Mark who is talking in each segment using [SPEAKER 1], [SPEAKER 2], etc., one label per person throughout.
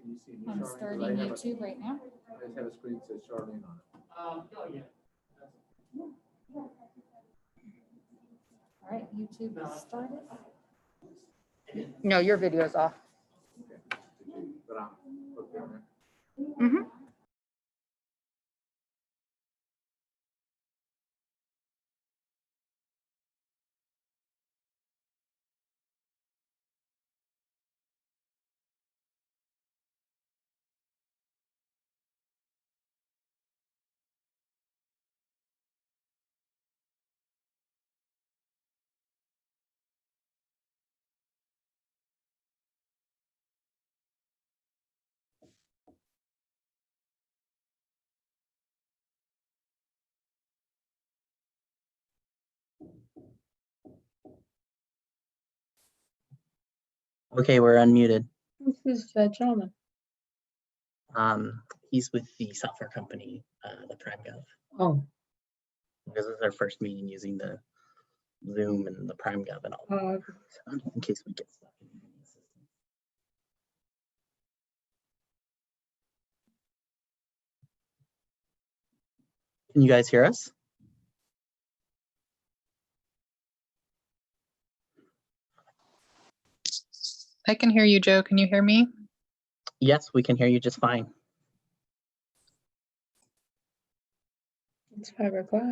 [SPEAKER 1] Can you see me,
[SPEAKER 2] I'm
[SPEAKER 1] Charlene? 'Cause
[SPEAKER 2] starting
[SPEAKER 1] I have
[SPEAKER 2] YouTube right now.
[SPEAKER 1] I just have a screen that says Charlene on it.
[SPEAKER 3] Oh, yeah.
[SPEAKER 2] All right, YouTube is started.
[SPEAKER 4] No, your video's off.
[SPEAKER 1] Okay. But I'm hooked in there.
[SPEAKER 4] Mm-hmm.
[SPEAKER 5] Okay, we're unmuted.
[SPEAKER 4] Who's the gentleman?
[SPEAKER 5] He's with the software company, the PrimeGov.
[SPEAKER 4] Oh,
[SPEAKER 5] This is our first meeting using the Zoom and the PrimeGov and all. So in case we get stuck in any system. Can you guys hear us?
[SPEAKER 6] I can hear you, Joe. Can you hear me?
[SPEAKER 5] Yes, we can hear you just fine.
[SPEAKER 4] it's 5 o'clock.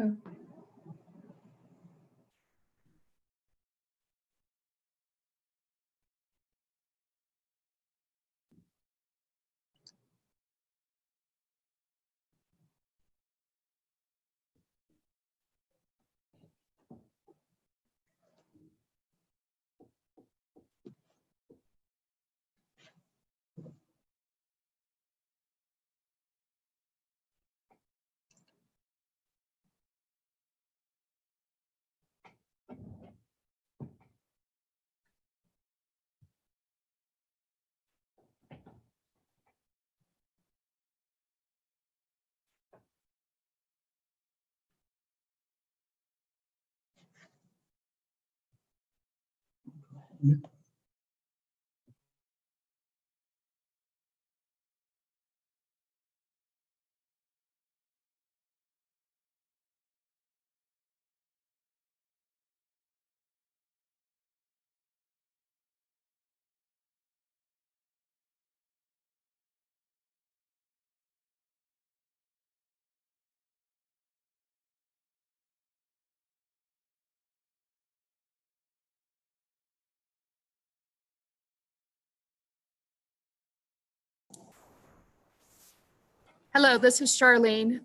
[SPEAKER 2] Hello, this is Charlene.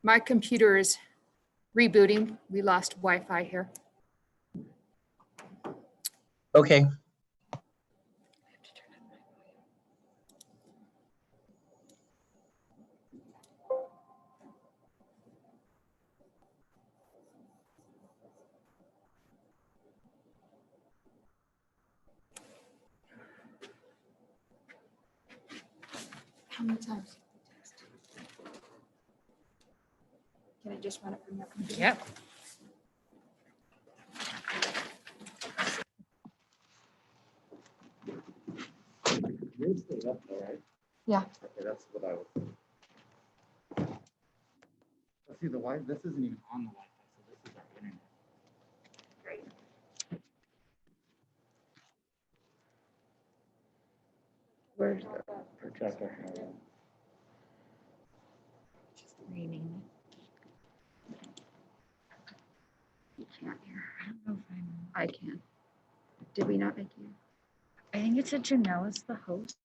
[SPEAKER 2] My computer is rebooting. We lost Wi-Fi here.
[SPEAKER 5] Okay.
[SPEAKER 2] How many times? Can I just run it from your computer?
[SPEAKER 4] Yep.
[SPEAKER 1] Yours stayed up though, right?
[SPEAKER 2] Yeah.
[SPEAKER 1] Okay, that's what I was. Let's see, the Wi, this isn't even on the Wi-Fi, so this is our internet.
[SPEAKER 2] Great.
[SPEAKER 1] Where's the projector?
[SPEAKER 2] Just rename it. You can't hear. I don't know if I can. Did we not make you? I think it said Janelle is the host.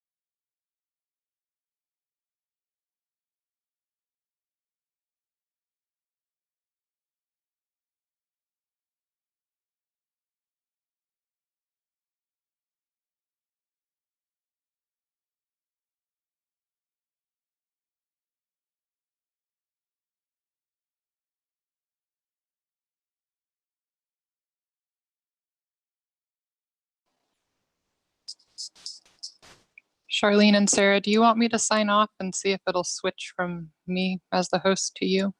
[SPEAKER 6] Charlene and Sarah, do you want me to sign off and see if it'll switch from me as the host to you?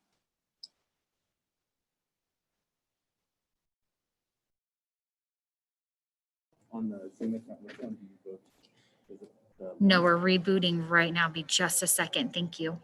[SPEAKER 1] On the Zoom account, which one do you go to? Is it the
[SPEAKER 2] No, we're rebooting right now. Be just a second. Thank you.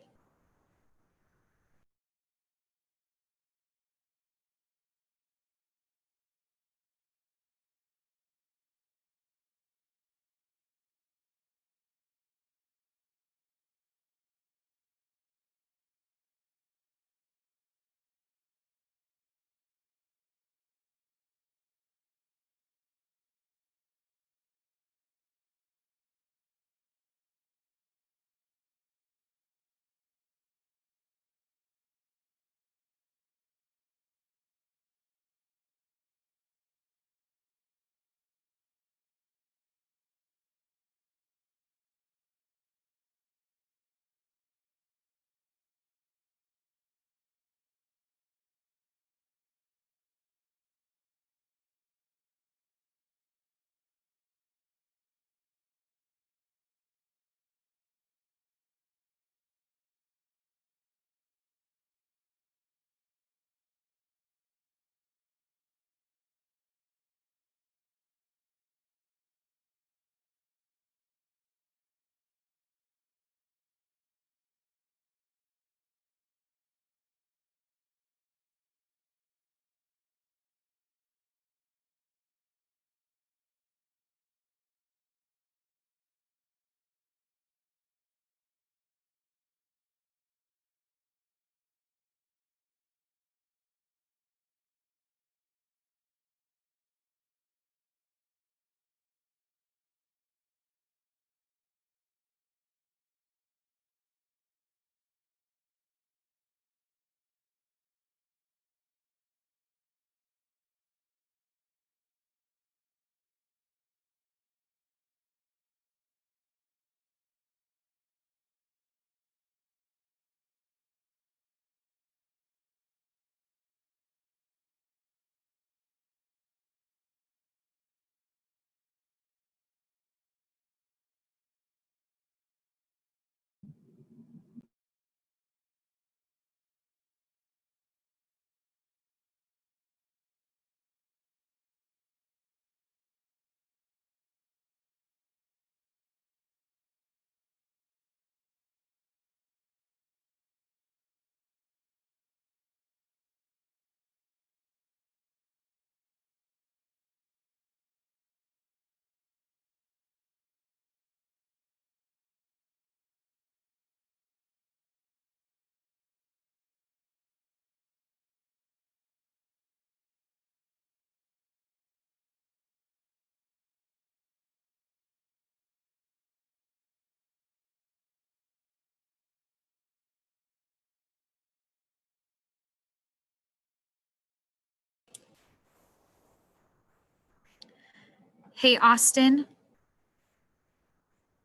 [SPEAKER 2] Hey, Austin,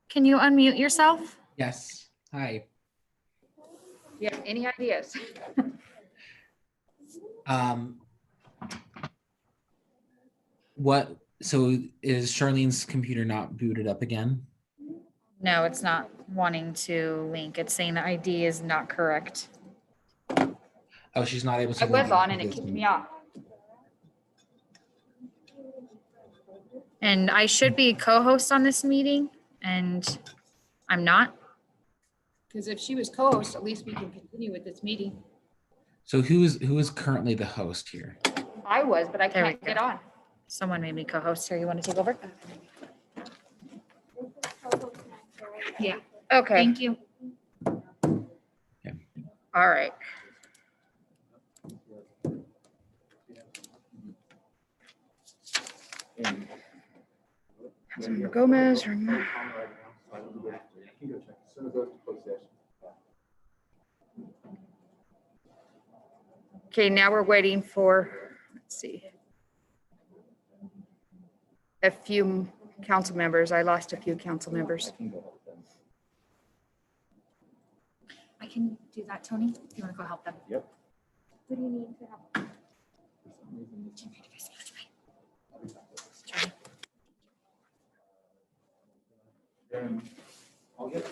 [SPEAKER 2] can you unmute yourself?
[SPEAKER 3] Yes. Hi.
[SPEAKER 2] Yeah, any ideas?
[SPEAKER 3] What, so is Charlene's computer not booted up again?
[SPEAKER 2] No, it's not wanting to link. It's saying the ID is not correct.
[SPEAKER 3] Oh, she's not able to.
[SPEAKER 2] I was
[SPEAKER 3] log
[SPEAKER 2] on and
[SPEAKER 3] into
[SPEAKER 2] it
[SPEAKER 3] this
[SPEAKER 2] kicked
[SPEAKER 3] meeting.
[SPEAKER 2] me off. And I should be co-host on this meeting and I'm not.
[SPEAKER 7] Because if she was co-host, at least we can continue with this meeting.
[SPEAKER 3] So who is currently the host here?
[SPEAKER 7] I was, but I
[SPEAKER 2] There we
[SPEAKER 7] can't
[SPEAKER 2] go.
[SPEAKER 7] get on.
[SPEAKER 2] Someone made me co-host here. You want to take over?
[SPEAKER 7] Yeah.
[SPEAKER 2] Okay.
[SPEAKER 7] Thank you.
[SPEAKER 3] Yeah.
[SPEAKER 2] All right. Councilmember Gomez. Okay, now we're waiting for, let's see. A few council members. I lost a few council members. I can do that, Tony. Do you want to go help them?
[SPEAKER 1] Yep.
[SPEAKER 7] What do you need to help?
[SPEAKER 1] I'll get.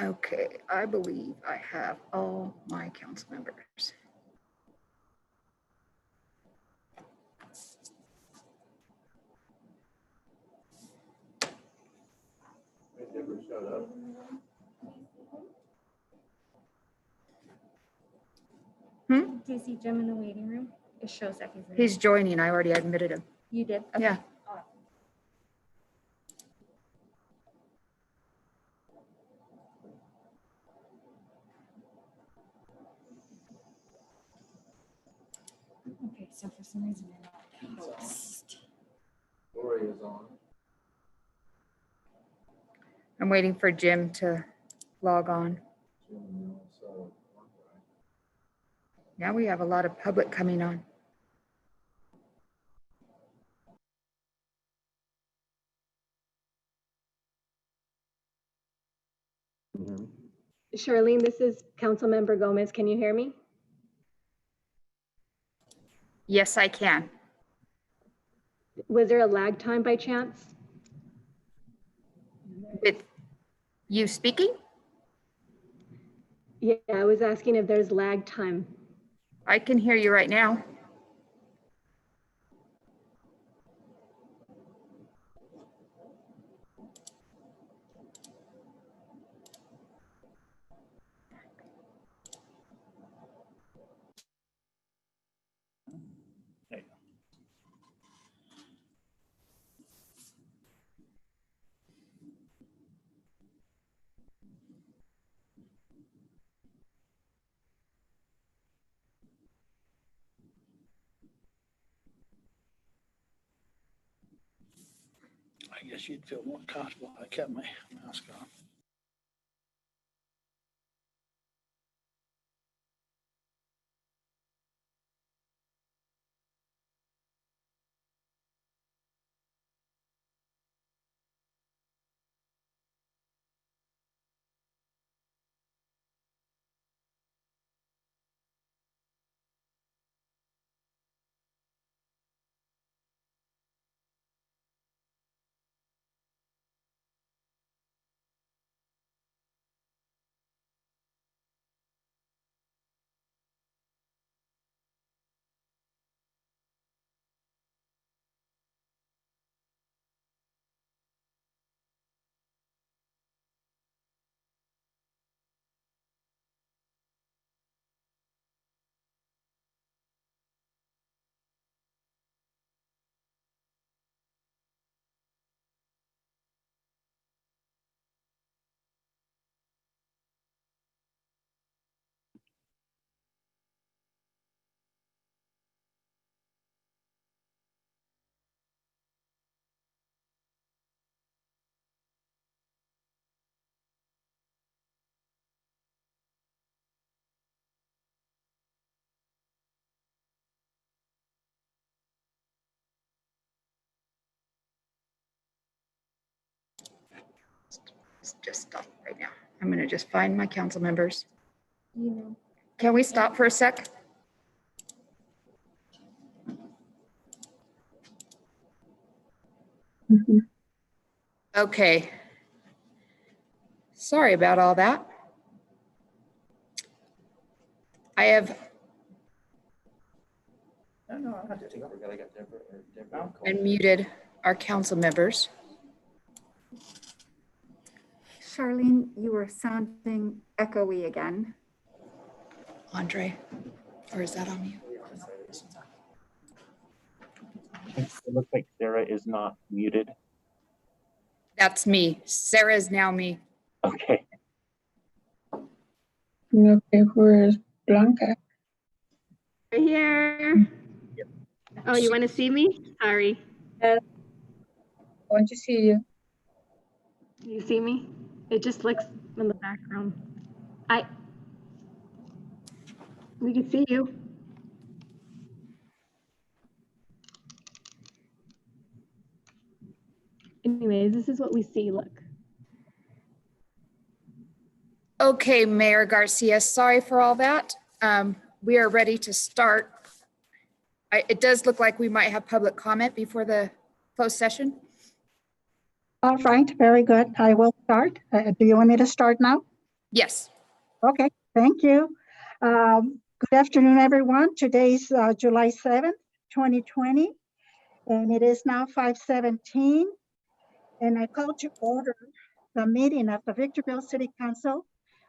[SPEAKER 2] Okay, I believe I have all my council members.
[SPEAKER 8] Do you see Jim in the waiting room? It shows that he's there.
[SPEAKER 2] He's joining. I already admitted him.
[SPEAKER 8] You did? Okay.
[SPEAKER 2] Yeah.
[SPEAKER 8] Okay, so for some reason they're not host.
[SPEAKER 1] Lori is on.
[SPEAKER 2] I'm waiting for Jim to log on. Now we have a lot of public coming on.
[SPEAKER 9] Charlene, this is Councilmember Gomez. Can you hear me?
[SPEAKER 2] Yes, I can.
[SPEAKER 9] Was there a lag time by chance?
[SPEAKER 2] With you speaking?
[SPEAKER 9] Yeah, I was asking if there's lag time.
[SPEAKER 2] I can hear you right now.
[SPEAKER 10] I guess you'd feel more comfortable if I kept my mask on.
[SPEAKER 2] Just stop right now. I'm going to just find my council members.
[SPEAKER 8] You know.
[SPEAKER 2] Can we stop for a sec? Okay. Sorry about all that. I have unmuted our council members.
[SPEAKER 11] Charlene, you were sounding echoey again.
[SPEAKER 2] Andre, or is that on you?
[SPEAKER 5] It looks like Sarah is not muted.
[SPEAKER 2] That's me. Sarah is now me.
[SPEAKER 5] Okay.
[SPEAKER 4] Okay, where's Blanca?
[SPEAKER 9] Right here. Oh, you want to see me? Sorry.
[SPEAKER 4] I want to see you.
[SPEAKER 9] You see me? It just looks in the background. We can see you. Anyways, this is what we see. Look.
[SPEAKER 2] Okay, Mayor Garcia, sorry for all that. We are ready to start. It does look like we might have public comment before the closed session.
[SPEAKER 12] All right, very good. I will start. Do you want me to start now?
[SPEAKER 7] Yes.
[SPEAKER 12] Okay, thank you. Good afternoon, everyone. Today's July 7th, 2020, and it is now 5:17. And I call to order the meeting of the Victorville City Council,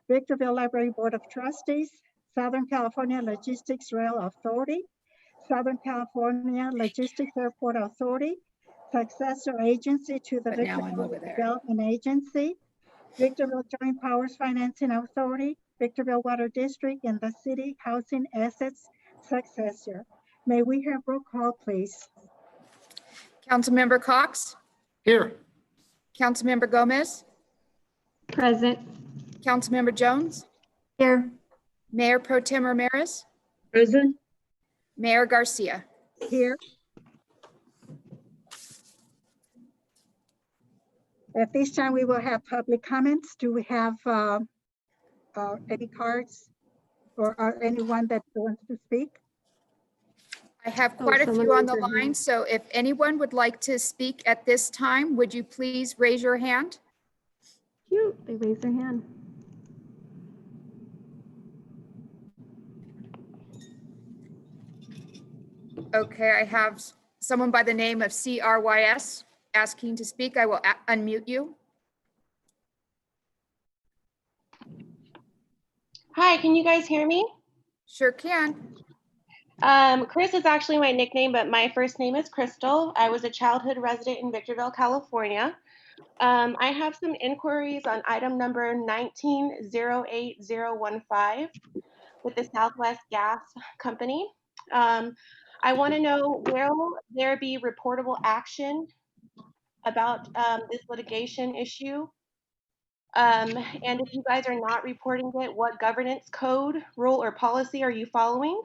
[SPEAKER 12] Victorville Library Board of Trustees, Southern California Logistics Rail Authority, Southern California Logistics Airport Authority, successor agency to the
[SPEAKER 7] But now I'm
[SPEAKER 12] Victorville
[SPEAKER 7] over there.
[SPEAKER 12] Development Agency, Victorville Joint Powers Financing Authority, Victorville Water District, and the City Housing Assets successor. May we have roll call, please?
[SPEAKER 7] Councilmember Cox,
[SPEAKER 10] Here.
[SPEAKER 7] Councilmember Gomez,
[SPEAKER 9] Present.
[SPEAKER 7] Councilmember Jones,
[SPEAKER 11] Here.
[SPEAKER 7] Mayor Pro Tem Ramirez,
[SPEAKER 4] Present.
[SPEAKER 7] Mayor Garcia.
[SPEAKER 12] Here. At this time, we will have public comments. Do we have any cards or anyone that wants to speak?
[SPEAKER 7] I have
[SPEAKER 9] Oh,
[SPEAKER 7] quite a
[SPEAKER 9] someone
[SPEAKER 7] few on
[SPEAKER 9] raised
[SPEAKER 7] the
[SPEAKER 9] their
[SPEAKER 7] line,
[SPEAKER 9] hand.
[SPEAKER 7] so if anyone would like to speak at this time, would you please raise your hand?
[SPEAKER 9] Cute. They raised their hand.
[SPEAKER 7] Okay, I have someone by the name of CRYS asking to speak. I will unmute you.
[SPEAKER 13] Hi, can you guys hear me?
[SPEAKER 7] Sure can.
[SPEAKER 13] Chris is actually my nickname, but my first name is Crystal. I was a childhood resident in Victorville, California. I have some inquiries on item number 1908015 with the Southwest Gas Company. I want to know, will there be reportable action about this litigation issue? And if you guys are not reporting it, what governance code, rule, or policy are you following?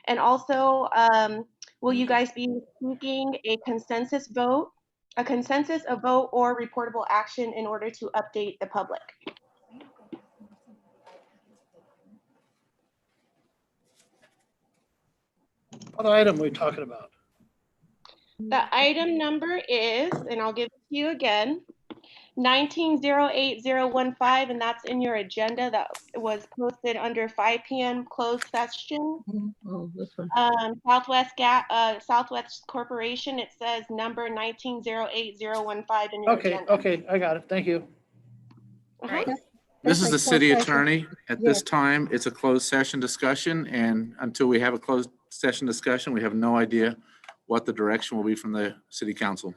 [SPEAKER 13] And also, will you guys be seeking a consensus, a vote, or reportable action in order to update the public?
[SPEAKER 10] What item are we talking about?
[SPEAKER 13] The item number is, and I'll give it to you again, 1908015, and that's in your agenda that was posted under 5 p.m. closed session.
[SPEAKER 4] Oh, this one.
[SPEAKER 13] Southwest Corporation, it says number 1908015 in your agenda.
[SPEAKER 10] Okay, I got it. Thank you.
[SPEAKER 7] Right.
[SPEAKER 14] This is
[SPEAKER 12] That's a
[SPEAKER 14] the city
[SPEAKER 12] closed session.
[SPEAKER 14] attorney. At
[SPEAKER 12] Yes.
[SPEAKER 14] this time, it's a closed session discussion, and until we have a closed session discussion, we have no idea what the direction will be from the city council.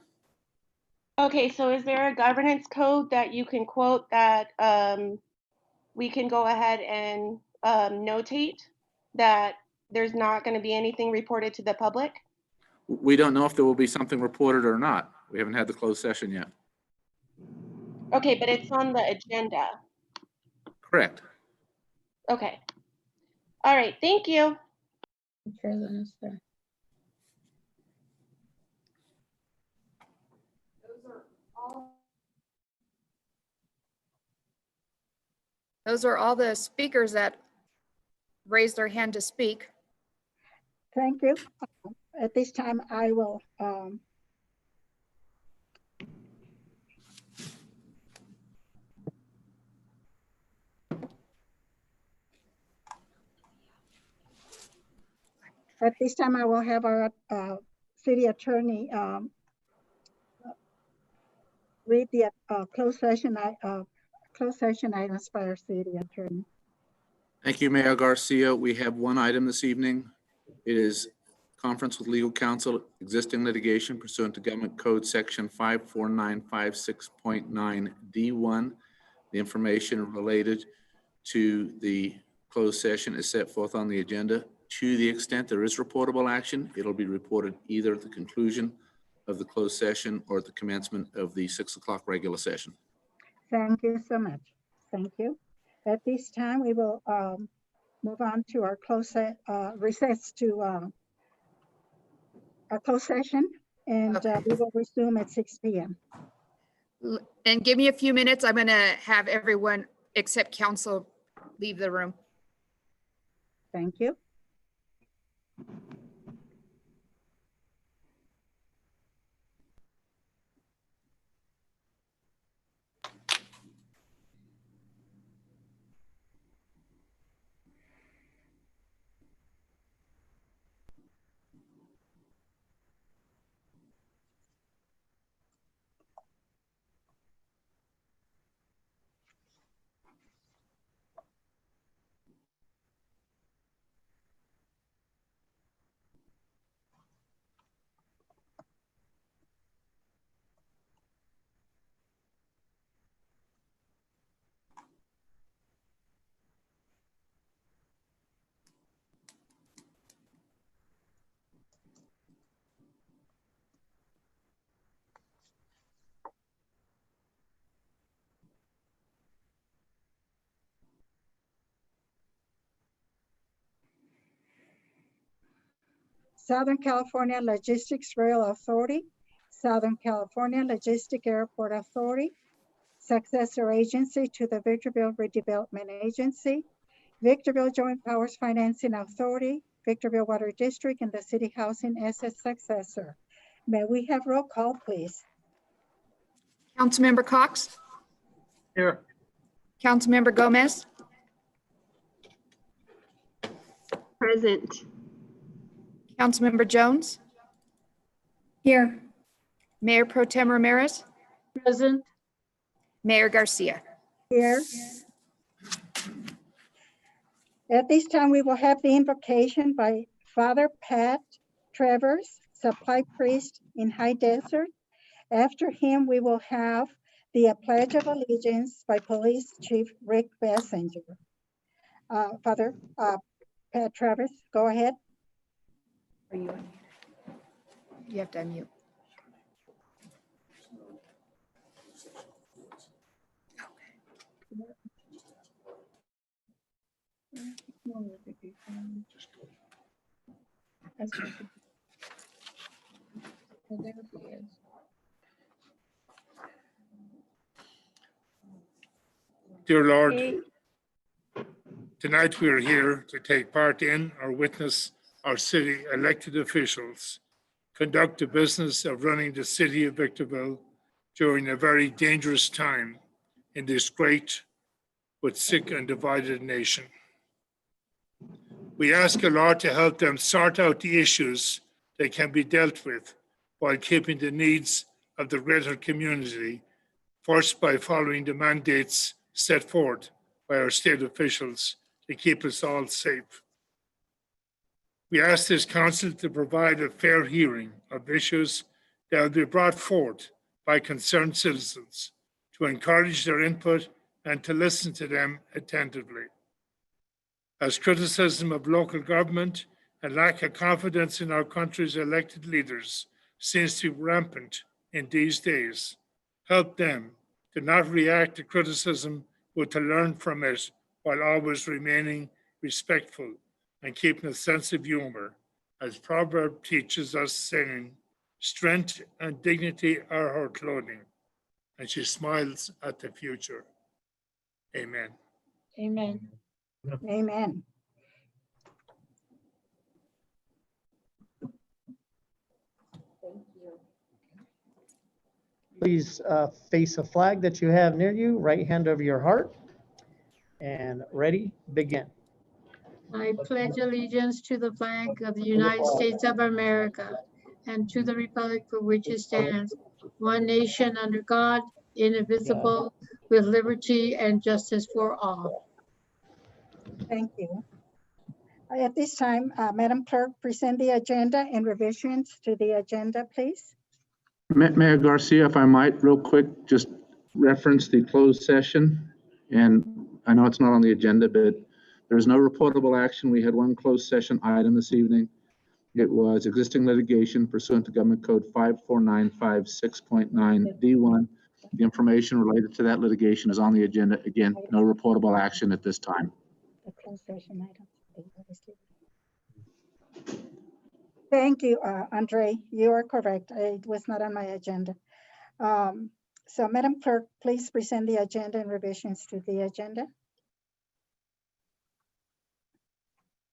[SPEAKER 13] Okay, so is there a governance code that you can quote that we can go ahead and notate that there's not going to be anything reported to the public?
[SPEAKER 14] We don't know if there will be something reported or not. We haven't had the closed session yet.
[SPEAKER 13] Okay, but it's on the agenda.
[SPEAKER 14] Correct.
[SPEAKER 13] Okay. All right, thank you.
[SPEAKER 7] Those are all the speakers that raised their hand to speak.
[SPEAKER 12] Thank you. At this time, I will have our city attorney read the closed session items by our city attorney.
[SPEAKER 14] Thank you, Mayor Garcia. We have one item this evening. It is conference with legal counsel, existing litigation pursuant to Government Code Section 54956.9D1. The information related to the closed session is set forth on the agenda. To the extent there is reportable action, it'll be reported either at the conclusion of the closed session or at the commencement of the 6 o'clock regular session.
[SPEAKER 12] Thank you so much. Thank you. At this time, we will move on to our recess to our closed session, and we will resume at 6 p.m.
[SPEAKER 7] And give me a few minutes. I'm going to have everyone except council leave the room.
[SPEAKER 12] Thank you. Southern California Logistics Rail Authority, Southern California Logistic Airport Authority, successor agency to the Victorville Redevelopment Agency, Victorville Joint Powers Financing Authority, Victorville Water District, and the City Housing as a successor. May we have roll call, please?
[SPEAKER 7] Councilmember Cox,
[SPEAKER 10] Here.
[SPEAKER 7] Councilmember Gomez,
[SPEAKER 9] Present.
[SPEAKER 7] Councilmember Jones,
[SPEAKER 11] Here.
[SPEAKER 7] Mayor Pro Tem Ramirez,
[SPEAKER 4] Present.
[SPEAKER 7] Mayor Garcia.
[SPEAKER 12] Here. At this time, we will have the invocation by Father Pat Travers, supply priest in High Desert. After him, we will have the Pledge of Allegiance by Police Chief Rick Bassinger. Father Pat Travers, go ahead.
[SPEAKER 7] Are you on? You have to unmute.
[SPEAKER 10] Dear Lord, tonight we are here to take part in or witness our city elected officials conduct the business of running the city of Victorville during a very dangerous time in this great but sick and divided nation. We ask the Lord to help them sort out the issues that can be dealt with while keeping the needs of the greater community first by following the mandates set forth by our state officials to keep us all safe. We ask this council to provide a fair hearing of issues that will be brought forth by concerned citizens, to encourage their input and to listen to them attentively. As criticism of local government and lack of confidence in our country's elected leaders seems to be rampant in these days, help them to not react to criticism, but to learn from it while always remaining respectful and keeping a sense of humor. As proverb teaches us, saying, strength and dignity are her clothing, and she smiles at the future. Amen.
[SPEAKER 4] Amen.
[SPEAKER 12] Amen.
[SPEAKER 15] Please face a flag that you have near you, right hand over your heart, and ready, begin.
[SPEAKER 4] I pledge allegiance to the flag of the United States of America and to the republic for which it stands, one nation under God, indivisible, with liberty and justice for all.
[SPEAKER 12] Thank you. At this time, Madam Clerk, present the agenda and revisions to the agenda, please.
[SPEAKER 14] Mayor Garcia, if I might, real quick, just reference the closed session. And I know it's not on the agenda, but there's no reportable action. We had one closed session item this evening. It was existing litigation pursuant to Government Code 54956.9D1. The information related to that litigation is on the agenda. Again, no reportable action at this time.
[SPEAKER 12] The closed session item. Thank you, Andre. You are correct. It was not on my agenda. So Madam Clerk, please present the agenda and revisions to the agenda.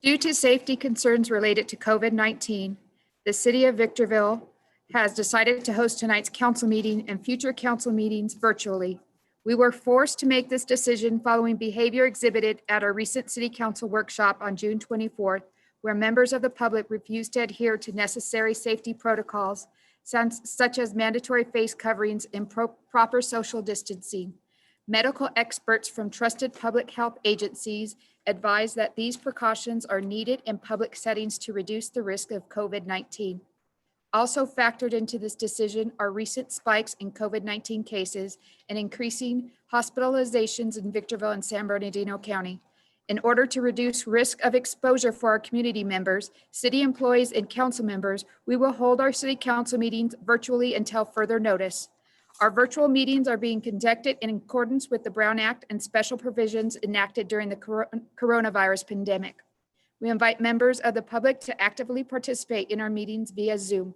[SPEAKER 7] Due to safety concerns related to COVID-19, the City of Victorville has decided to host tonight's council meeting and future council meetings virtually. We were forced to make this decision following behavior exhibited at our recent City Council workshop on June 24th, where members of the public refused to adhere to necessary safety protocols, such as mandatory face coverings and proper social distancing. Medical experts from trusted public health agencies advise that these precautions are needed in public settings to reduce the risk of COVID-19. Also factored into this decision are recent spikes in COVID-19 cases and increasing hospitalizations in Victorville and San Bernardino County. In order to reduce risk of exposure for our community members, city employees, and council members, we will hold our city council meetings virtually until further notice. Our virtual meetings are being conducted in accordance with the Brown Act and special provisions enacted during the coronavirus pandemic. We invite members of the public to actively participate in our meetings via Zoom.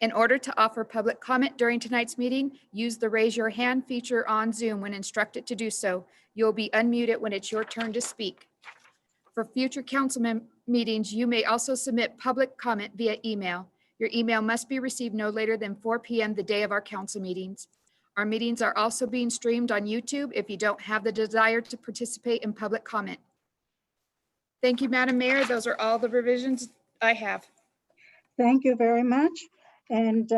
[SPEAKER 7] In order to offer public comment during tonight's meeting, use the raise your hand feature on Zoom when instructed to do so. You'll be unmuted when it's your turn to speak. For future council meetings, you may also submit public comment via email. Your email must be received no later than 4 p.m. the day of our council meetings. Our meetings are also being streamed on YouTube if you don't have the desire to participate in public comment. Thank you, Madam Mayor. Those are all the revisions I have.
[SPEAKER 12] Thank you very much. And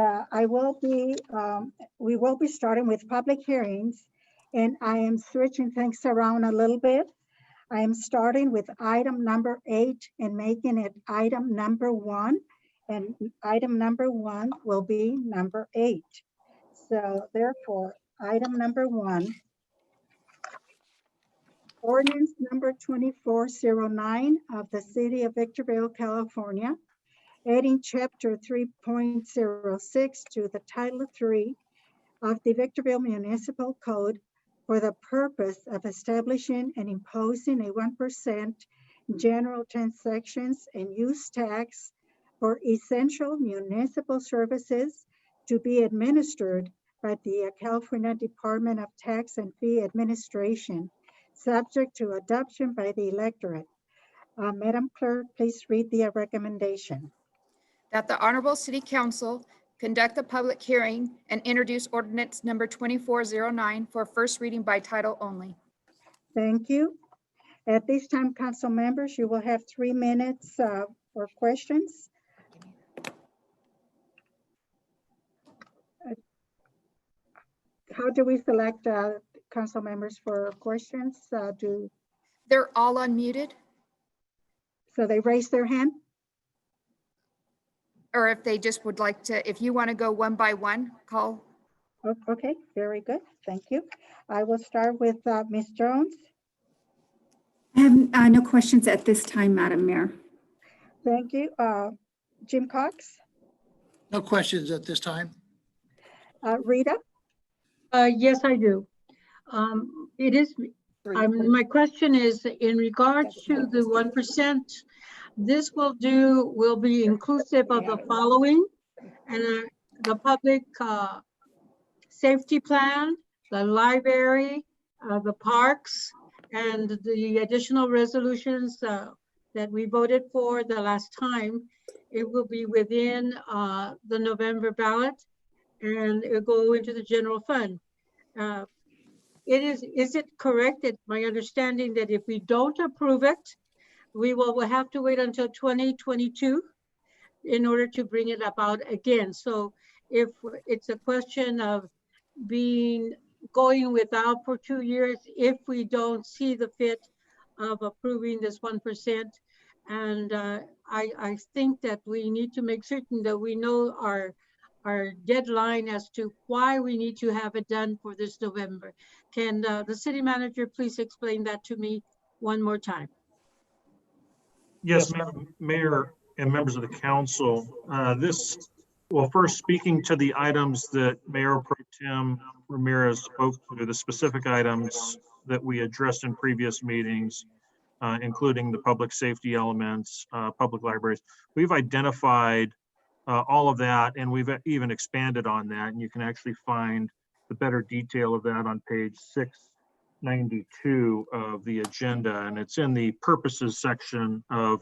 [SPEAKER 12] we will be starting with public hearings, and I am switching things around a little bit. I am starting with item number 8 and making it item number 1, and item number 1 will be number 8. So therefore, item number 1, ordinance number 2409 of the City of Victorville, California, adding chapter 3.06 to the title 3 of the Victorville Municipal Code for the purpose of establishing and imposing a 1% general transactions and use tax for essential municipal services to be administered by the California Department of Tax and Fee Administration, subject to adoption by the electorate. Madam Clerk, please read the recommendation.
[SPEAKER 7] That the Honorable City Council conduct a public hearing and introduce ordinance number 2409 for first reading by title only.
[SPEAKER 12] Thank you. At this time, council members, you will have 3 minutes for questions. How do we select council members for questions?
[SPEAKER 7] They're all unmuted?
[SPEAKER 12] So they raise their hand?
[SPEAKER 7] Or if they just would like to, if you want to go one by one, call.
[SPEAKER 12] Okay, very good. Thank you. I will start with Ms. Jones.
[SPEAKER 11] I have no questions at this time, Madam Mayor.
[SPEAKER 12] Thank you. Jim Cox?
[SPEAKER 16] No questions at this time.
[SPEAKER 12] Rita?
[SPEAKER 4] Yes, I do. My question is in regards to the 1%, this will be inclusive of the following, and the public safety plan, the library, the parks, and the additional resolutions that we voted for the last time. It will be within the November ballot, and it will go into the general fund. Is it correct that my understanding that if we don't approve it, we'll have to wait until 2022 in order to bring it about again? So if it's a question of going without for 2 years, if we don't see the fit of approving this 1%, and I think that we need to make certain that we know our deadline as to why we need to have it done for this November. Can the city manager please explain that to me one more time?
[SPEAKER 17] Yes, Madam Mayor and members of the council. First speaking to the items that Mayor Pro Tem Ramirez spoke to, the specific items that we addressed in previous meetings, including the public safety elements, public libraries. We've identified all of that, and we've even expanded on that, and you can actually find the better detail of that on page 692 of the agenda, and it's in the purposes section of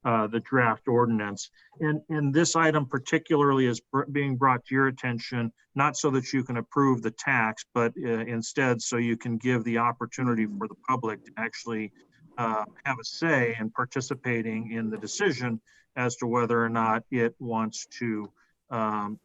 [SPEAKER 17] the draft ordinance. And this item particularly is being brought to your attention, not so that you can approve the tax, but instead so you can give the opportunity for the public to actually have a say in participating in the decision as to whether or not it wants to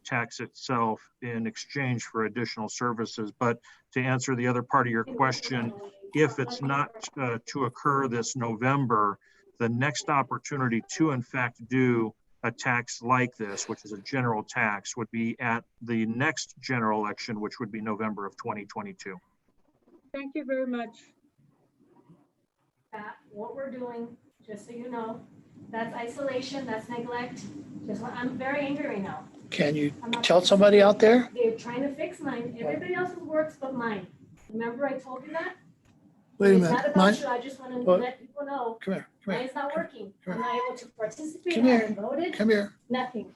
[SPEAKER 17] tax itself in exchange for additional services. But to answer the other part of your question, if it's not to occur this November, the next opportunity to in fact do a tax like this, which is a general tax, would be at the next general election, which would be November of 2022.
[SPEAKER 4] Thank you very much.
[SPEAKER 18] What we're doing, just so you know, that's isolation, that's neglect. I'm very angry right now.
[SPEAKER 16] Can you tell somebody out there?
[SPEAKER 18] They're trying to fix mine. Everybody else's works but mine. Remember I told you that?
[SPEAKER 16] Wait a
[SPEAKER 18] It's not
[SPEAKER 16] minute.
[SPEAKER 18] about
[SPEAKER 16] Mine,
[SPEAKER 18] you. I just want to
[SPEAKER 16] what?
[SPEAKER 18] let people know.
[SPEAKER 16] Come here, come here.
[SPEAKER 18] Mine's not working.
[SPEAKER 16] come
[SPEAKER 18] I'm not able to participate.
[SPEAKER 16] Come
[SPEAKER 18] I
[SPEAKER 16] here.
[SPEAKER 18] haven't voted.
[SPEAKER 16] Come here.
[SPEAKER 18] Nothing.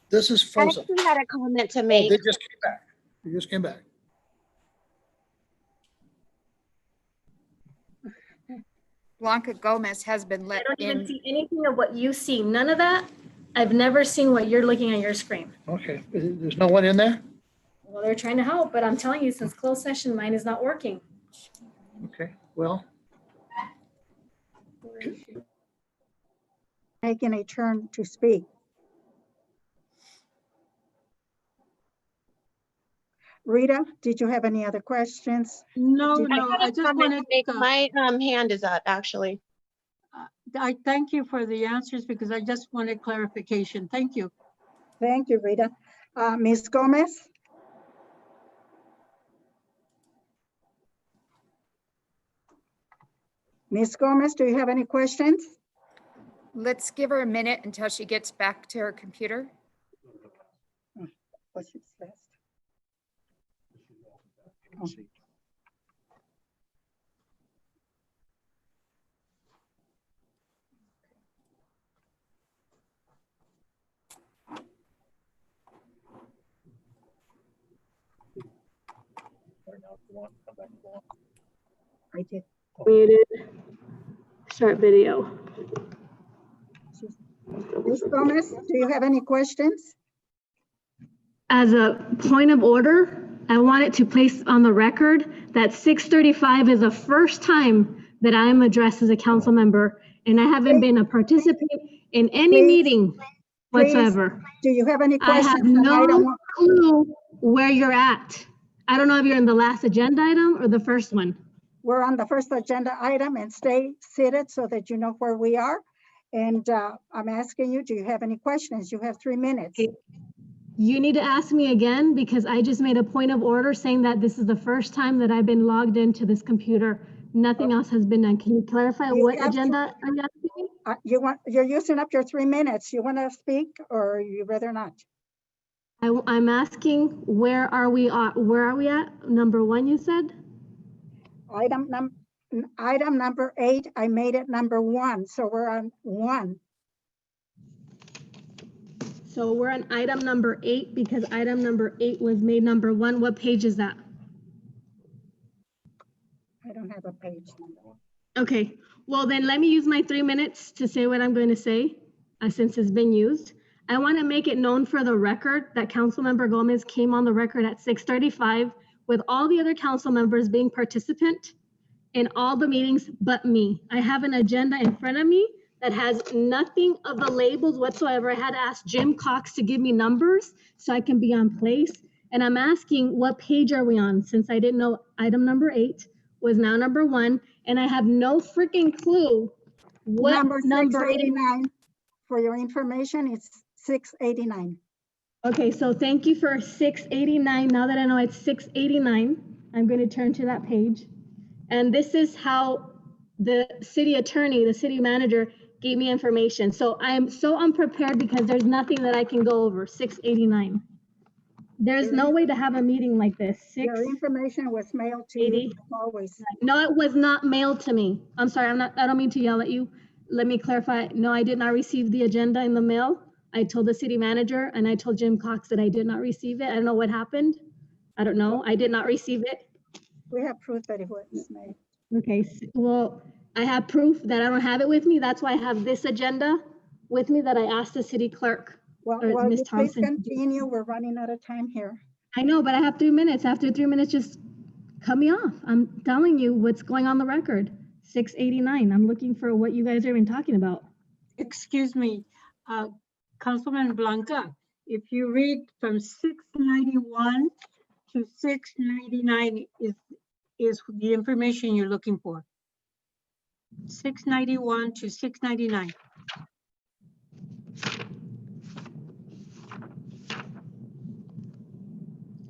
[SPEAKER 16] This is
[SPEAKER 13] I
[SPEAKER 16] frozen.
[SPEAKER 13] actually had a comment to
[SPEAKER 16] Oh,
[SPEAKER 13] make.
[SPEAKER 16] they just came back. They just came back.
[SPEAKER 7] Blanca Gomez has been
[SPEAKER 18] I
[SPEAKER 7] let
[SPEAKER 18] don't even
[SPEAKER 7] in.
[SPEAKER 18] see anything of what you see. None of that. I've never seen what you're looking at your screen.
[SPEAKER 16] Okay, there's no one in there?
[SPEAKER 18] Well, they're trying to help, but I'm telling you, since closed session, mine is not working.
[SPEAKER 16] Okay, well,
[SPEAKER 12] Making a turn to speak. Rita, did you have any other questions?
[SPEAKER 4] No,
[SPEAKER 13] I
[SPEAKER 4] no,
[SPEAKER 13] had
[SPEAKER 4] I
[SPEAKER 13] a
[SPEAKER 4] just
[SPEAKER 13] comment
[SPEAKER 4] wanted,
[SPEAKER 13] to make. My hand is up, actually.
[SPEAKER 4] I thank you for the answers because I just wanted clarification. Thank you.
[SPEAKER 12] Thank you, Rita. Ms. Gomez? Ms. Gomez, do you have any questions?
[SPEAKER 7] Let's give her a minute until she gets back to her computer.
[SPEAKER 12] What's it says? I did.
[SPEAKER 18] Muted. Start video.
[SPEAKER 12] Ms. Gomez, do you have any questions?
[SPEAKER 18] As a point of order, I wanted to place on the record that 6:35 is the first time that I am addressed as a council member, and I haven't been a participant in any meeting whatsoever.
[SPEAKER 12] Do you have any
[SPEAKER 18] I
[SPEAKER 12] questions?
[SPEAKER 18] have
[SPEAKER 12] on
[SPEAKER 18] no
[SPEAKER 12] item one?
[SPEAKER 18] clue where you're at. I don't know if you're in the last agenda item or the first one.
[SPEAKER 12] We're on the first agenda item and stay seated so that you know where we are. And I'm asking you, do you have any questions? You have 3 minutes.
[SPEAKER 18] You need to ask me again because I just made a point of order saying that this is the first time that I've been logged into this computer. Nothing else has been done. Can you clarify what agenda are you asking me?
[SPEAKER 12] You're using up your 3 minutes. You want to speak or you rather not?
[SPEAKER 18] I'm asking where are we at? Where are we at? Number one, you said?
[SPEAKER 12] Item number 8, I made it number 1, so we're on 1.
[SPEAKER 18] So we're on item number 8 because item number 8 was made number 1. What page is that?
[SPEAKER 12] I don't have a page number.
[SPEAKER 18] Okay, well then let me use my 3 minutes to say what I'm going to say since it's been used. I want to make it known for the record that Councilmember Gomez came on the record at 6:35 with all the other council members being participant in all the meetings but me. I have an agenda in front of me that has nothing of the labels whatsoever. I had to ask Jim Cox to give me numbers so I can be on place. And I'm asking, what page are we on? Since I didn't know item number 8 was now number 1, and I have no freaking clue what
[SPEAKER 12] Number
[SPEAKER 18] number
[SPEAKER 12] 689. For your information, it's 689.
[SPEAKER 18] Okay, so thank you for 689. Now that I know it's 689, I'm going to turn to that page. And this is how the city attorney, the city manager gave me information. So I am so unprepared because there's nothing that I can go over. 689. There's no way to have a meeting like this.
[SPEAKER 12] Your information was mailed to you as always.
[SPEAKER 18] No, it was not mailed to me. I'm sorry, I don't mean to yell at you. Let me clarify. No, I did not receive the agenda in the mail. I told the city manager and I told Jim Cox that I did not receive it. I don't know what happened. I don't know. I did not receive it.
[SPEAKER 12] We have proof that it was made.
[SPEAKER 18] Okay, well, I have proof that I don't have it with me. That's why I have this agenda with me that I asked the city clerk,
[SPEAKER 12] Well,
[SPEAKER 18] or Ms.
[SPEAKER 12] you please
[SPEAKER 18] Thompson.
[SPEAKER 12] continue. We're running out of time here.
[SPEAKER 18] I know, but I have 3 minutes. After 3 minutes, just cut me off. I'm telling you what's going on the record. 689. I'm looking for what you guys are even talking about.
[SPEAKER 4] Excuse me, Councilman Blanca, if you read from 691 to 699 is the information you're looking for. 691 to 699.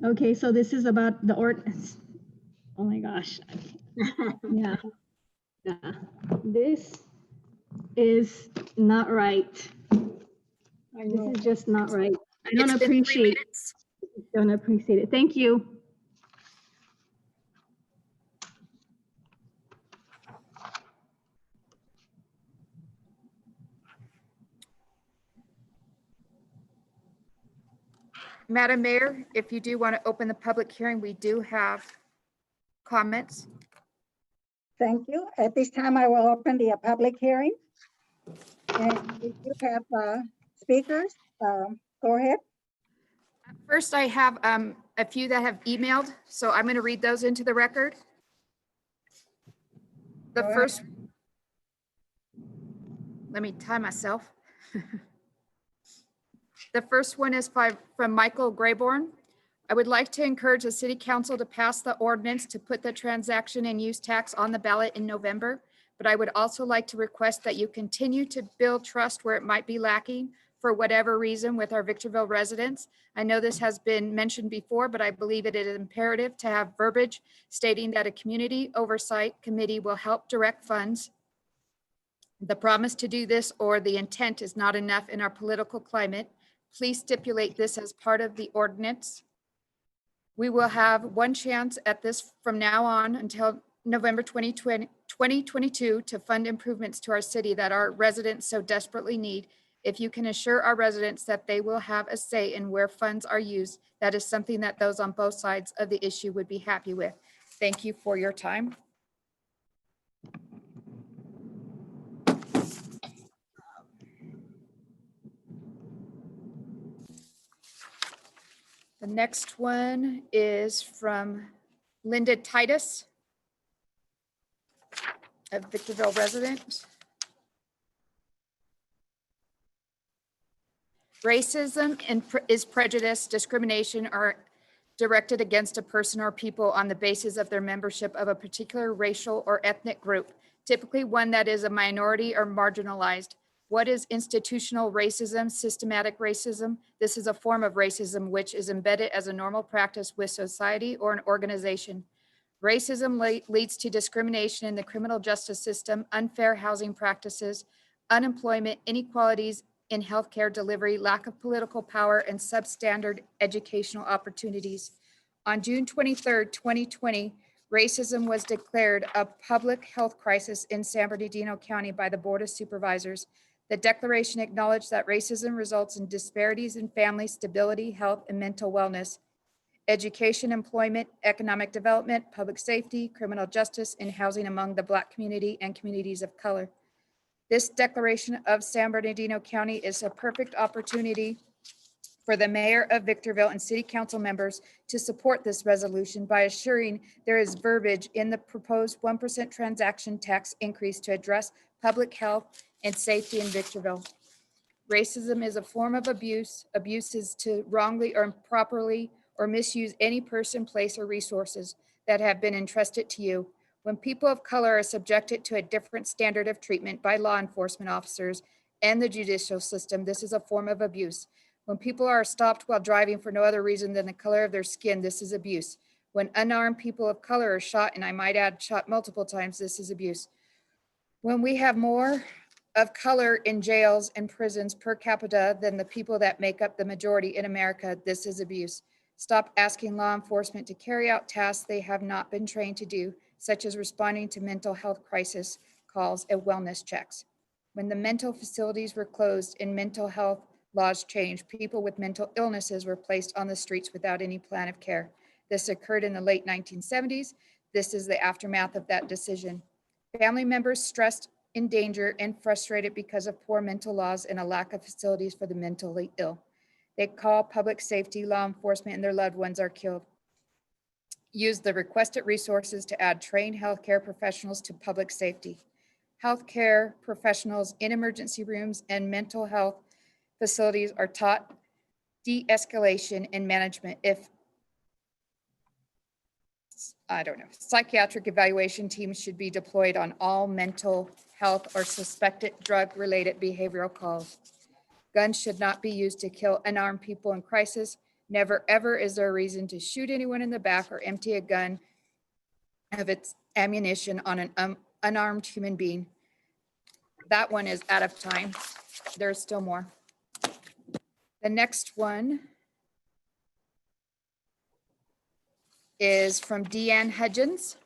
[SPEAKER 18] Okay, so this is about the ordinance. Oh my gosh. Yeah. Yeah. This is not right. This is just not right. I don't appreciate it. Don't appreciate it. Thank you.
[SPEAKER 7] Madam Mayor, if you do want to open the public hearing, we do have comments.
[SPEAKER 12] Thank you. At this time, I will open the public hearing. And if you have speakers, go ahead.
[SPEAKER 7] First, I have a few that have emailed, so I'm going to read those into the record. The first, let me tie myself. The first one is from Michael Grayborn. I would like to encourage the city council to pass the ordinance to put the transaction and use tax on the ballot in November. But I would also like to request that you continue to build trust where it might be lacking for whatever reason with our Victorville residents. I know this has been mentioned before, but I believe it is imperative to have verbiage stating that a community oversight committee will help direct funds. The promise to do this or the intent is not enough in our political climate. Please stipulate this as part of the ordinance. We will have one chance at this from now on until November 2022 to fund improvements to our city that our residents so desperately need. If you can assure our residents that they will have a say in where funds are used, that is something that those on both sides of the issue would be happy with. Thank you for your time. The next one is from Linda Titus, a Victorville resident. Racism is prejudice, discrimination, or directed against a person or people on the basis of their membership of a particular racial or ethnic group, typically one that is a minority or marginalized. What is institutional racism? Systematic racism. This is a form of racism which is embedded as a normal practice with society or an organization. Racism leads to discrimination in the criminal justice system, unfair housing practices, unemployment, inequalities in healthcare delivery, lack of political power, and substandard educational opportunities. On June 23rd, 2020, racism was declared a public health crisis in San Bernardino County by the Board of Supervisors. The declaration acknowledged that racism results in disparities in family stability, health, and mental wellness, education, employment, economic development, public safety, criminal justice, and housing among the Black community and communities of color. This declaration of San Bernardino County is a perfect opportunity for the mayor of Victorville and city council members to support this resolution by assuring there is verbiage in the proposed 1% transaction tax increase to address public health and safety in Victorville. Racism is a form of abuse. Abuse is to wrongly or improperly or misuse any person, place, or resources that have been entrusted to you. When people of color are subjected to a different standard of treatment by law enforcement officers and the judicial system, this is a form of abuse. When people are stopped while driving for no other reason than the color of their skin, this is abuse. When unarmed people of color are shot, and I might add shot multiple times, this is abuse. When we have more of color in jails and prisons per capita than the people that make up the majority in America, this is abuse. Stop asking law enforcement to carry out tasks they have not been trained to do, such as responding to mental health crisis calls and wellness checks. When the mental facilities were closed and mental health laws changed, people with mental illnesses were placed on the streets without any plan of care. This occurred in the late 1970s. This is the aftermath of that decision. Family members stressed, in danger, and frustrated because of poor mental laws and a lack of facilities for the mentally ill. They call public safety, law enforcement, and their loved ones are killed. Use the requested resources to add trained healthcare professionals to public safety. Healthcare professionals in emergency rooms and mental health facilities are taught de-escalation and management. If, I don't know, psychiatric evaluation teams should be deployed on all mental health or suspected drug-related behavioral calls. Guns should not be used to kill unarmed people in crisis. Never, ever is there a reason to shoot anyone in the back or empty a gun of its ammunition on an unarmed human being. That one is out of time. There's still more. The next one is from Deanne Hudgens.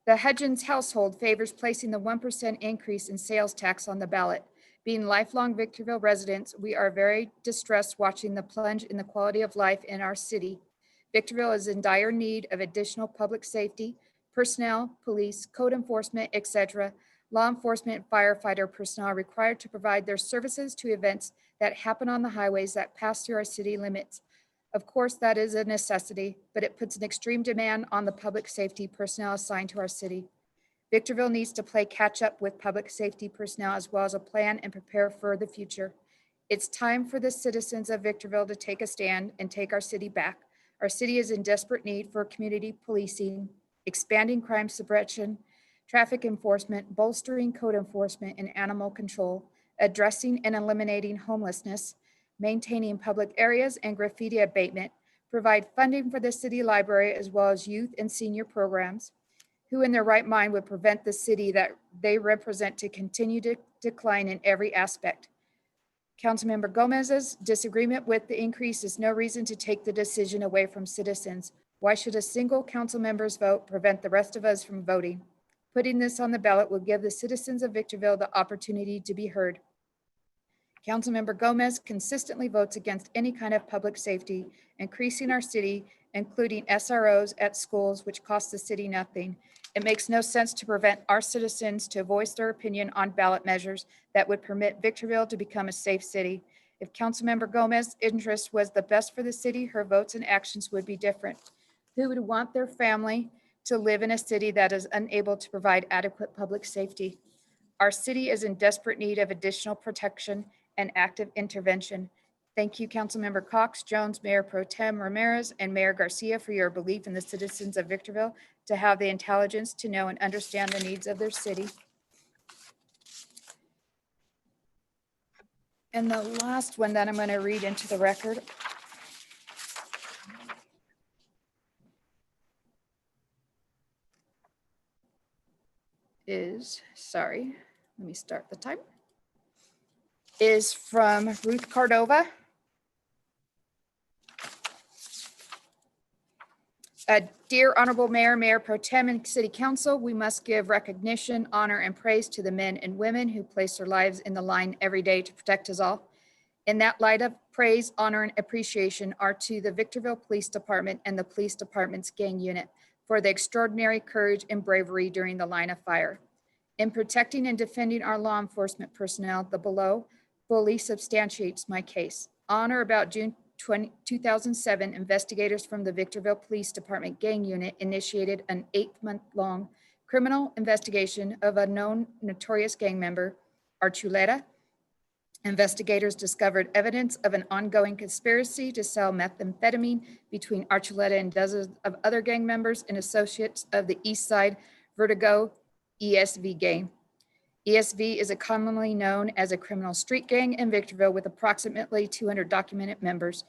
[SPEAKER 7] The Hudgens household favors placing the 1% increase in sales tax on the ballot. Being lifelong Victorville residents, we are very distressed watching the plunge in the quality of life in our city. Victorville is in dire need of additional public safety, personnel, police, code enforcement, etc., law enforcement, firefighter personnel are required to provide their services to events that happen on the highways that pass through our city limits. Of course, that is a necessity, but it puts an extreme demand on the public safety personnel assigned to our city. Victorville needs to play catch up with public safety personnel as well as a plan and prepare for the future. It's time for the citizens of Victorville to take a stand and take our city back. Our city is in desperate need for community policing, expanding crime suppression, traffic enforcement, bolstering code enforcement and animal control, addressing and eliminating homelessness, maintaining public areas and graffiti abatement, provide funding for the city library as well as youth and senior programs. Who in their right mind would prevent the city that they represent to continue to decline in every aspect? Councilmember Gomez's disagreement with the increase is no reason to take the decision away from citizens. Why should a single council member's vote prevent the rest of us from voting? Putting this on the ballot will give the citizens of Victorville the opportunity to be heard. Councilmember Gomez consistently votes against any kind of public safety, increasing our city, including SROs at schools, which cost the city nothing. It makes no sense to prevent our citizens to voice their opinion on ballot measures that would permit Victorville to become a safe city. If Councilmember Gomez's interest was the best for the city, her votes and actions would be different. Who would want their family to live in a city that is unable to provide adequate public safety? Our city is in desperate need of additional protection and active intervention. Thank you, Councilmember Cox, Jones, Mayor Pro Tem Ramirez, and Mayor Garcia for your belief in the citizens of Victorville to have the intelligence to know and understand the needs of their city. And the last one that I'm going to read into the record is, sorry, let me start the time, is from Ruth Cordova. Dear Honorable Mayor, Mayor Pro Tem, and City Council, we must give recognition, honor, and praise to the men and women who place their lives in the line every day to protect us all. In that light of praise, honor, and appreciation are to the Victorville Police Department and the Police Department's gang unit for the extraordinary courage and bravery during the line of fire. In protecting and defending our law enforcement personnel, the below fully substantiates my case. On or about June 2007, investigators from the Victorville Police Department gang unit initiated an 8-month-long criminal investigation of a known notorious gang member, Archuleta. Investigators discovered evidence of an ongoing conspiracy to sell methamphetamine between Archuleta and dozens of other gang members and associates of the East Side Vertigo ESV gang. ESV is commonly known as a criminal street gang in Victorville with approximately 200 documented members.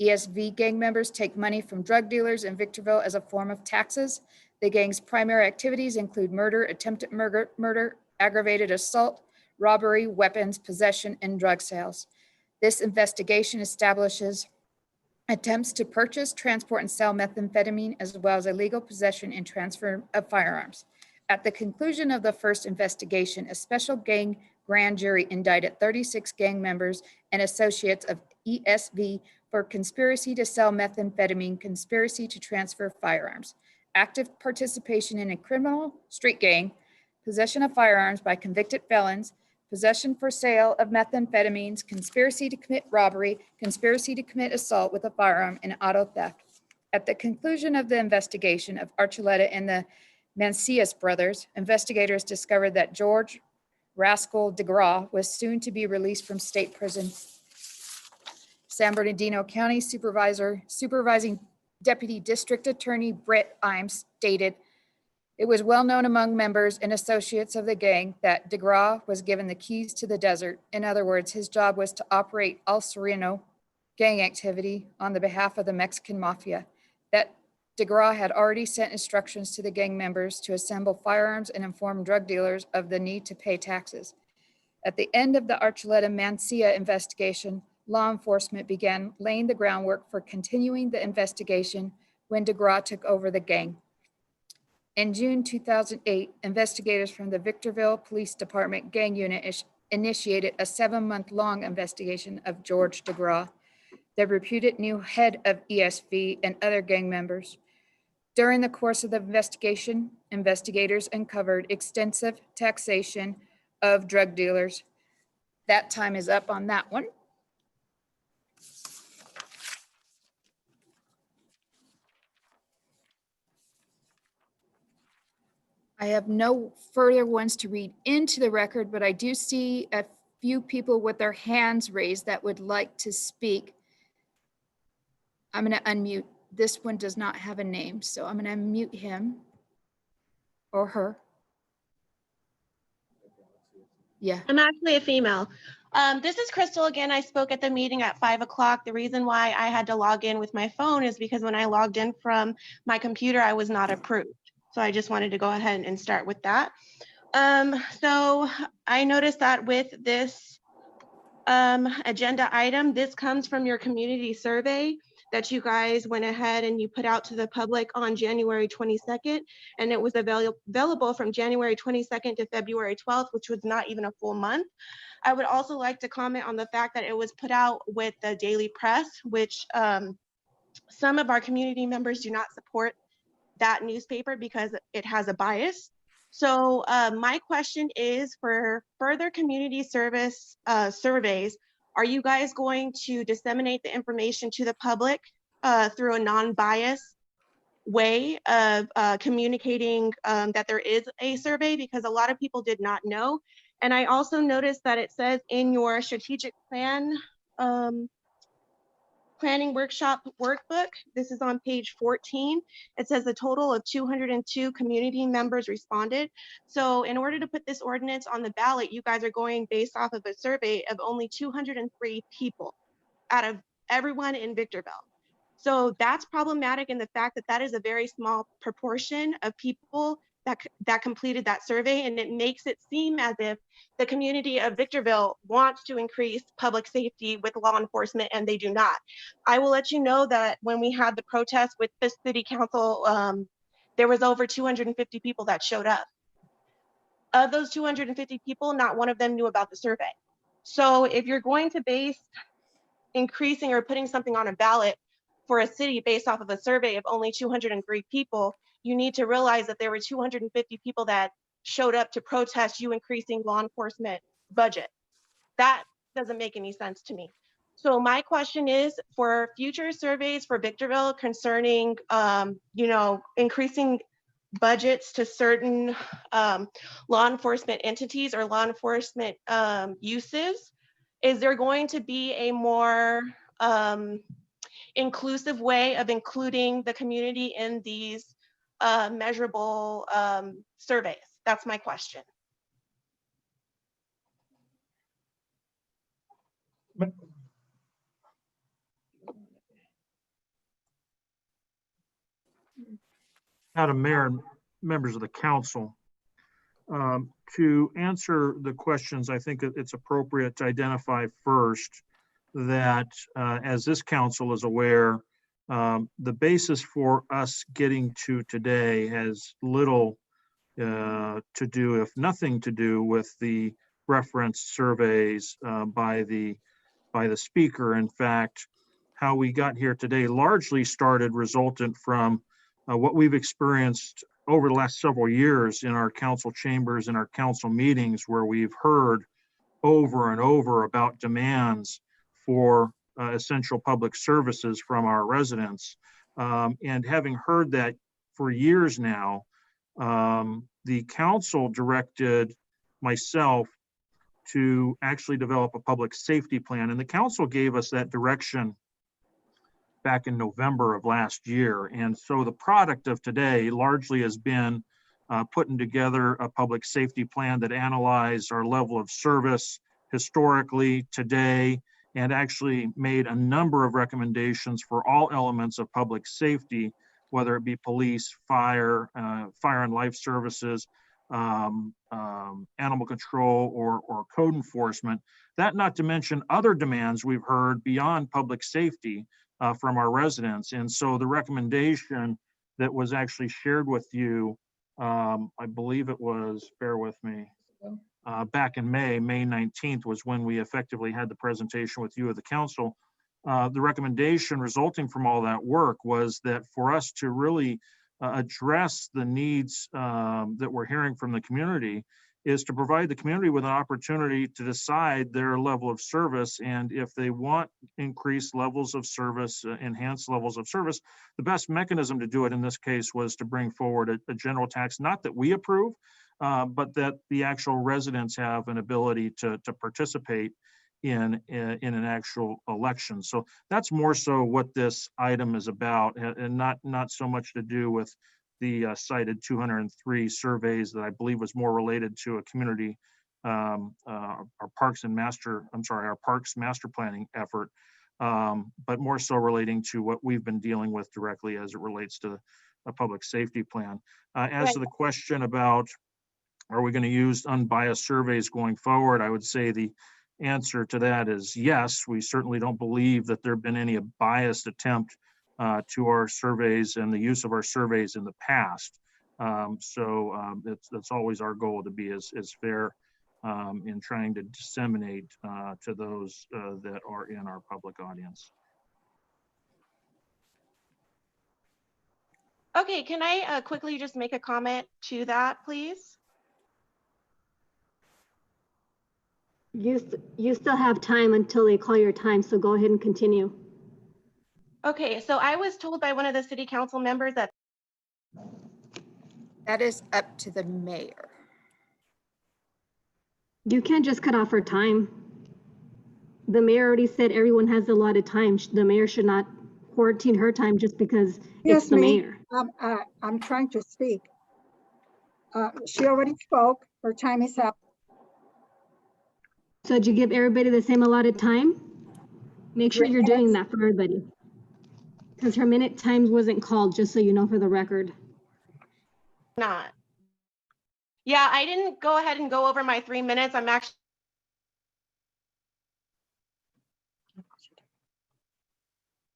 [SPEAKER 7] ESV gang members take money from drug dealers in Victorville as a form of taxes. The gang's primary activities include murder, attempted murder, aggravated assault, robbery, weapons, possession, and drug sales. This investigation establishes attempts to purchase, transport, and sell methamphetamine, as well as illegal possession and transfer of firearms. At the conclusion of the first investigation, a special gang grand jury indicted 36 gang members and associates of ESV for conspiracy to sell methamphetamine, conspiracy to transfer firearms, active participation in a criminal street gang, possession of firearms by convicted felons, possession for sale of methamphetamines, conspiracy to commit robbery, conspiracy to commit assault with a firearm, and auto theft. At the conclusion of the investigation of Archuleta and the Mancias brothers, investigators discovered that George Rascal DeGraw was soon to be released from state prison. San Bernardino County Supervising Deputy District Attorney Brett Imes stated, "It was well known among members and associates of the gang that DeGraw was given the keys to the desert. In other words, his job was to operate El Sereno gang activity on the behalf of the Mexican mafia. That DeGraw had already sent instructions to the gang members to assemble firearms and inform drug dealers of the need to pay taxes. At the end of the Archuleta Mancia investigation, law enforcement began laying the groundwork for continuing the investigation when DeGraw took over the gang. In June 2008, investigators from the Victorville Police Department gang unit initiated a 7-month-long investigation of George DeGraw, the reputed new head of ESV, and other gang members. During the course of the investigation, investigators uncovered extensive taxation of drug dealers. That time is up on that one. I have no further ones to read into the record, but I do see a few people with their hands raised that would like to speak. I'm going to unmute. This one does not have a name, so I'm going to unmute him or her. Yeah.
[SPEAKER 13] I'm actually a female. This is Crystal again. I spoke at the meeting at 5 o'clock. The reason why I had to log in with my phone is because when I logged in from my computer, I was not approved. So I just wanted to go ahead and start with that. So I noticed that with this agenda item, this comes from your community survey that you guys went ahead and you put out to the public on January 22nd, and it was available from January 22nd to February 12th, which was not even a full month. I would also like to comment on the fact that it was put out with the daily press, which some of our community members do not support that newspaper because it has a bias. So my question is, for further community service surveys, are you guys going to disseminate the information to the public through a non-biased way of communicating that there is a survey? Because a lot of people did not know. And I also noticed that it says in your strategic plan planning workshop workbook, this is on page 14, it says a total of 202 community members responded. So in order to put this ordinance on the ballot, you guys are going based off of a survey of only 203 people out of everyone in Victorville. So that's problematic in the fact that that is a very small proportion of people that completed that survey, and it makes it seem as if the community of Victorville wants to increase public safety with law enforcement, and they do not. I will let you know that when we had the protest with the city council, there was over 250 people that showed up. Of those 250 people, not one of them knew about the survey. So if you're going to base increasing or putting something on a ballot for a city based off of a survey of only 203 people, you need to realize that there were 250 people that showed up to protest you increasing law enforcement budget. That doesn't make any sense to me. So my question is, for future surveys for Victorville concerning, increasing budgets to certain law enforcement entities or law enforcement uses, is there going to be a more inclusive way of including the community in these measurable surveys? That's my question.
[SPEAKER 17] Madam Mayor and members of the council, to answer the questions, I think it's appropriate to identify first that, as this council is aware, the basis for us getting to today has little to do, if nothing to do, with the reference surveys by the speaker. In fact, how we got here today largely started resultant from what we've experienced over the last several years in our council chambers and our council meetings, where we've heard over and over about demands for essential public services from our residents. And having heard that for years now, the council directed myself to actually develop a public safety plan. And the council gave us that direction back in November of last year. And so the product of today largely has been putting together a public safety plan that analyzed our level of service historically, today, and actually made a number of recommendations for all elements of public safety, whether it be police, fire, fire and life services, animal control, or code enforcement. That not to mention other demands we've heard beyond public safety from our residents. And so the recommendation that was actually shared with you, I believe it was, bear with me, back in May 19th was when we effectively had the presentation with you of the council. The recommendation resulting from all that work was that for us to really address the needs that we're hearing from the community is to provide the community with an opportunity to decide their level of service. And if they want increased levels of service, enhanced levels of service, the best mechanism to do it in this case was to bring forward a general tax, not that we approve, but that the actual residents have an ability to participate in an actual election. So that's more so what this item is about, and not so much to do with the cited 203 surveys that I believe was more related to a community, our parks master planning effort, but more so relating to what we've been dealing with directly as it relates to a public safety plan. As to the question about, are we going to use unbiased surveys going forward? I would say the answer to that is yes. We certainly don't believe that there have been any biased attempt to our surveys and the use of our surveys in the past. That's always our goal, to be as fair in trying to disseminate to those that are in our public audience.
[SPEAKER 13] Okay, can I quickly just make a comment to that, please?
[SPEAKER 18] You still have time until they call your time, so go ahead and continue.
[SPEAKER 13] Okay, so I was told by one of the city council members that
[SPEAKER 7] That is up to the mayor.
[SPEAKER 18] You can't just cut off her time. The mayor already said everyone has a lot of time. The mayor should not quarantine her time just because it's the mayor.
[SPEAKER 12] I'm trying to speak. She already spoke. Her time is up.
[SPEAKER 18] So did you give everybody the same allotted time? Make sure you're doing that for everybody. Because her minute times wasn't called, just so you know for the record.
[SPEAKER 13] not. Yeah, I didn't go ahead and go over my 3 minutes. I'm actually.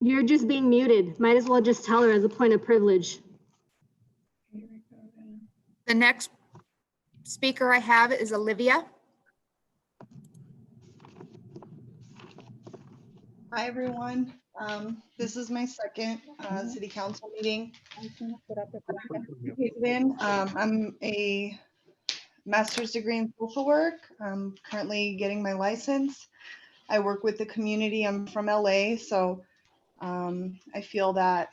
[SPEAKER 18] You're just being muted. Might as well just tell her as a point of privilege.
[SPEAKER 7] The next speaker I have is Olivia.
[SPEAKER 19] Hi, everyone. This is my second city council meeting. I'm a master's degree in social work. I'm currently getting my license. I work with the community. I'm from LA, so I feel that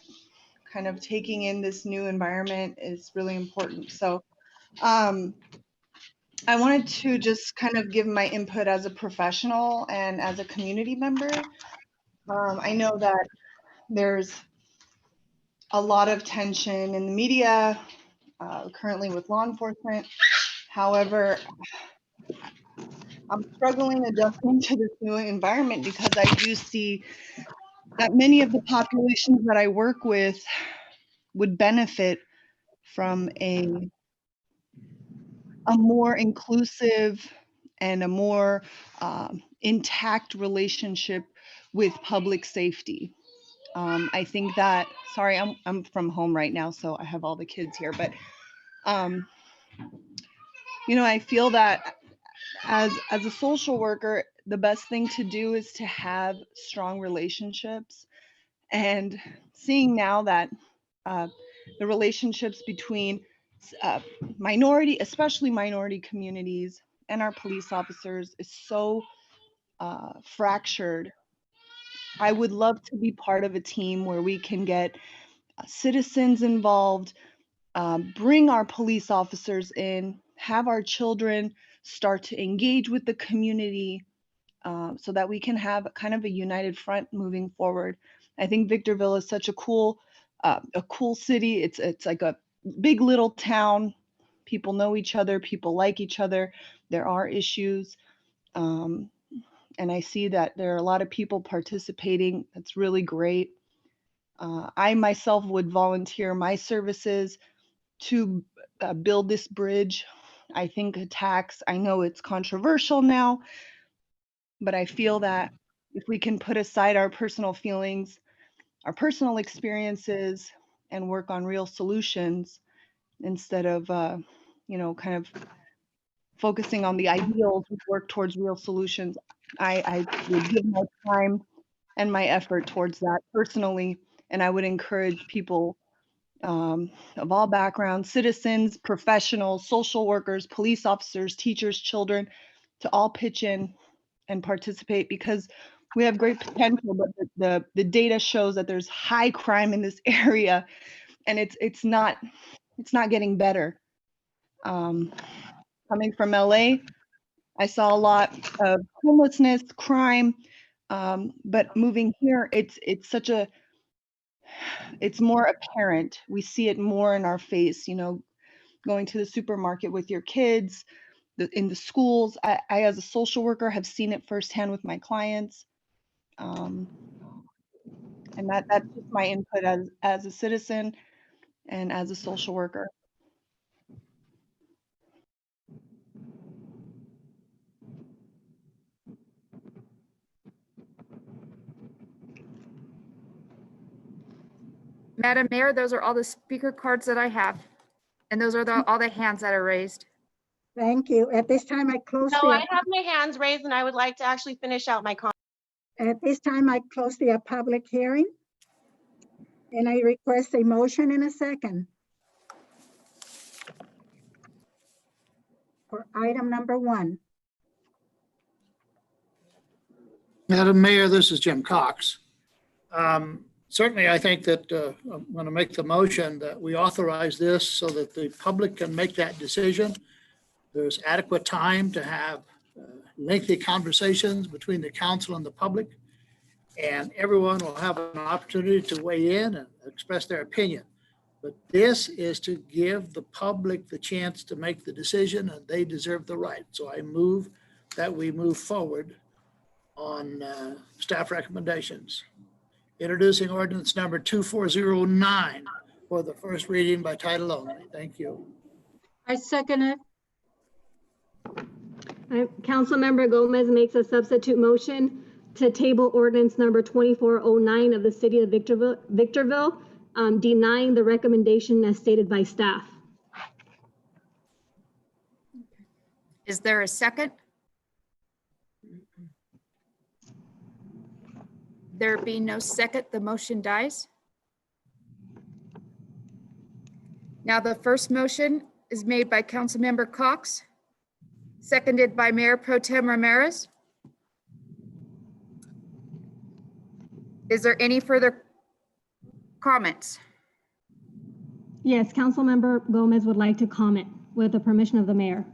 [SPEAKER 19] kind of taking in this new environment is really important. So I wanted to just kind of give my input as a professional and as a community member. I know that there's a lot of tension in the media currently with law enforcement. However, I'm struggling adjusting to this new environment because I do see that many of the populations that I work with would benefit from a more inclusive and a more intact relationship with public safety. I think that, sorry, I'm from home right now, so I have all the kids here, but you know, I feel that as a social worker, the best thing to do is to have strong relationships. And seeing now that the relationships between minority, especially minority communities, and our police officers is so fractured, I would love to be part of a team where we can get citizens involved, bring our police officers in, have our children start to engage with the community so that we can have kind of a united front moving forward. I think Victorville is such a cool city. It's like a big little town. People know each other. People like each other. There are issues. And I see that there are a lot of people participating. That's really great. I myself would volunteer my services to build this bridge. I think a tax, I know it's controversial now, but I feel that if we can put aside our personal feelings, our personal experiences, and work on real solutions instead of, you know, kind of focusing on the ideals, we work towards real solutions. I would give my time and my effort towards that personally, and I would encourage people of all backgrounds, citizens, professionals, social workers, police officers, teachers, children, to all pitch in and participate, because we have great potential, but the data shows that there's high crime in this area, and it's not getting better. Coming from LA, I saw a lot of homelessness, crime, but moving here, it's more apparent. We see it more in our face, you know, going to the supermarket with your kids, in the schools. I, as a social worker, have seen it firsthand with my clients. And that's just my input as a citizen and as a social worker.
[SPEAKER 7] Madam Mayor, those are all the speaker cards that I have. And those are all the hands that are raised.
[SPEAKER 12] Thank you. At this time, I close
[SPEAKER 13] No, I
[SPEAKER 12] the,
[SPEAKER 13] have my hands raised and I would like to actually finish out my comment.
[SPEAKER 12] at this time, I close the public hearing. And I request a motion in a second for item number 1.
[SPEAKER 16] Madam Mayor, this is Jim Cox. Certainly, I think that I'm going to make the motion that we authorize this so that the public can make that decision. There's adequate time to have lengthy conversations between the council and the public, and everyone will have an opportunity to weigh in and express their opinion. But this is to give the public the chance to make the decision, and they deserve the right. So I move that we move forward on staff recommendations. Introducing ordinance number 2409 for the first reading by title only. Thank you.
[SPEAKER 4] I second it.
[SPEAKER 18] Councilmember Gomez makes a substitute motion to table ordinance number 2409 of the city of Victorville, denying the recommendation as stated by staff.
[SPEAKER 7] Is there a second? There being no second, the motion dies. Now the first motion is made by Councilmember Cox, seconded by Mayor Pro Tem Ramirez. Is there any further comments?
[SPEAKER 18] Yes, Councilmember Gomez would like to comment with the permission of the mayor.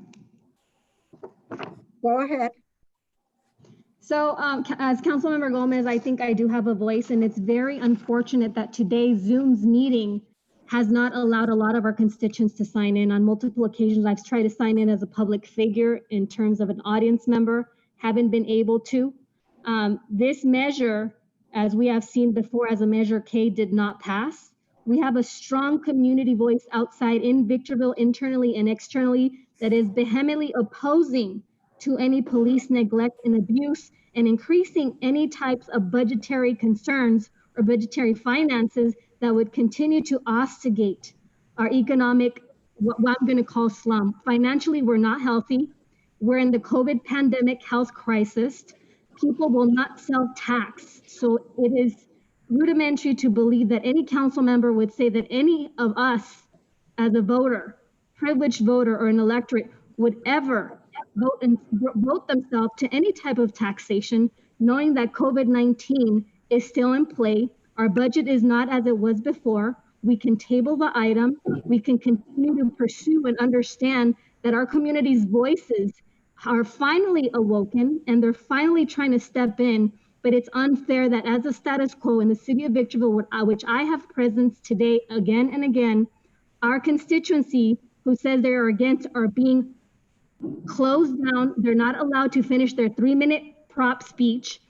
[SPEAKER 12] Go ahead.
[SPEAKER 18] So as Councilmember Gomez, I think I do have a voice, and it's very unfortunate that today's Zoom's meeting has not allowed a lot of our constituents to sign in. On multiple occasions, I've tried to sign in as a public figure in terms of an audience member, haven't been able to. This measure, as we have seen before as a Measure K, did not pass. We have a strong community voice outside in Victorville, internally and externally, that is vehemently opposing to any police neglect and abuse, and increasing any types of budgetary concerns or budgetary finances that would continue to oscillate our economic, what I'm going to call slum. Financially, we're not healthy. We're in the COVID pandemic health crisis. People will not self-tax. So it is rudimentary to believe that any council member would say that any of us as a voter, privileged voter or an electorate, would ever vote themselves to any type of taxation, knowing that COVID-19 is still in play. Our budget is not as it was before. We can table the item. We can continue to pursue and understand that our community's voices are finally awoken and they're finally trying to step in. But it's unfair that as a status quo in the city of Victorville, which I have presence today again and again, our constituency who says they are against are being closed down. They're not allowed to finish their 3-minute prop speech.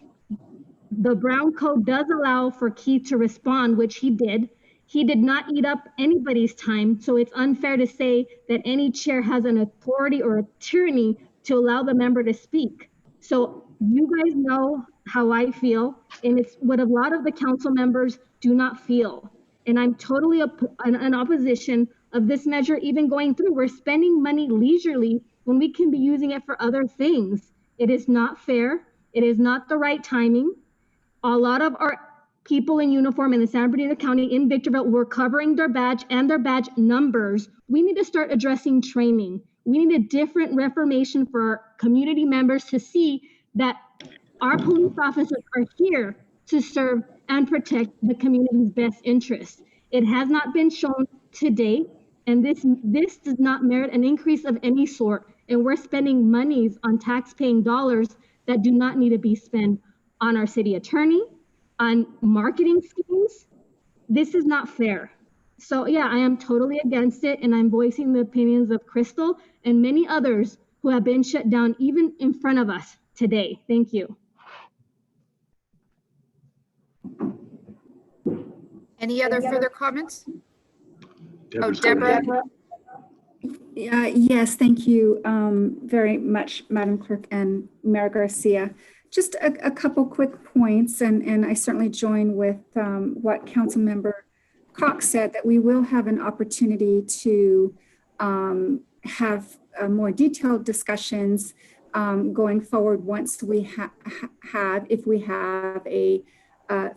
[SPEAKER 18] The Brown Code does allow for Keith to respond, which he did. He did not eat up anybody's time. So it's unfair to say that any chair has an authority or a tyranny to allow the member to speak. So you guys know how I feel, and it's what a lot of the council members do not feel. And I'm totally in opposition of this measure even going through. We're spending money leisurely when we can be using it for other things. It is not fair. It is not the right timing. A lot of our people in uniform in the San Bernardino County in Victorville were covering their badge and their badge numbers. We need to start addressing training. We need a different reformation for our community members to see that our police officers are here to serve and protect the community's best interests. It has not been shown to date, and this does not merit an increase of any sort. And we're spending monies on tax-paying dollars that do not need to be spent on our city attorney, on marketing schemes. This is not fair. So yeah, I am totally against it, and I'm voicing the opinions of Crystal and many others who have been shut down even in front of us today. Thank you.
[SPEAKER 7] Any other further comments? Oh,
[SPEAKER 11] Deborah.
[SPEAKER 7] Deborah.
[SPEAKER 11] Yes, thank you very much, Madam Clerk and Mayor Garcia. Just a couple quick points, and I certainly join with what Councilmember Cox said, that we will have an opportunity to have more detailed discussions going forward once we if we have a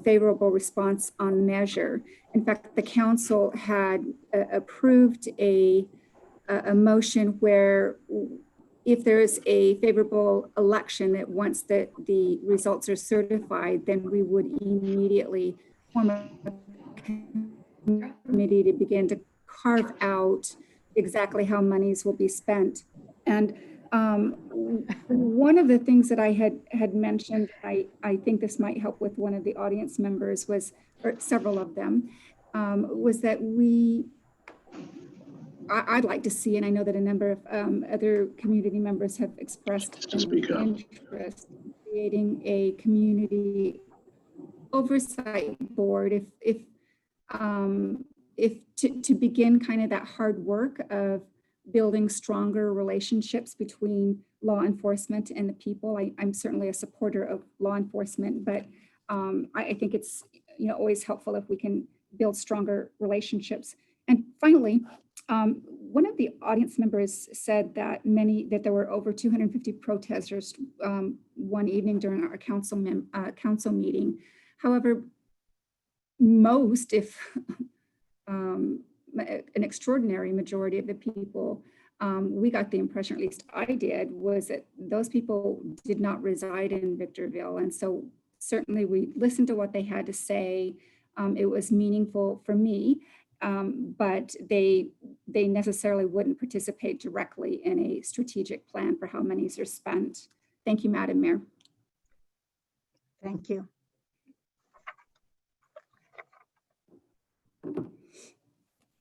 [SPEAKER 11] favorable response on the measure. In fact, the council had approved a motion where if there's a favorable election, that once the results are certified, then we would immediately form a committee to begin to carve out exactly how monies will be spent. And one of the things that I had mentioned, I think this might help with one of the audience members, was, or several of them, was that I'd like to see, and I know that a number of other community members have expressed an interest in creating a community oversight board, to begin kind of that hard work of building stronger relationships between law enforcement and the people. I'm certainly a supporter of law enforcement, but I think it's always helpful if we can build stronger relationships. And finally, one of the audience members said that there were over 250 protesters one evening during our council meeting. However, most, if an extraordinary majority of the people, we got the impression, at least I did, was that those people did not reside in Victorville. And so certainly we listened to what they had to say. It was meaningful for me, but they necessarily wouldn't participate directly in a strategic plan for how monies are spent. Thank you, Madam Mayor.
[SPEAKER 12] Thank you.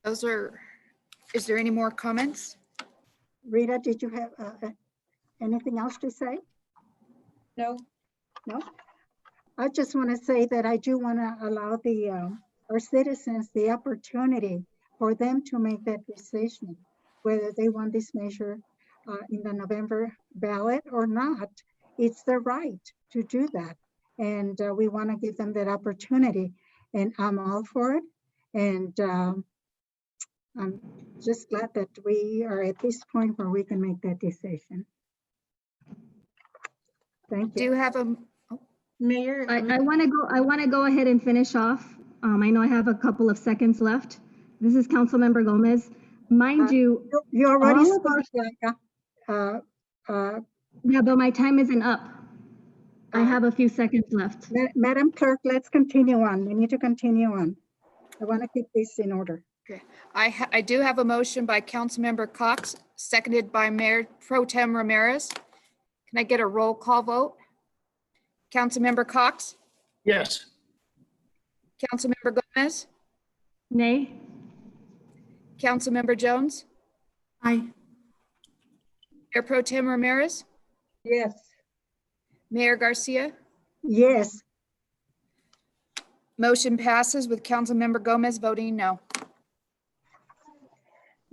[SPEAKER 7] Is there any more comments?
[SPEAKER 12] Rita, did you have anything else to say?
[SPEAKER 9] No.
[SPEAKER 12] No? I just want to say that I do want to allow our citizens the opportunity for them to make that decision, whether they want this measure in the November ballot or not. It's their right to do that. And we want to give them that opportunity. And I'm all for it. And I'm just glad that we are at this point where we can make that decision. Thank you.
[SPEAKER 7] Do you have a
[SPEAKER 18] Mayor? I want to go ahead and finish off. I know I have a couple of seconds left. This is Councilmember Gomez. Mind you,
[SPEAKER 12] you already spoke.
[SPEAKER 18] Yeah, but my time isn't up. I have a few seconds left.
[SPEAKER 12] Madam Clerk, let's continue on. We need to continue on. I want to keep this in order.
[SPEAKER 7] Okay. I do have a motion by Councilmember Cox, seconded by Mayor Pro Tem Ramirez. Can I get a roll call vote? Councilmember Cox?
[SPEAKER 16] Yes.
[SPEAKER 7] Councilmember Gomez?
[SPEAKER 18] Nay.
[SPEAKER 7] Councilmember Jones?
[SPEAKER 11] Aye.
[SPEAKER 7] Mayor Pro Tem Ramirez?
[SPEAKER 12] Yes.
[SPEAKER 7] Mayor Garcia?
[SPEAKER 12] Yes.
[SPEAKER 7] Motion passes with Councilmember Gomez voting no.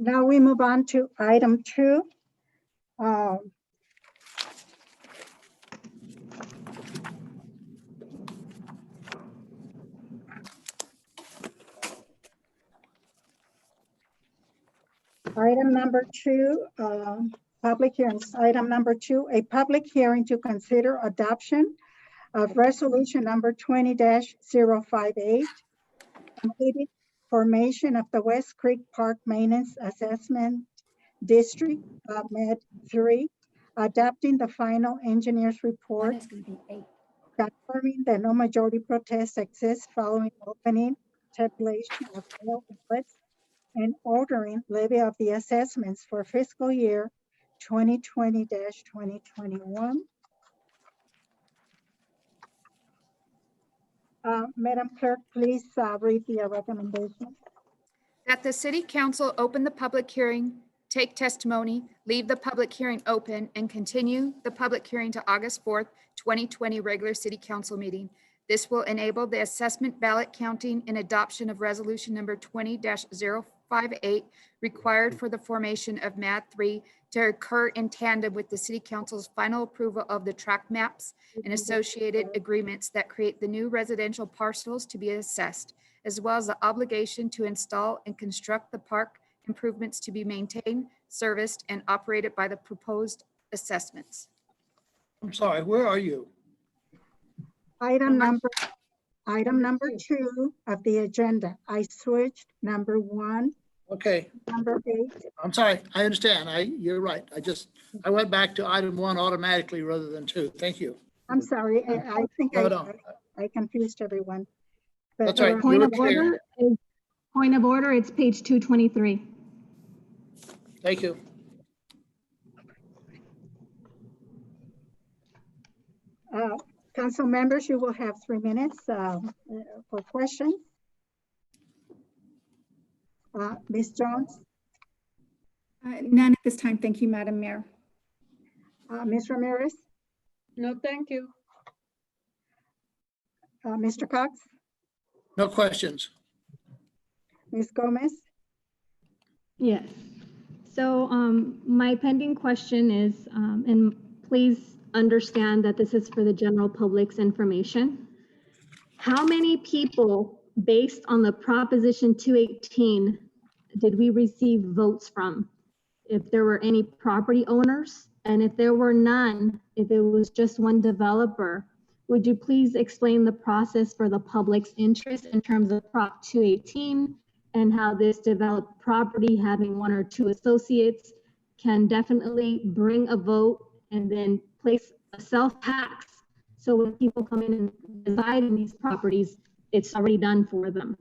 [SPEAKER 12] Now we move on to item 2. Item number 2 Public hearings. Item number 2, a public hearing to consider adoption of resolution number 20-058, completed formation of the West Creek Park Maintenance Assessment District, Med 3, adopting the final engineer's report, confirming that no majority protests exist following opening tabulation of mail ballots, and ordering levy of the assessments for fiscal year 2020-2021. Madam Clerk, please read the recommendation.
[SPEAKER 7] That the city council open the public hearing, take testimony, leave the public hearing open, and continue the public hearing to August 4th, 2020 regular city council meeting. This will enable the assessment ballot counting and adoption of resolution number 20-058 required for the formation of MAD 3 to occur in tandem with the city council's final approval of the tract maps and associated agreements that create the new residential parcels to be assessed, as well as the obligation to install and construct the park improvements to be maintained, serviced, and operated by the proposed assessments.
[SPEAKER 16] I'm sorry, where are you?
[SPEAKER 12] Item number 2 of the agenda. I switched number 1.
[SPEAKER 16] Okay.
[SPEAKER 12] Number 8.
[SPEAKER 16] I'm sorry, I understand. You're right. I went back to item 1 automatically rather than 2. Thank you.
[SPEAKER 12] I'm sorry. I think
[SPEAKER 16] No.
[SPEAKER 12] I confused everyone. But,
[SPEAKER 16] That's right.
[SPEAKER 18] Point of order, it's page 223.
[SPEAKER 16] Thank you.
[SPEAKER 12] Council members, you will have 3 minutes for questions. Ms. Jones?
[SPEAKER 11] None at this time. Thank you, Madam Mayor.
[SPEAKER 12] Ms. Ramirez?
[SPEAKER 4] No, thank you.
[SPEAKER 12] Mr. Cox?
[SPEAKER 16] No questions.
[SPEAKER 12] Ms. Gomez?
[SPEAKER 18] Yes. So my pending question is, and please understand that this is for the general public's information. How many people, based on the Proposition 218, did we receive votes from? If there were any property owners, and if there were none, if it was just one developer, would you please explain the process for the public's interest in terms of Prop 218 and how this developed property having 1 or 2 associates can definitely bring a vote and then place a self-tax. So when people come in and reside in these properties, it's already done for them.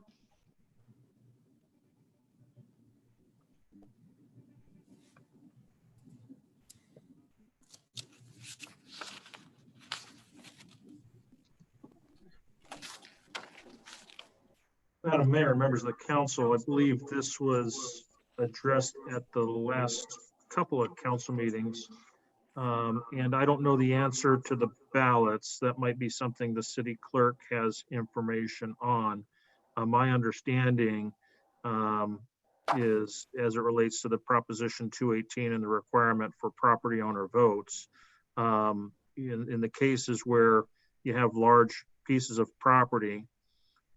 [SPEAKER 17] Madam Mayor, members of the council, I believe this was addressed at the last couple of council meetings. And I don't know the answer to the ballots. That might be something the city clerk has information on. My understanding is, as it relates to the Proposition 218 and the requirement for property owner votes, in the cases where you have large pieces of property,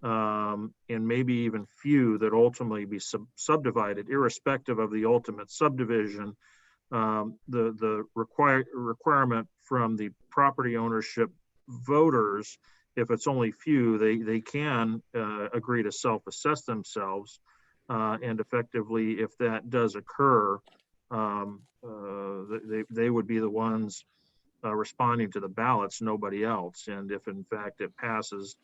[SPEAKER 17] and maybe even few that ultimately be subdivided, irrespective of the ultimate subdivision, the requirement from the property ownership voters, if it's only few, they can agree to self-assess themselves, and effectively, if that does occur, they would be the ones responding to the ballots, nobody else. And if in fact it passes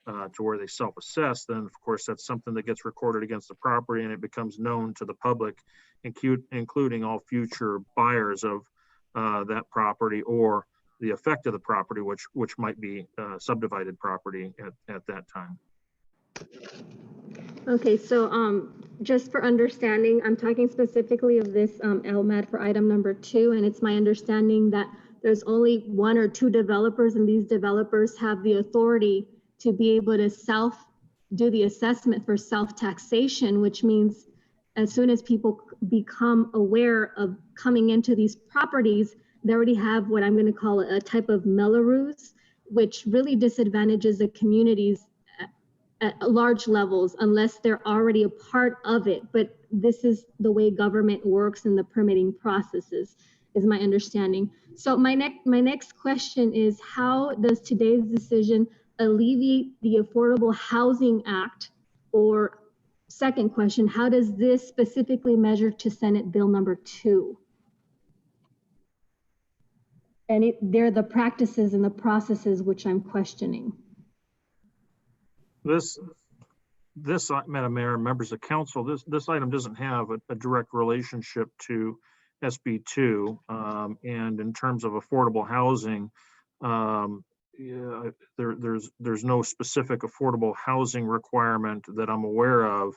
[SPEAKER 17] to where they self-assess, then of course that's something that gets recorded against the property and it becomes known to the public, including all future buyers of that property or the effect of the property, which might be subdivided property at that time.
[SPEAKER 18] Okay, so just for understanding, I'm talking specifically of this LMAD for item number 2, and it's my understanding that there's only 1 or 2 developers, and these developers have the authority to be able to do the assessment for self-taxation, which means as soon as people become aware of coming into these properties, they already have what I'm going to call a type of Melrose, which really disadvantages the communities at large levels unless they're already a part of it. But this is the way government works in the permitting processes. is my understanding. So my next question is, how does today's decision alleviate the Affordable Housing Act? Or second question, how does this specifically measure to Senate Bill number 2? And they're the practices and the processes which I'm questioning.
[SPEAKER 17] This, Madam Mayor, members of council, this item doesn't have a direct relationship to SB 2. And in terms of affordable housing, yeah, there's no specific affordable housing requirement that I'm aware of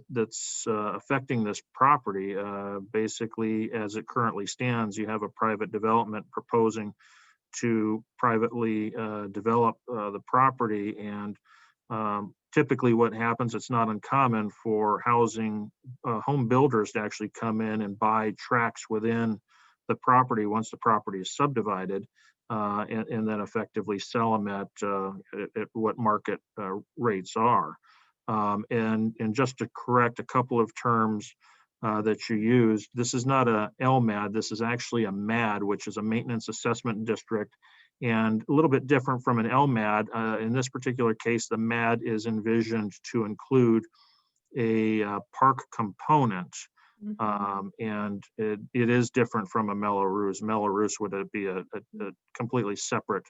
[SPEAKER 17] that's affecting this property. Basically, as it currently stands, you have a private development proposing to privately develop the property. And typically what happens, it's not uncommon for housing home builders to actually come in and buy tracts within the property once the property is subdivided, and then effectively sell them at what market rates are. And just to correct a couple of terms that you used, this is not a LMAD, this is actually a MAD, which is a maintenance assessment district, and a little bit different from an LMAD. In this particular case, the MAD is envisioned to include a park component, and it is different from a Melrose. Melrose would be a completely separate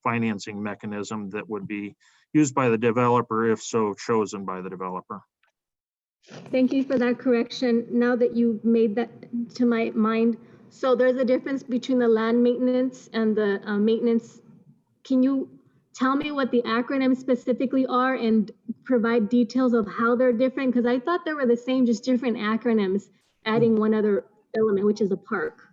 [SPEAKER 17] financing mechanism that would be used by the developer if so chosen by the developer.
[SPEAKER 18] Thank you for that correction. Now that you made that to my mind, so there's a difference between the land maintenance and the maintenance. Can you tell me what the acronyms specifically are and provide details of how they're different? Because I thought they were the same, just different acronyms, adding one other element, which is a park.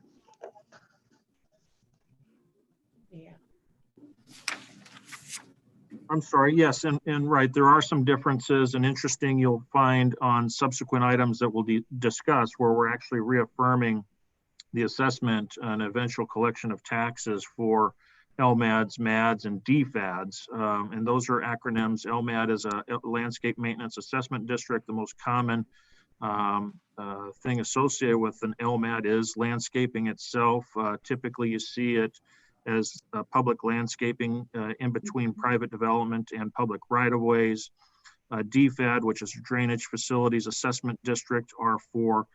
[SPEAKER 17] I'm sorry, yes, and right, there are some differences, and interesting you'll find on subsequent items that we'll discuss where we're actually reaffirming the assessment and eventual collection of taxes for LMADs, MADs, and DFADs. And those are acronyms. LMAD is a landscape maintenance assessment district. The most common thing associated with an LMAD is landscaping itself. Typically you see it as public landscaping in between private development and public right-of-ways. DFAD, which is Drainage Facilities Assessment District, are for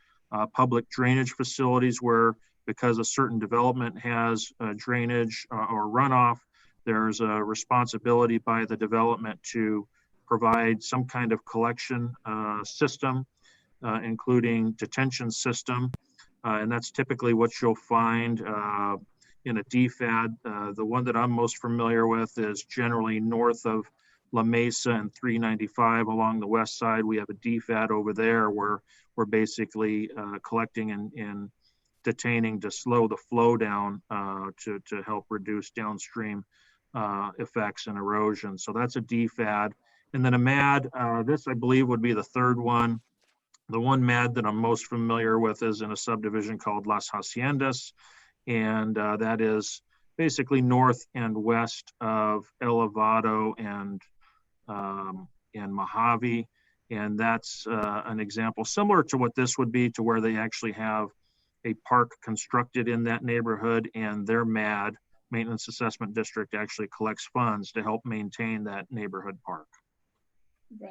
[SPEAKER 17] public drainage facilities where, because a certain development has drainage or runoff, there's a responsibility by the development to provide some kind of collection system, including detention system. And that's typically what you'll find in a DFAD. The one that I'm most familiar with is generally north of La Mesa and 395 along the west side. We have a DFAD over there where we're basically collecting and detaining to slow the flow down to help reduce downstream effects and erosion. So that's a DFAD. And then a MAD, this I believe would be the third one. The one MAD that I'm most familiar with is in a subdivision called Las Haciendas. And that is basically north and west of Elevado and Mojave. And that's an example similar to what this would be, to where they actually have a park constructed in that neighborhood, and their MAD, Maintenance Assessment District, actually collects funds to help maintain that neighborhood park.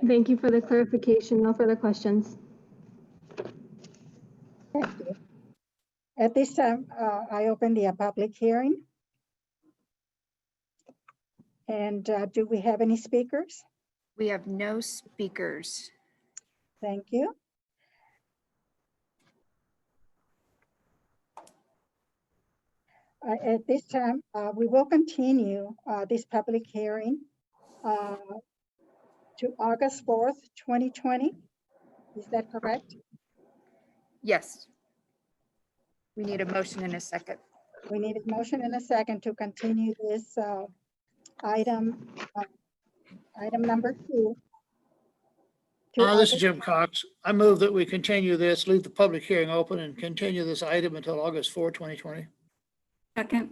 [SPEAKER 18] Thank you for the clarification. No further questions.
[SPEAKER 12] Thank you. At this time, I open the public hearing. And do we have any speakers?
[SPEAKER 7] We have no speakers.
[SPEAKER 12] Thank you. At this time, we will continue this public hearing to August 4th, 2020. Is that correct?
[SPEAKER 7] Yes. We need a motion in a second.
[SPEAKER 12] We need a motion and a second to continue this item number 2.
[SPEAKER 16] This is Jim Cox. I move that we continue this, leave the public hearing open, and continue this item until August 4, 2020.
[SPEAKER 7] Second.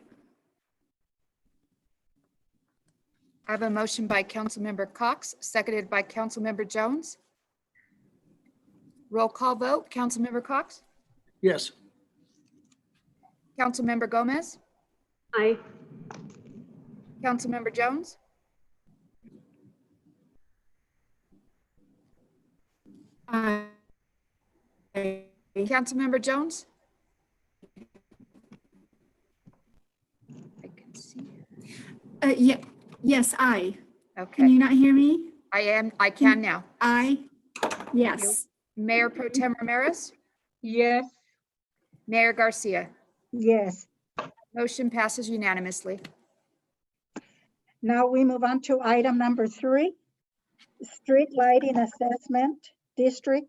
[SPEAKER 7] I have a motion by Councilmember Cox, seconded by Councilmember Jones. Roll call vote. Councilmember Cox?
[SPEAKER 16] Yes.
[SPEAKER 7] Councilmember Gomez,
[SPEAKER 18] Aye.
[SPEAKER 7] Councilmember Jones,
[SPEAKER 11] Aye.
[SPEAKER 7] Councilmember Jones. I can see.
[SPEAKER 11] Yeah, yes, aye. Can
[SPEAKER 7] Okay,
[SPEAKER 11] you not hear me?
[SPEAKER 7] I can now.
[SPEAKER 11] Aye.
[SPEAKER 7] Thank you.
[SPEAKER 11] Yes.
[SPEAKER 7] Mayor Pro Tem Ramirez,
[SPEAKER 12] Yes.
[SPEAKER 7] Mayor Garcia.
[SPEAKER 12] Yes.
[SPEAKER 7] Motion passes unanimously.
[SPEAKER 12] Now we move on to item number 3, street lighting assessment district,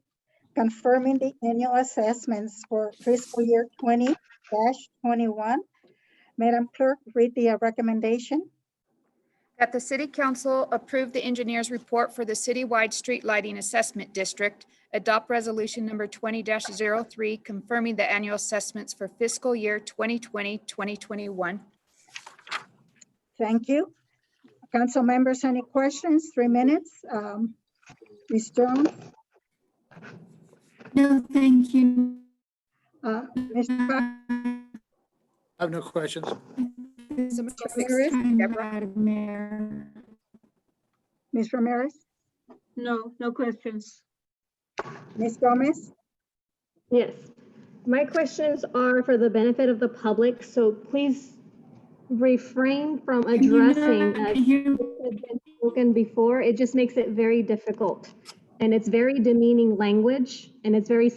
[SPEAKER 12] confirming the annual assessments for fiscal year 20-21. Madam Clerk, read the recommendation.
[SPEAKER 7] That the City Council approve the engineer's report for the citywide street lighting assessment district, adopt resolution number 20-03, confirming the annual assessments for fiscal year 2020-2021.
[SPEAKER 12] Thank you. Council members, any questions? 3 minutes. Ms. Jones?
[SPEAKER 11] No, thank you.
[SPEAKER 12] Mr. Cox?
[SPEAKER 16] I have no questions.
[SPEAKER 7] Someone go fix
[SPEAKER 12] Ramirez?
[SPEAKER 7] Deborah.
[SPEAKER 12] Ms. Ramirez?
[SPEAKER 4] No, no questions.
[SPEAKER 12] Ms. Gomez?
[SPEAKER 18] Yes. My questions are for the benefit of the public, so please refrain from addressing as has been spoken before. It just makes it very difficult. And it's very demeaning language, and it's very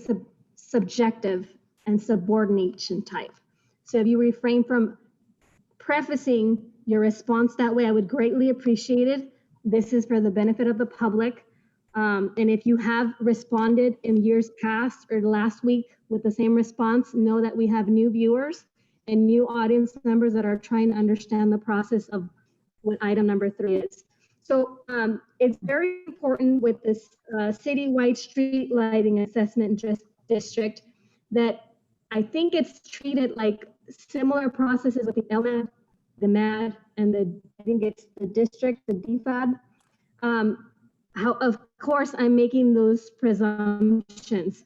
[SPEAKER 18] subjective and subordination type. So if you refrain from prefacing your response that way, I would greatly appreciate it. This is for the benefit of the public. And if you have responded in years past or last week with the same response, know that we have new viewers and new audience members that are trying to understand the process of what item number 3 is. So it's very important with this citywide street lighting assessment district that I think it's treated like similar processes with the LMAD, the MAD, and I think it's the district, the DFAD. Of course, I'm making those presumptions.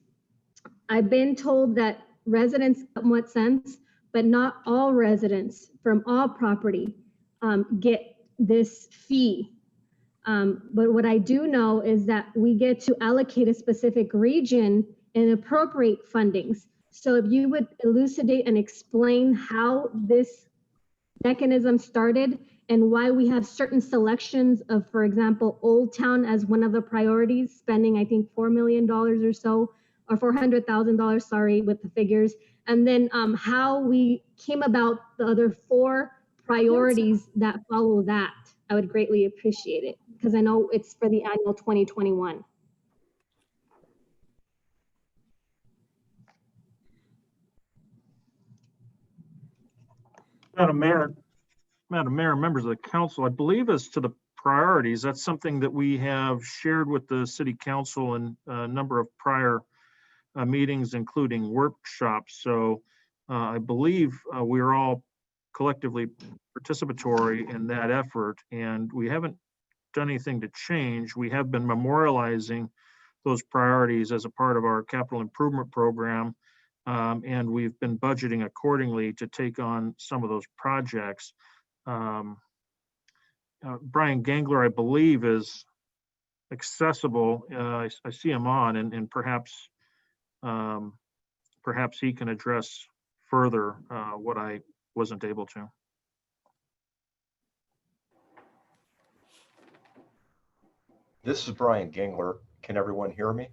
[SPEAKER 18] I've been told that residents somewhat sense, but not all residents from all property get this fee. But what I do know is that we get to allocate a specific region and appropriate fundings. So if you would elucidate and explain how this mechanism started and why we have certain selections of, for example, Old Town as one of the priorities, spending, I think, $4 million or so, or $400,000, sorry, with the figures. And then how we came about the other 4 priorities that follow that. I would greatly appreciate it because I know it's for the annual 2021.
[SPEAKER 17] Madam Mayor, members of the council, I believe as to the priorities, that's something that we have shared with the city council in a number of prior meetings, including workshops. So I believe we're all collectively participatory in that effort, and we haven't done anything to change. We have been memorializing those priorities as a part of our capital improvement program. And we've been budgeting accordingly to take on some of those projects. Brian Gangler, I believe, is accessible. I see him on, and perhaps he can address further what I wasn't able to.
[SPEAKER 20] This is Brian Gangler. Can everyone hear me?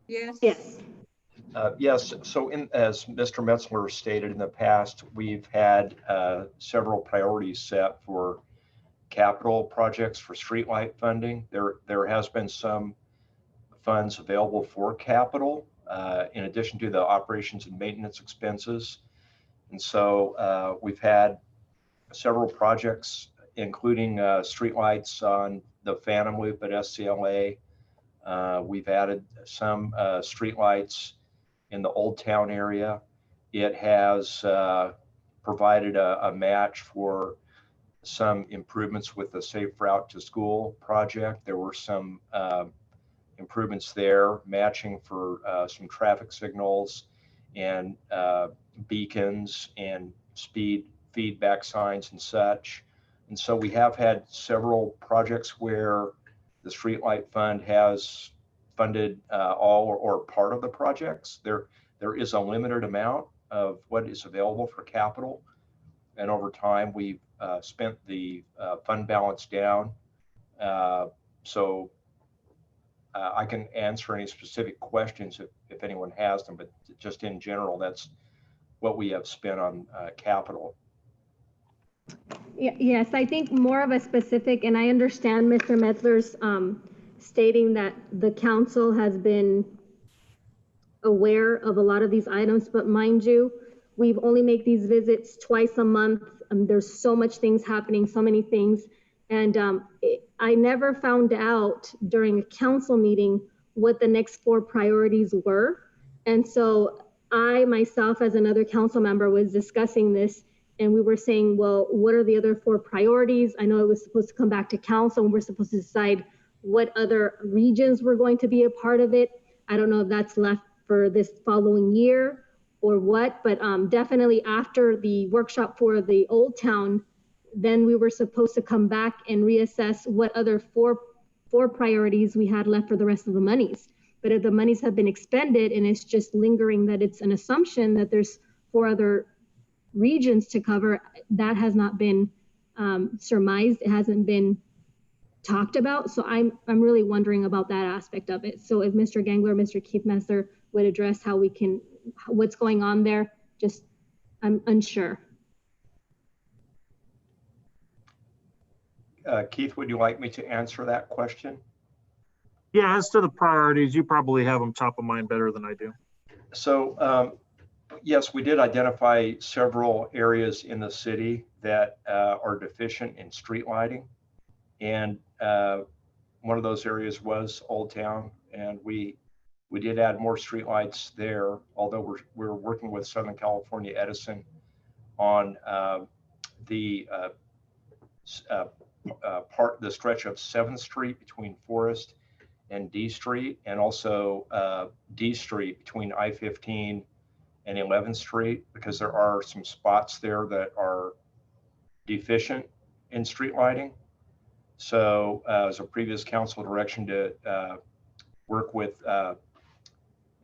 [SPEAKER 4] Yes.
[SPEAKER 18] Yes.
[SPEAKER 20] Yes, so as Mr. Metzler stated in the past, we've had several priorities set for capital projects for streetlight funding. There has been some funds available for capital in addition to the operations and maintenance expenses. And so we've had several projects, including streetlights on the Phantom Loop at SCLA. We've added some streetlights in the Old Town area. It has provided a match for some improvements with the Safe Route to School project. There were some improvements there, matching for some traffic signals and beacons and speed feedback signs and such. And so we have had several projects where the Streetlight Fund has funded all or part of the projects. There is a limited amount of what is available for capital. And over time, we've spent the fund balance down. So I can answer any specific questions if anyone has them, but just in general, that's what we have spent on capital.
[SPEAKER 18] Yes, I think more of a specific, and I understand Mr. Metzler's stating that the council has been aware of a lot of these items, but mind you, we've only make these visits twice a month. There's so much things happening, so many things. And I never found out during a council meeting what the next 4 priorities were. And so I myself, as another council member, was discussing this, and we were saying, well, what are the other 4 priorities? I know it was supposed to come back to council and we're supposed to decide what other regions were going to be a part of it. I don't know if that's left for this following year or what, but definitely after the workshop for the Old Town, then we were supposed to come back and reassess what other four priorities we had left for the rest of the monies. But if the monies have been expended and it's just lingering that it's an assumption that there's 4 other regions to cover, that has not been surmised. It hasn't been talked about. So I'm really wondering about that aspect of it. So if Mr. Gangler, Mr. Keith Messer would address how we can, what's going on there, just I'm unsure.
[SPEAKER 20] Keith, would you like me to answer that question?
[SPEAKER 17] Yeah, as to the priorities, you probably have them top of mind better than I do.
[SPEAKER 20] So yes, we did identify several areas in the city that are deficient in street lighting. And one of those areas was Old Town. And we did add more streetlights there, although we're working with Southern California Edison on the stretch of 7th Street between Forest and D Street, and also D Street between I-15 and 11th Street, because there are some spots there that are deficient in street lighting. So as a previous council direction to work with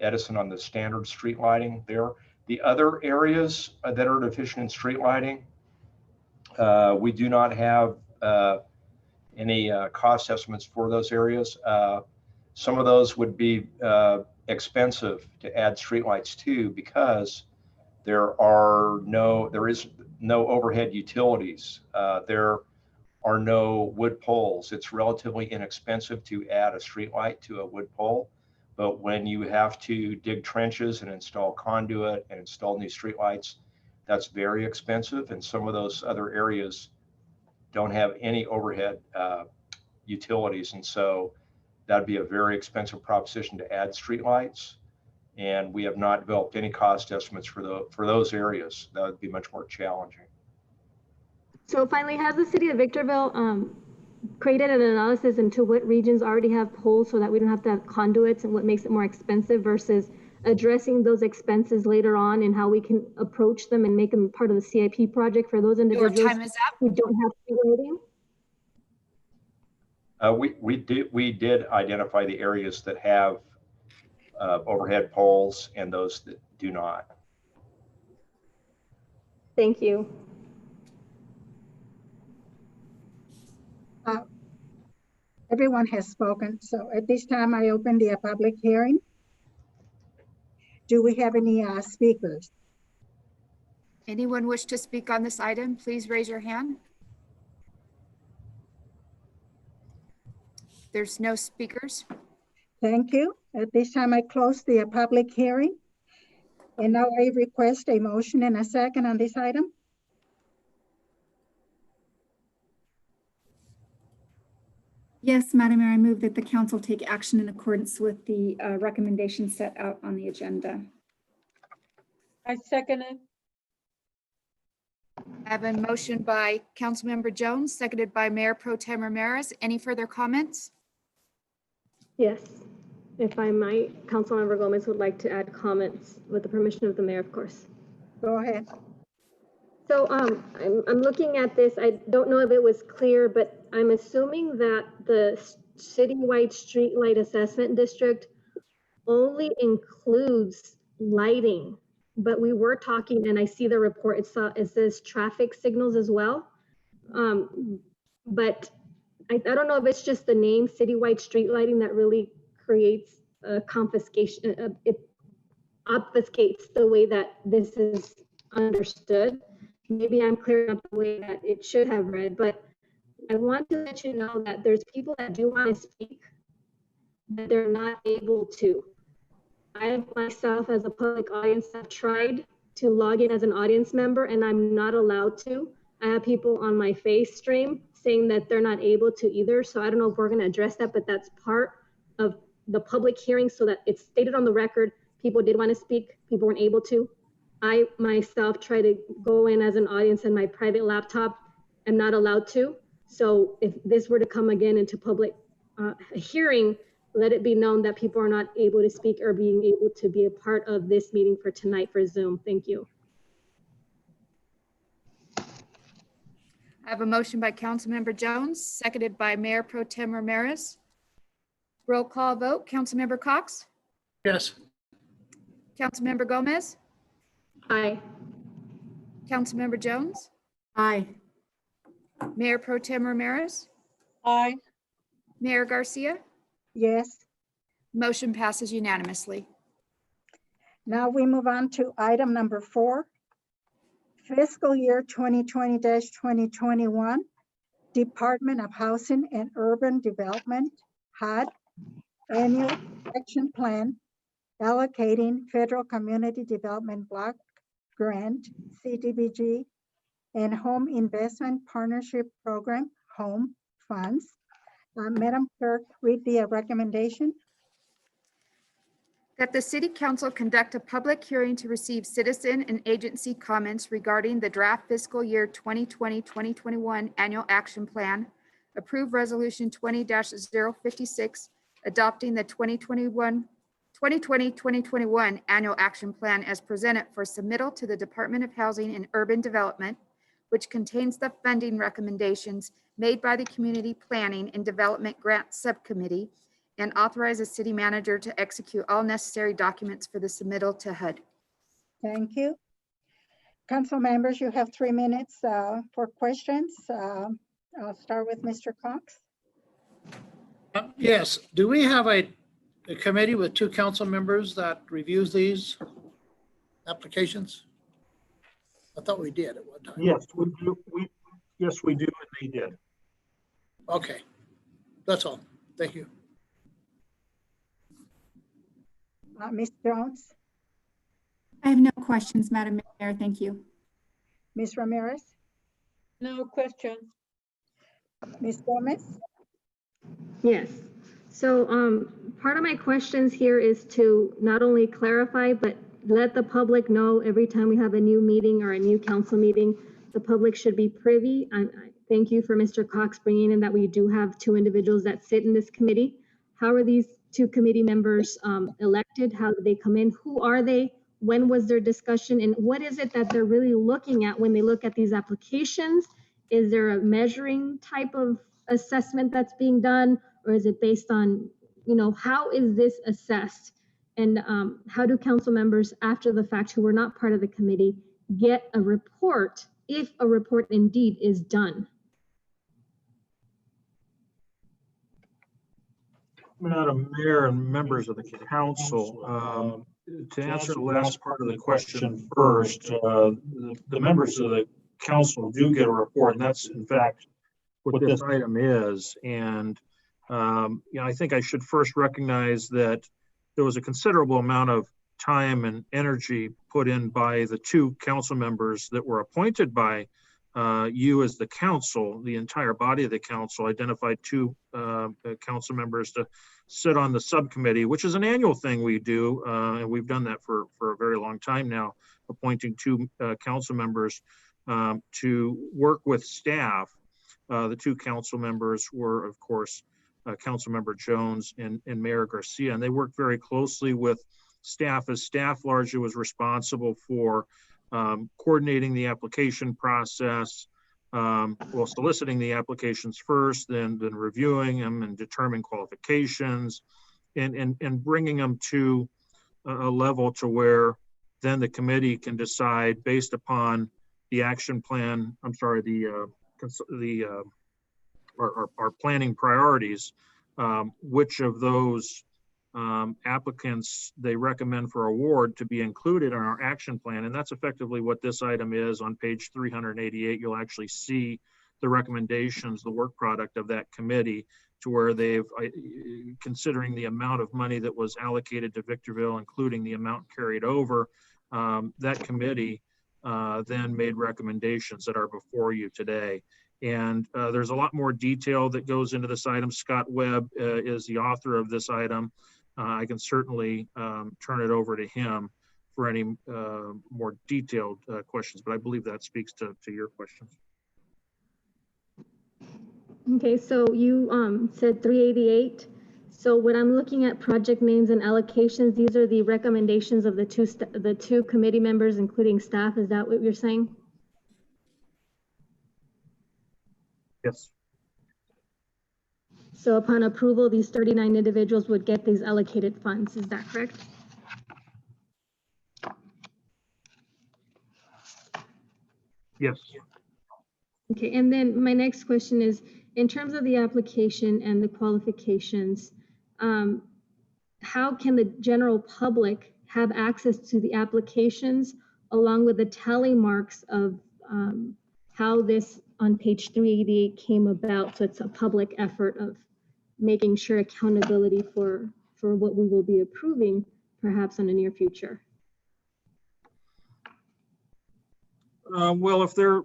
[SPEAKER 20] Edison on the standard street lighting there. The other areas that are deficient in street lighting, we do not have any cost estimates for those areas. Some of those would be expensive to add streetlights to, because there is no overhead utilities. There are no wood poles. It's relatively inexpensive to add a streetlight to a wood pole. But when you have to dig trenches and install conduit and install new streetlights, that's very expensive. And some of those other areas don't have any overhead utilities. And so that'd be a very expensive proposition to add streetlights. And we have not developed any cost estimates for those areas. That would be much more challenging.
[SPEAKER 18] So finally, has the city of Victorville created an analysis into what regions already have poles so that we don't have to have conduits, and what makes it more expensive versus addressing those expenses later on, and how we can approach them and make them part of the CIP project for those individuals
[SPEAKER 7] Your time is up.
[SPEAKER 18] who don't have street lighting?
[SPEAKER 20] We did identify the areas that have overhead poles and those that do not.
[SPEAKER 18] Thank you.
[SPEAKER 12] Everyone has spoken, so at this time I open the public hearing. Do we have any speakers?
[SPEAKER 7] Anyone wish to speak on this item, please raise your hand. There's no speakers.
[SPEAKER 12] Thank you. At this time I close the public hearing. And now I request a motion and a second on this item.
[SPEAKER 11] Yes, Madam Mayor, I move that the council take action in accordance with the recommendations set out on the agenda.
[SPEAKER 4] I second it.
[SPEAKER 7] I have a motion by Councilmember Jones, seconded by Mayor Pro Tem Ramirez. Any further comments?
[SPEAKER 18] Yes. if I might, Councilmember Gomez would like to add comments with the permission of the mayor, of course.
[SPEAKER 12] Go ahead.
[SPEAKER 18] So I'm looking at this. I don't know if it was clear, but I'm assuming that the citywide streetlight assessment district only includes lighting. But we were talking, and I see the report, it says traffic signals as well. But I don't know if it's just the name citywide street lighting that really creates a confiscation. It obfuscates the way that this is understood. Maybe I'm clearing up the way that it should have read, but I want to let you know that there's people that do want to speak, but they're not able to. I myself, as a public audience, have tried to log in as an audience member, and I'm not allowed to. I have people on my face stream saying that they're not able to either. So I don't know if we're going to address that, but that's part of the public hearing so that it's stated on the record. People did want to speak, people weren't able to. I myself try to go in as an audience in my private laptop. I'm not allowed to. So if this were to come again into public hearing, let it be known that people are not able to speak or being able to be a part of this meeting for tonight for Zoom. Thank you.
[SPEAKER 7] I have a motion by Councilmember Jones, seconded by Mayor Pro Tem Ramirez. Roll call vote. Councilmember Cox?
[SPEAKER 16] Yes.
[SPEAKER 7] Councilmember Gomez?
[SPEAKER 18] Aye.
[SPEAKER 7] Councilmember Jones?
[SPEAKER 12] Aye.
[SPEAKER 7] Mayor Pro Tem Ramirez?
[SPEAKER 12] Aye.
[SPEAKER 7] Mayor Garcia?
[SPEAKER 12] Yes.
[SPEAKER 7] Motion passes unanimously.
[SPEAKER 12] Now we move on to item number 4. Fiscal year 2020-2021, Department of Housing and Urban Development, HUD, Annual Action Plan, allocating Federal Community Development Block Grant, CDBG, and Home Investment Partnership Program, HOME funds. Madam Clerk, read the recommendation.
[SPEAKER 7] That the City Council conduct a public hearing to receive citizen and agency comments regarding the draft fiscal year 2020-2021 Annual Action Plan, approve Resolution 20-056, adopting the 2020-2021 Annual Action Plan as presented for submittal to the Department of Housing and Urban Development, which contains the funding recommendations made by the Community Planning and Development Grant Subcommittee, and authorize the city manager to execute all necessary documents for the submittal to HUD.
[SPEAKER 12] Thank you. Council members, you have 3 minutes for questions. I'll start with Mr. Cox.
[SPEAKER 16] Yes, do we have a committee with 2 council members that reviews these applications? I thought we did at one time.
[SPEAKER 17] Yes, we do. Yes, we do, and they did.
[SPEAKER 16] Okay, that's all. Thank you.
[SPEAKER 12] Ms. Jones,
[SPEAKER 8] I have no questions, Madam Mayor. Thank you.
[SPEAKER 12] Ms. Ramirez,
[SPEAKER 9] No question.
[SPEAKER 12] Ms. Gomez.
[SPEAKER 18] Yes. So part of my questions here is to not only clarify, but let the public know every time we have a new meeting or a new council meeting, the public should be privy. I thank you for Mr. Cox bringing in that we do have 2 individuals that sit in this committee. How are these 2 committee members elected? How did they come in? Who are they? When was their discussion? And what is it that they're really looking at when they look at these applications? Is there a measuring type of assessment that's being done? Or is it based on, you know, how is this assessed? And how do council members after the fact who were not part of the committee get a report if a report indeed is done?
[SPEAKER 17] Madam Mayor and members of the council, to answer the last part of the question first, the members of the council do get a report, and that's in fact what this item is. And I think I should first recognize that there was a considerable amount of time and energy put in by the 2 council members that were appointed by you as the council. The entire body of the council identified 2 council members to sit on the subcommittee, which is an annual thing we do, and we've done that for a very long time now, appointing 2 council members to work with staff. The 2 council members were, of course, Councilmember Jones and Mayor Garcia, and they worked very closely with staff, as staff largely was responsible for coordinating the application process, well, soliciting the applications first, then reviewing them and determining qualifications, and bringing them to a level to where then the committee can decide based upon the action plan. I'm sorry, our planning priorities, which of those applicants they recommend for award to be included in our action plan. And that's effectively what this item is. On page 388, you'll actually see the recommendations, the work product of that committee, to where they've, considering the amount of money that was allocated to Victorville, including the amount carried over, that committee then made recommendations that are before you today. And there's a lot more detail that goes into this item. Scott Webb is the author of this item. I can certainly turn it over to him for any more detailed questions, but I believe that speaks to your questions.
[SPEAKER 18] Okay, so you said 388. So when I'm looking at project names and allocations, these are the recommendations of the two committee members, including staff. Is that what you're saying?
[SPEAKER 17] Yes.
[SPEAKER 18] So upon approval, these 39 individuals would get these allocated funds. Is that correct?
[SPEAKER 17] Yes.
[SPEAKER 18] Okay, and then my next question is, in terms of the application and the qualifications, how can the general public have access to the applications along with the tally marks of how this on page 388 came about? So it's a public effort of making sure accountability for what we will be approving perhaps in the near future.
[SPEAKER 17] Well, if they're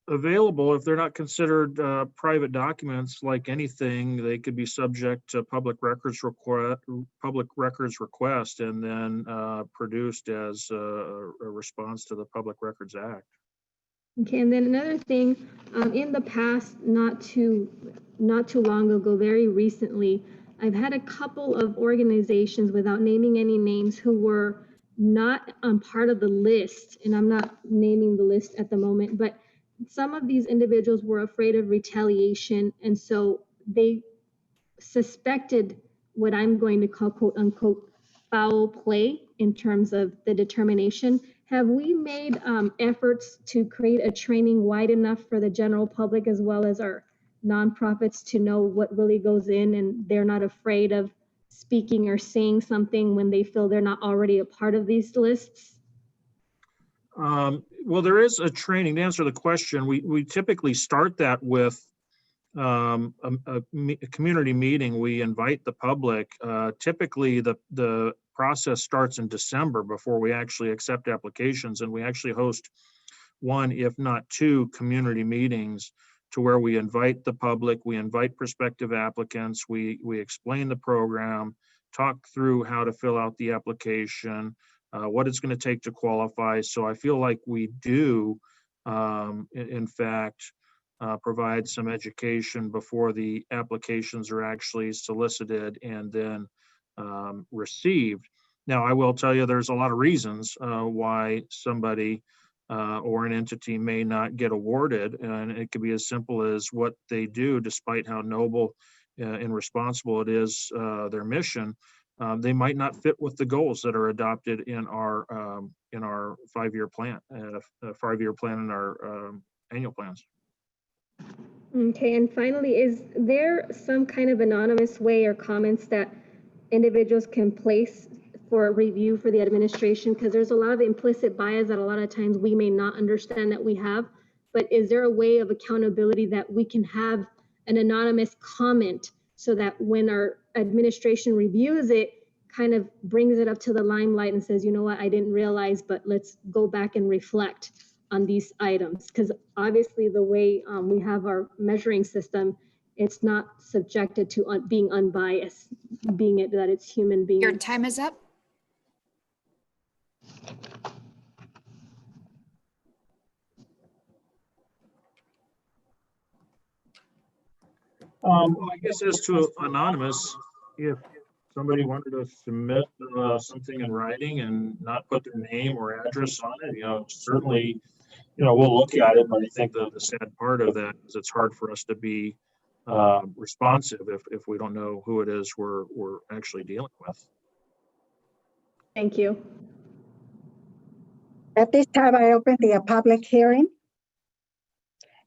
[SPEAKER 17] available, if they're not considered private documents like anything, they could be subject to public records request and then produced as a response to the Public Records Act.
[SPEAKER 18] Okay, and then another thing, in the past, not too long ago, very recently, I've had a couple of organizations, without naming any names, who were not part of the list, and I'm not naming the list at the moment, but some of these individuals were afraid of retaliation, and so they suspected what I'm going to call quote unquote foul play in terms of the determination. Have we made efforts to create a training wide enough for the general public as well as our nonprofits to know what really goes in, and they're not afraid of speaking or saying something when they feel they're not already a part of these lists?
[SPEAKER 17] Well, there is a training. To answer the question, we typically start that with a community meeting. We invite the public. Typically, the process starts in December before we actually accept applications, and we actually host one, if not two, community meetings to where we invite the public, we invite prospective applicants, we explain the program, talk through how to fill out the application, what it's going to take to qualify. So I feel like we do, in fact, provide some education before the applications are actually solicited and then received. Now, I will tell you there's a lot of reasons why somebody or an entity may not get awarded, and it could be as simple as what they do, despite how noble and responsible it is, their mission. They might not fit with the goals that are adopted in our 5-year plan, a 5-year plan in our annual plans.
[SPEAKER 18] Okay, and finally, is there some kind of anonymous way or comments that individuals can place for review for the administration? Because there's a lot of implicit bias that a lot of times we may not understand that we have, but is there a way of accountability that we can have an anonymous comment so that when our administration reviews it, kind of brings it up to the limelight and says, you know what, I didn't realize, but let's go back and reflect on these items? Because obviously the way we have our measuring system, it's not subjected to being unbiased, being it that it's human beings.
[SPEAKER 7] Your time is up.
[SPEAKER 17] I guess as to anonymous, if somebody wanted to submit something in writing and not put their name or address on it, certainly, we'll look at it, but I think the sad part of that is it's hard for us to be responsive if we don't know who it is we're actually dealing with.
[SPEAKER 18] Thank you.
[SPEAKER 12] At this time, I open the public hearing.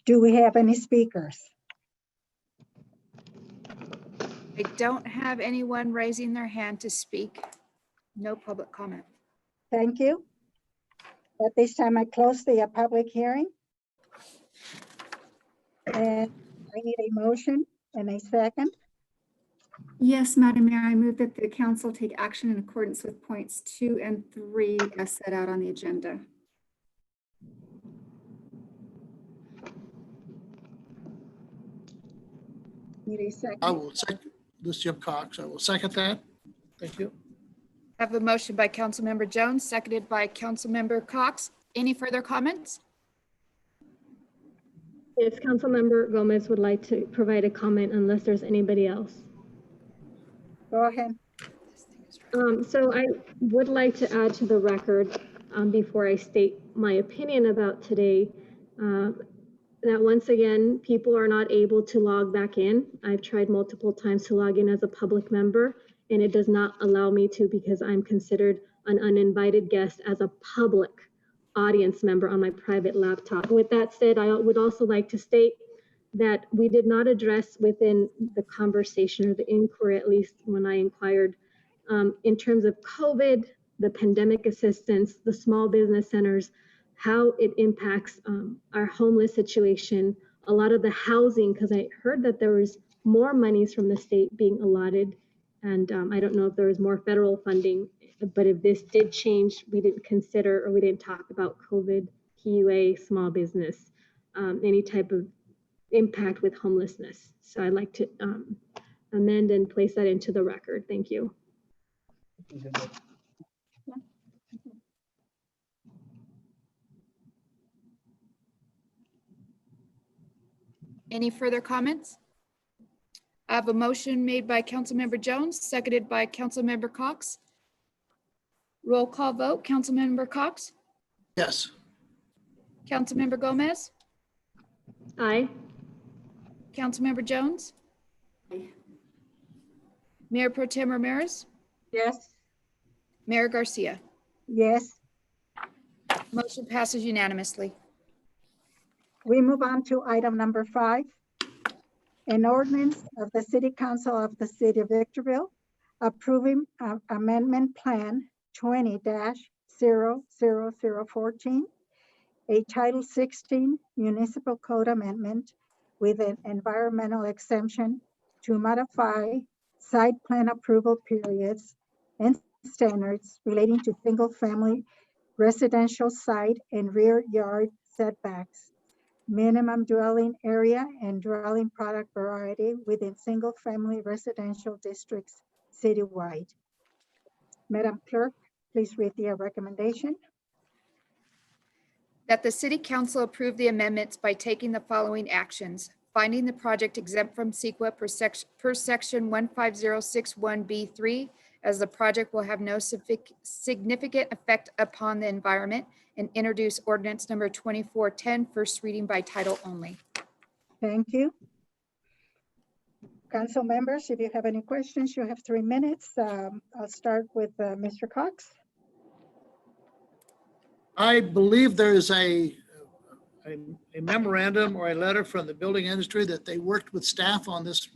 [SPEAKER 12] Do we have any speakers?
[SPEAKER 7] I don't have anyone raising their hand to speak. No public comment.
[SPEAKER 12] Thank you. At this time, I close the public hearing. And I need a motion and a second.
[SPEAKER 11] Yes, Madam Mayor, I move that the council take action in accordance with points 2 and 3 as set out on the agenda.
[SPEAKER 12] Need a second.
[SPEAKER 16] I will second this, Jim Cox. I will second that. Thank you.
[SPEAKER 7] I have a motion by Councilmember Jones, seconded by Councilmember Cox. Any further comments?
[SPEAKER 18] If Councilmember Gomez would like to provide a comment, unless there's anybody else.
[SPEAKER 12] Go ahead.
[SPEAKER 18] So I would like to add to the record before I state my opinion about today, that once again, people are not able to log back in. I've tried multiple times to log in as a public member, and it does not allow me to because I'm considered an uninvited guest as a public audience member on my private laptop. With that said, I would also like to state that we did not address within the conversation or the inquiry, at least when I inquired, in terms of COVID, the pandemic assistance, the small business centers, how it impacts our homeless situation, a lot of the housing, because I heard that there was more monies from the state being allotted. And I don't know if there was more federal funding, but if this did change, we didn't consider or we didn't talk about COVID, PUA, small business, any type of impact with homelessness. So I'd like to amend and place that into the record. Thank you.
[SPEAKER 7] Any further comments? I have a motion made by Councilmember Jones, seconded by Councilmember Cox. Roll call vote. Councilmember Cox?
[SPEAKER 16] Yes.
[SPEAKER 7] Councilmember Gomez?
[SPEAKER 18] Aye.
[SPEAKER 7] Councilmember Jones? Mayor Pro Tem Ramirez?
[SPEAKER 12] Yes.
[SPEAKER 7] Mayor Garcia?
[SPEAKER 12] Yes.
[SPEAKER 7] Motion passes unanimously.
[SPEAKER 12] We move on to item number 5. An ordinance of the City Council of the City of Victorville approving amendment plan 20-00014, a Title 16 Municipal Code amendment with an environmental exemption to modify site plan approval periods and standards relating to single-family residential site and rear yard setbacks, minimum dwelling area and dwelling product variety within single-family residential districts citywide. Madam Clerk, please read the recommendation.
[SPEAKER 7] That the City Council approve the amendments by taking the following actions: finding the project exempt from CEQA per section 15061B3, as the project will have no significant effect upon the environment, and introduce ordinance number 2410, first reading by title only.
[SPEAKER 12] Thank you. Council members, if you have any questions, you have 3 minutes. I'll start with Mr. Cox.
[SPEAKER 16] I believe there is a memorandum or a letter from the building industry that they worked with staff on this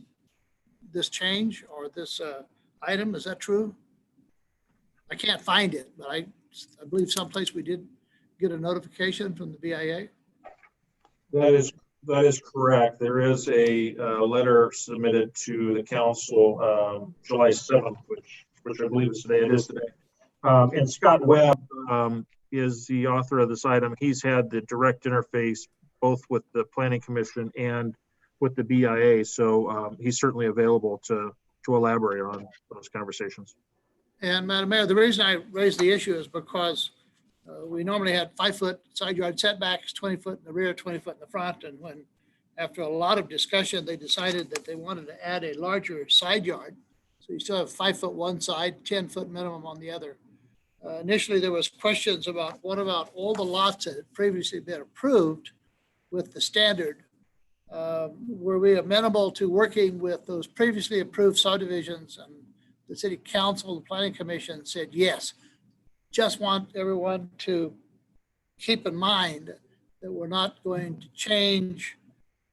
[SPEAKER 16] change or this item. Is that true? I can't find it, but I believe someplace we did get a notification from the BIA.
[SPEAKER 17] That is correct. There is a letter submitted to the council July 7th, which I believe is today. It is today. And Scott Webb is the author of this item. He's had the direct interface both with the Planning Commission and with the BIA. So he's certainly available to elaborate on those conversations.
[SPEAKER 16] And Madam Mayor, the reason I raised the issue is because we normally had 5-foot side yard setbacks, 20 foot in the rear, 20 foot in the front. And when after a lot of discussion, they decided that they wanted to add a larger side yard. So you still have 5 foot one side, 10 foot minimum on the other. Initially, there was questions about what about all the lots that had previously been approved with the standard? Were we amenable to working with those previously approved subdivisions? And the city council, the planning commission said yes. Just want everyone to keep in mind that we're not going to change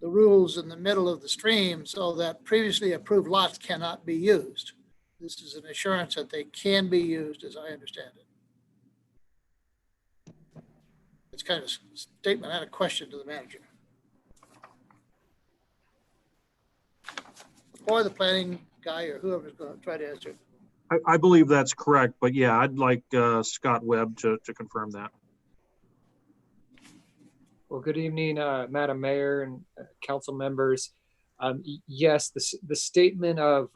[SPEAKER 16] the rules in the middle of the stream so that previously approved lots cannot be used. This is an assurance that they can be used, as I understand it. It's kind of a statement. I had a question to the manager. Or the planning guy or whoever's going to try to answer it.
[SPEAKER 17] I believe that's correct, but yeah, I'd like Scott Webb to confirm that.
[SPEAKER 21] Well, good evening, Madam Mayor and council members. Yes, the statement of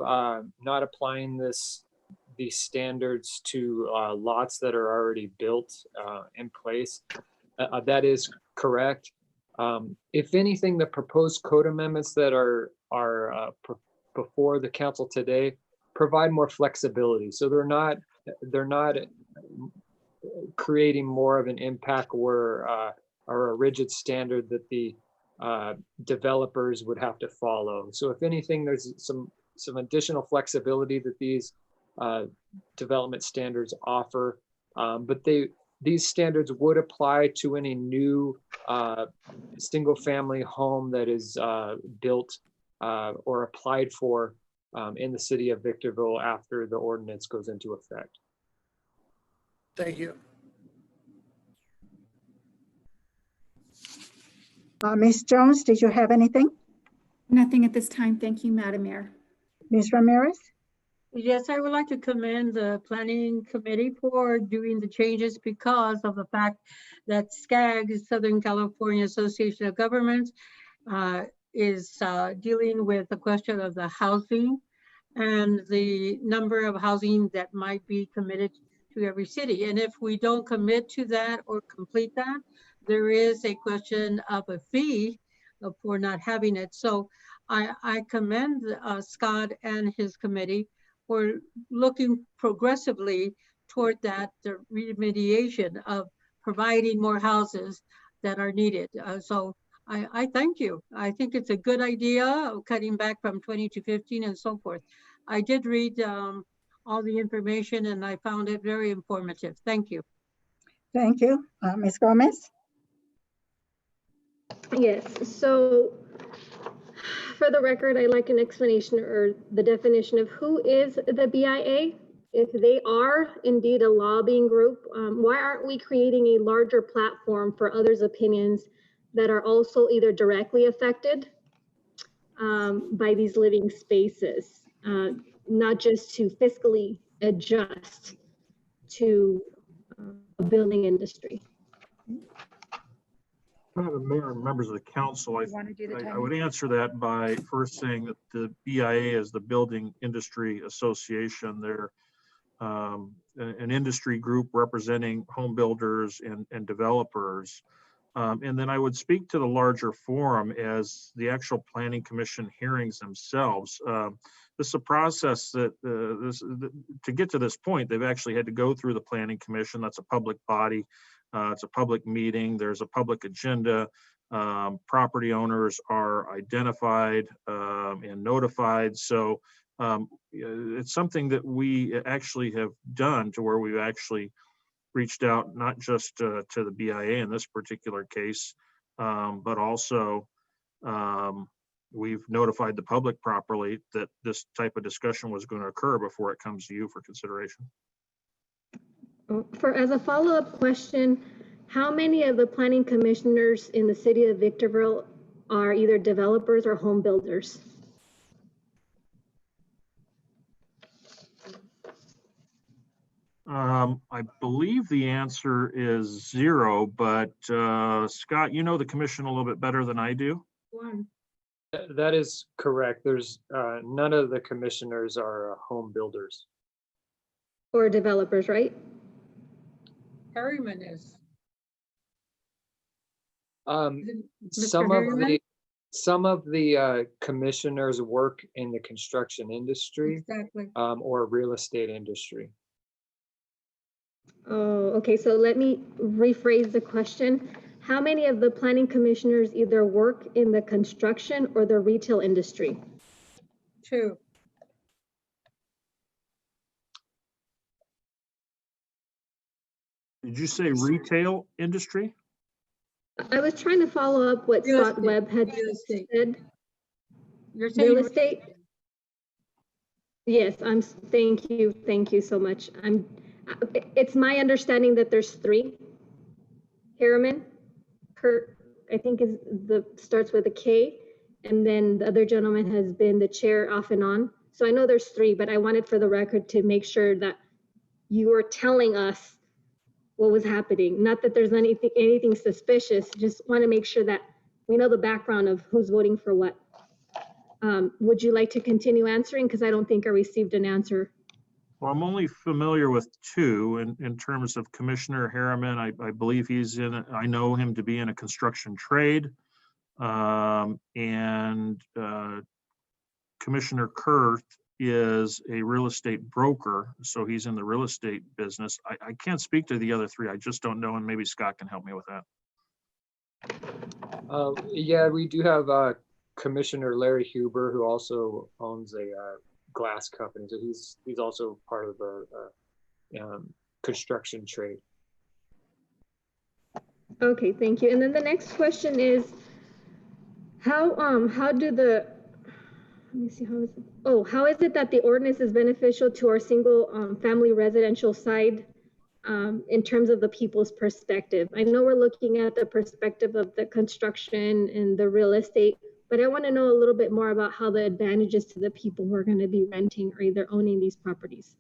[SPEAKER 21] not applying these standards to lots that are already built in place, that is correct. If anything, the proposed code amendments that are before the council today provide more flexibility. So they're not creating more of an impact where or a rigid standard that the developers would have to follow. So if anything, there's some additional flexibility that these development standards offer, but these standards would apply to any new single family home that is built or applied for in the city of Victorville after the ordinance goes into effect.
[SPEAKER 16] Thank you.
[SPEAKER 12] Ms. Jones, did you have anything?
[SPEAKER 11] Nothing at this time. Thank you, Madam Mayor.
[SPEAKER 12] Ms. Ramirez?
[SPEAKER 4] Yes, I would like to commend the planning committee for doing the changes because of the fact that SCAG, Southern California Association of Governments, is dealing with the question of the housing and the number of housing that might be committed to every city. And if we don't commit to that or complete that, there is a question of a fee for not having it. So I commend Scott and his committee for looking progressively toward that remediation of providing more houses that are needed. So I thank you. I think it's a good idea of cutting back from 20 to 15 and so forth. I did read all the information and I found it very informative. Thank you.
[SPEAKER 12] Thank you. Ms. Gomez?
[SPEAKER 18] Yes, so for the record, I'd like an explanation or the definition of who is the BIA. If they are indeed a lobbying group, why aren't we creating a larger platform for others' opinions that are also either directly affected by these living spaces, not just to fiscally adjust to a building industry?
[SPEAKER 17] Madam Mayor and members of the council, I would answer that by first saying that the BIA is the Building Industry Association. They're an industry group representing home builders and developers. And then I would speak to the larger forum as the actual planning commission hearings themselves. This is a process that to get to this point, they've actually had to go through the planning commission. That's a public body. It's a public meeting. There's a public agenda. Property owners are identified and notified. So it's something that we actually have done to where we've actually reached out not just to the BIA in this particular case, but also we've notified the public properly that this type of discussion was going to occur before it comes to you for consideration.
[SPEAKER 18] As a follow-up question, how many of the planning commissioners in the city of Victorville are either developers or home builders?
[SPEAKER 17] I believe the answer is 0, but Scott, you know the commission a little bit better than I do.
[SPEAKER 21] That is correct. There's none of the commissioners are home builders.
[SPEAKER 18] Or developers, right?
[SPEAKER 4] Harriman is.
[SPEAKER 21] Some of the some of the commissioners work in the construction industry
[SPEAKER 4] Exactly.
[SPEAKER 21] or real estate industry.
[SPEAKER 18] Oh, okay, so let me rephrase the question. How many of the planning commissioners either work in the construction or the retail industry?
[SPEAKER 4] 2.
[SPEAKER 17] Did you say retail industry?
[SPEAKER 18] I was trying to follow up what
[SPEAKER 4] Real
[SPEAKER 18] Scott
[SPEAKER 4] estate,
[SPEAKER 18] Webb had
[SPEAKER 4] real estate.
[SPEAKER 18] said.
[SPEAKER 4] You're saying
[SPEAKER 18] Real estate? Yes, thank you so much. It's my understanding that there's 3. Harriman, Kurt, I think starts with a K, and then the other gentleman has been the chair off and on. So I know there's 3, but I wanted for the record to make sure that you were telling us what was happening. Not that there's anything suspicious, just want to make sure that we know the background of who's voting for what. Would you like to continue answering? Because I don't think I received an answer.
[SPEAKER 17] Well, I'm only familiar with 2 in terms of Commissioner Harriman. I believe I know him to be in a construction trade. And Commissioner Kurth is a real estate broker, so he's in the real estate business. I can't speak to the other 3. I just don't know, and maybe Scott can help me with that.
[SPEAKER 21] Yeah, we do have Commissioner Larry Huber, who also owns a glass company. So he's also part of the construction trade.
[SPEAKER 18] Okay, thank you. And then the next question is, how do the, let me see, how is it that the ordinance is beneficial to our single family residential side in terms of the people's perspective? I know we're looking at the perspective of the construction and the real estate, but I want to know a little bit more about how the advantages to the people who are going to be renting or either owning these properties.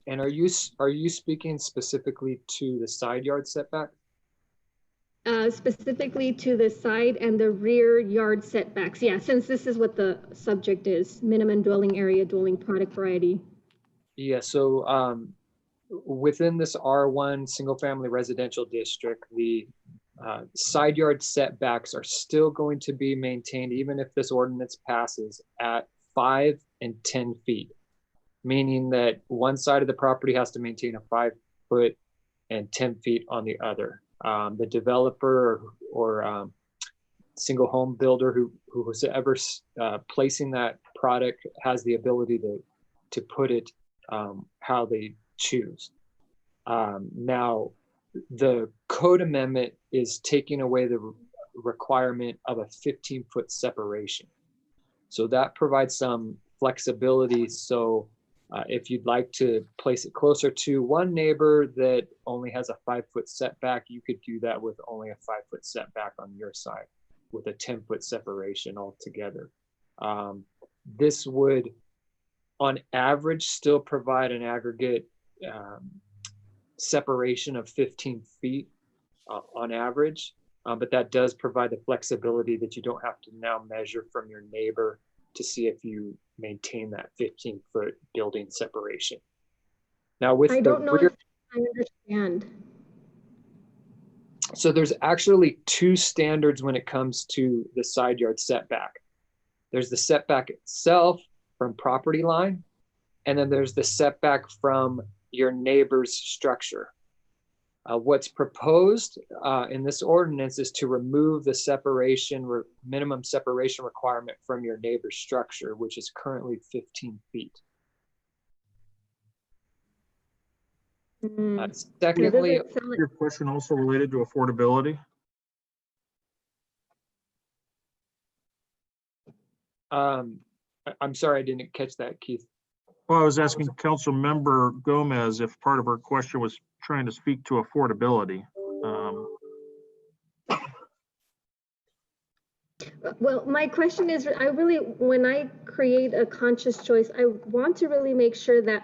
[SPEAKER 21] And are you speaking specifically to the side yard setback?
[SPEAKER 18] Specifically to the side and the rear yard setbacks. Yeah, since this is what the subject is, minimum dwelling area, dwelling product variety.
[SPEAKER 21] Yeah, so within this R1 single family residential district, the side yard setbacks are still going to be maintained even if this ordinance passes at 5 and 10 feet, meaning that one side of the property has to maintain a 5 foot and 10 feet on the other. The developer or single home builder who was ever placing that product has the ability to put it how they choose. Now, the code amendment is taking away the requirement of a 15-foot separation. So that provides some flexibility. So if you'd like to place it closer to one neighbor that only has a 5-foot setback, you could do that with only a 5-foot setback on your side with a 10-foot separation altogether. This would, on average, still provide an aggregate separation of 15 feet on average, but that does provide the flexibility that you don't have to now measure from your neighbor to see if you maintain that 15-foot building separation. Now with
[SPEAKER 18] I don't know if I understand.
[SPEAKER 21] So there's actually 2 standards when it comes to the side yard setback. There's the setback itself from property line, and then there's the setback from your neighbor's structure. What's proposed in this ordinance is to remove the minimum separation requirement from your neighbor's structure, which is currently 15 feet. Secondly,
[SPEAKER 17] your question also related to affordability?
[SPEAKER 21] I'm sorry, I didn't catch that, Keith.
[SPEAKER 17] Well, I was asking Council Member Gomez if part of her question was trying to speak to affordability.
[SPEAKER 18] Well, my question is, when I create a conscious choice, I want to really make sure that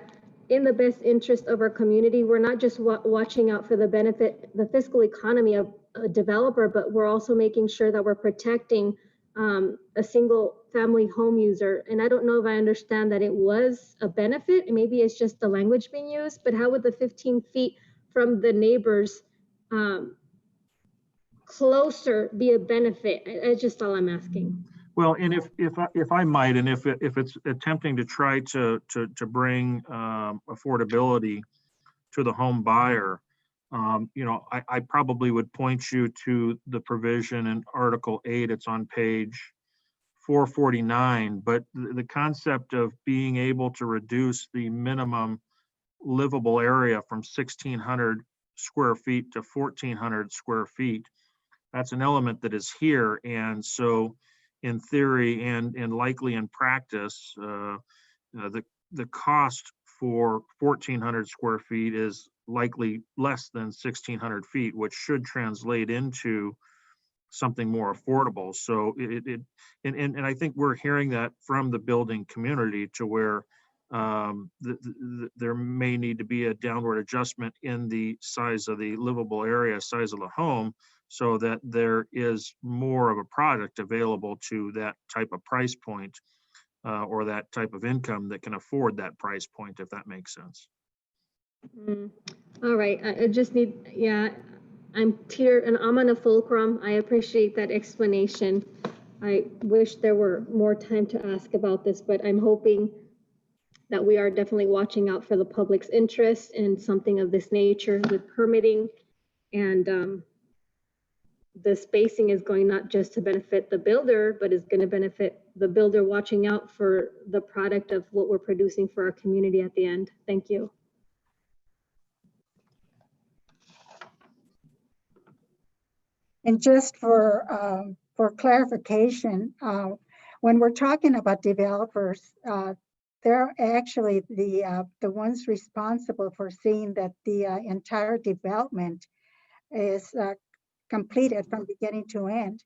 [SPEAKER 18] in the best interest of our community, we're not just watching out for the benefit, the fiscal economy of a developer, but we're also making sure that we're protecting a single family home user. And I don't know if I understand that it was a benefit, and maybe it's just the language being used, but how would the 15 feet from the neighbors closer be a benefit? That's just all I'm asking.
[SPEAKER 17] Well, and if I might, and if it's attempting to try to bring affordability to the home buyer, I probably would point you to the provision in Article 8. It's on page 449. But the concept of being able to reduce the minimum livable area from 1,600 square feet to 1,400 square feet, that's an element that is here. And so in theory and likely in practice, the cost for 1,400 square feet is likely less than 1,600 feet, which should translate into something more affordable. So and I think we're hearing that from the building community, to where there may need to be a downward adjustment in the size of the livable area, size of the home, so that there is more of a product available to that type of price point, or that type of income that can afford that price point, if that makes sense.
[SPEAKER 18] All right, I just need, yeah, I'm here and I'm on a fulcrum. I appreciate that explanation. I wish there were more time to ask about this, but I'm hoping that we are definitely watching out for the public's interest in something of this nature with permitting. And the spacing is going not just to benefit the builder, but is going to benefit the builder watching out for the product of what we're producing for our community at the end. Thank you.
[SPEAKER 12] And just for clarification, when we're talking about developers, they're actually the ones responsible for seeing that the entire development is completed from beginning to end.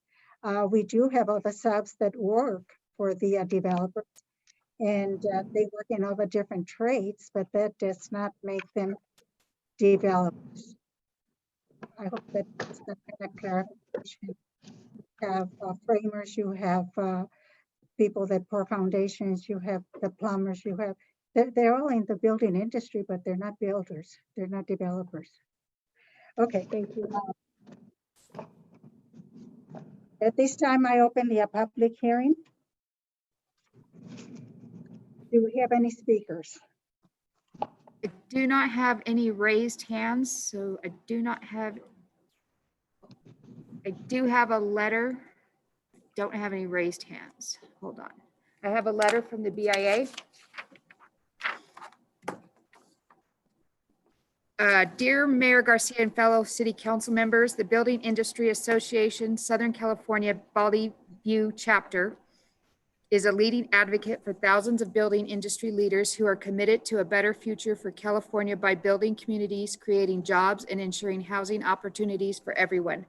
[SPEAKER 12] We do have other subs that work for the developers, and they work in other different trades, but that does not make them developers. I hope that's that kind of clarification. You have framers, you have people that pour foundations, you have the plumbers, you have, they're all in the building industry, but they're not builders, they're not developers. Okay,
[SPEAKER 18] thank you.
[SPEAKER 12] At this time, I open the public hearing. Do we have any speakers?
[SPEAKER 7] I do not have any raised hands, so I do have a letter. Don't have any raised hands. Hold on. I have a letter from the BIA. Dear Mayor Garcia and fellow city council members, the Building Industry Association, Southern California Valley View chapter is a leading advocate for thousands of building industry leaders who are committed to a better future for California by building communities, creating jobs, and ensuring housing opportunities for everyone.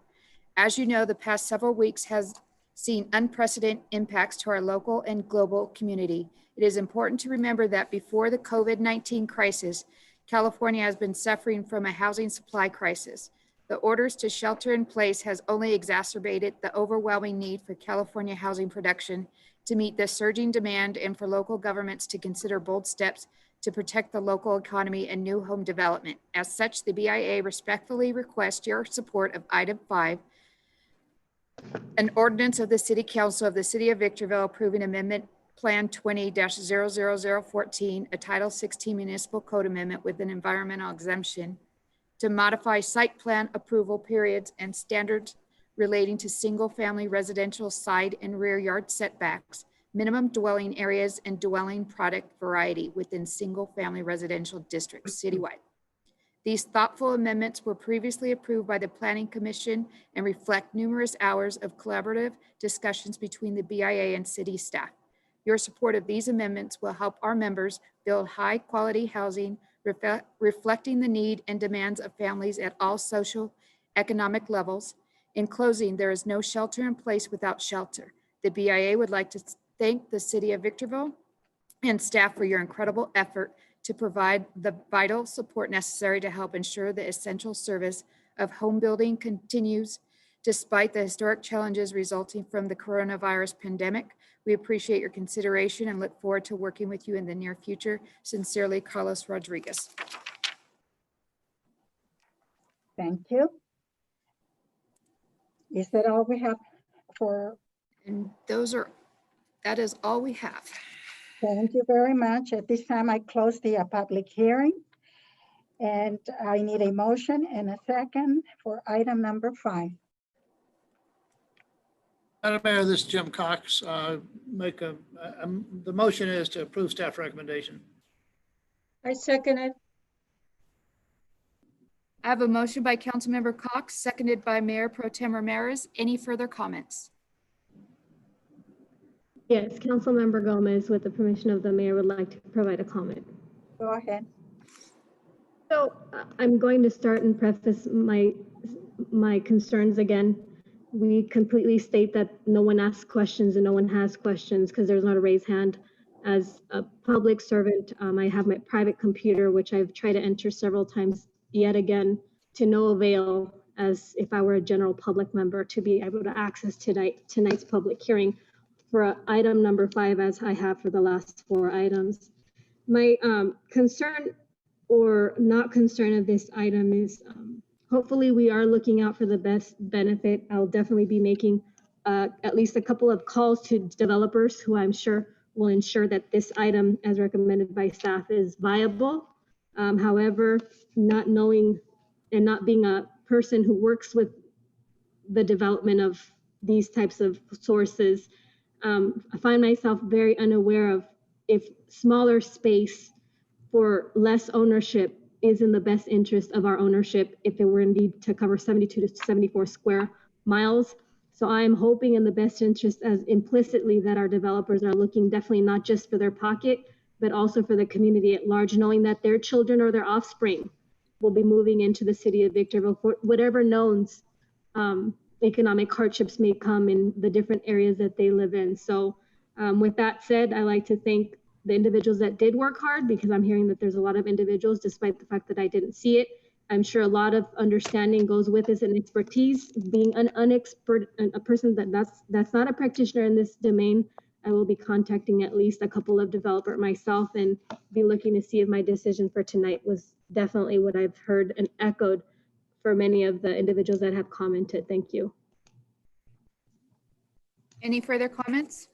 [SPEAKER 7] As you know, the past several weeks has seen unprecedented impacts to our local and global community. It is important to remember that before the COVID-19 crisis, California has been suffering from a housing supply crisis. The orders to shelter in place has only exacerbated the overwhelming need for California housing production to meet the surging demand, and for local governments to consider bold steps to protect the local economy and new home development. As such, the BIA respectfully requests your support of item 5, an ordinance of the City Council of the City of Victorville approving Amendment Plan 20-00014, a Title 16 Municipal Code Amendment with an environmental exemption to modify site plan approval periods and standards relating to single-family residential side and rear yard setbacks, minimum dwelling areas, and dwelling product variety within single-family residential districts citywide. These thoughtful amendments were previously approved by the Planning Commission and reflect numerous hours of collaborative discussions between the BIA and city staff. Your support of these amendments will help our members build high-quality housing, reflecting the need and demands of families at all social, economic levels. In closing, there is no shelter in place without shelter. The BIA would like to thank the City of Victorville and staff for your incredible effort to provide the vital support necessary to help ensure the essential service of home building continues despite the historic challenges resulting from the coronavirus pandemic. We appreciate your consideration and look forward to working with you in the near future. Sincerely, Carlos Rodriguez.
[SPEAKER 12] Thank you. Is that all we have for?
[SPEAKER 7] And that is all we have.
[SPEAKER 12] Thank you very much. At this time, I close the public hearing. And I need a motion and a second for item number 5.
[SPEAKER 16] Madam Mayor, this is Jim Cox. The motion is to approve staff recommendation.
[SPEAKER 4] I second it.
[SPEAKER 7] I have a motion by Councilmember Cox, seconded by Mayor Pro Tem Ramirez. Any further comments?
[SPEAKER 18] Yes, Councilmember Gomez, with the permission of the mayor, would like to provide a comment.
[SPEAKER 12] Go ahead.
[SPEAKER 18] So I'm going to start and preface my concerns again. We completely state that no one asks questions and no one has questions because there's not a raised hand. As a public servant, I have my private computer, which I've tried to enter several times yet again to no avail, as if I were a general public member, to be able to access tonight's public hearing for item number 5, as I have for the last 4 items. My concern or not concern of this item is hopefully we are looking out for the best benefit. I'll definitely be making at least a couple of calls to developers who I'm sure will ensure that this item, as recommended by staff, is viable. However, not knowing and not being a person who works with the development of these types of sources, I find myself very unaware of if smaller space for less ownership is in the best interest of our ownership if it were indeed to cover 72 to 74 square miles. So I'm hoping in the best interest as implicitly that our developers are looking definitely not just for their pocket, but also for the community at large, knowing that their children or their offspring will be moving into the city of Victorville for whatever knowns economic hardships may come in the different areas that they live in. So with that said, I like to thank the individuals that did work hard, because I'm hearing that there's a lot of individuals, despite the fact that I didn't see it. I'm sure a lot of understanding goes with this and expertise. Being an unexpert, a person that's not a practitioner in this domain, I will be contacting at least a couple of developers myself and be looking to see if my decision for tonight was definitely what I've heard and echoed for many of the individuals that have commented. Thank you.
[SPEAKER 7] Any further comments?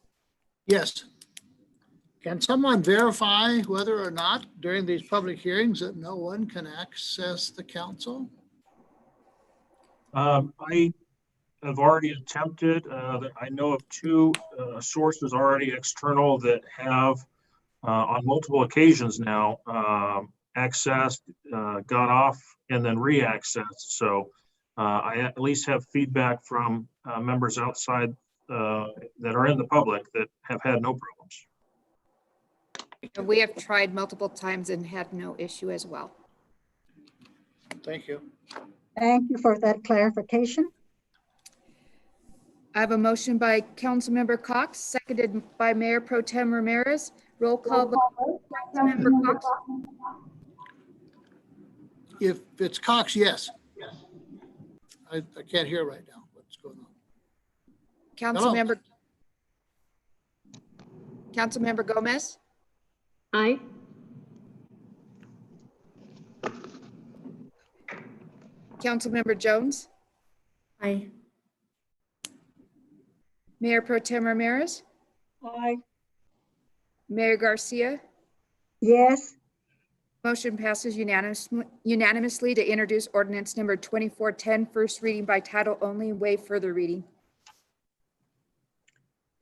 [SPEAKER 16] Yes. Can someone verify whether or not during these public hearings that no one can access the council?
[SPEAKER 17] I have already attempted, I know of 2 sources already external that have on multiple occasions now accessed, got off, and then re-accessed. So I at least have feedback from members outside that are in the public that have had no problems.
[SPEAKER 7] We have tried multiple times and had no issue as well.
[SPEAKER 16] Thank you.
[SPEAKER 12] Thank you for that clarification.
[SPEAKER 7] I have a motion by Councilmember Cox, seconded by Mayor Pro Tem Ramirez. Roll call vote. Councilmember Cox.
[SPEAKER 16] If it's Cox, yes. I can't hear right now what's going on.
[SPEAKER 7] Councilmember Gomez.
[SPEAKER 18] Aye.
[SPEAKER 7] Councilmember Jones.
[SPEAKER 8] Aye.
[SPEAKER 7] Mayor Pro Tem Ramirez.
[SPEAKER 12] Aye.
[SPEAKER 7] Mayor Garcia.
[SPEAKER 12] Yes.
[SPEAKER 7] Motion passes unanimously to introduce ordinance number 2410, first reading by title only, waive further reading.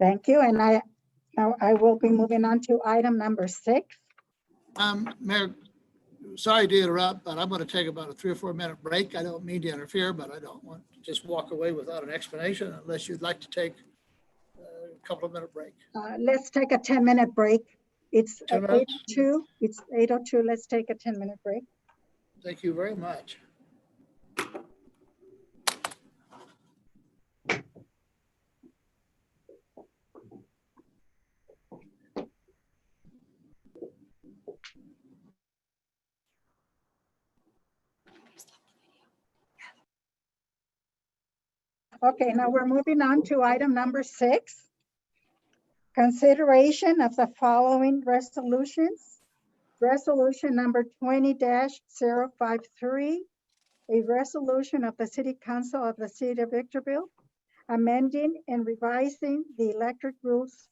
[SPEAKER 12] Thank you. And now I will be moving on to item number 6.
[SPEAKER 16] Mayor, sorry to interrupt, but I'm going to take about a 3 or 4 minute break. I don't mean to interfere, but I don't want to just walk away without an explanation unless you'd like to take a couple of minute break.
[SPEAKER 12] Let's take a 10-minute break. It's
[SPEAKER 16] 10 minutes?
[SPEAKER 12] 8:02. It's 8:02. Let's take a 10-minute break.
[SPEAKER 16] Thank you very much.
[SPEAKER 12] Okay, now we're moving on to item number 6. Consideration of the following resolutions. Resolution number 20-053, a resolution of the City Council of the City of Victorville amending and revising the electric rules,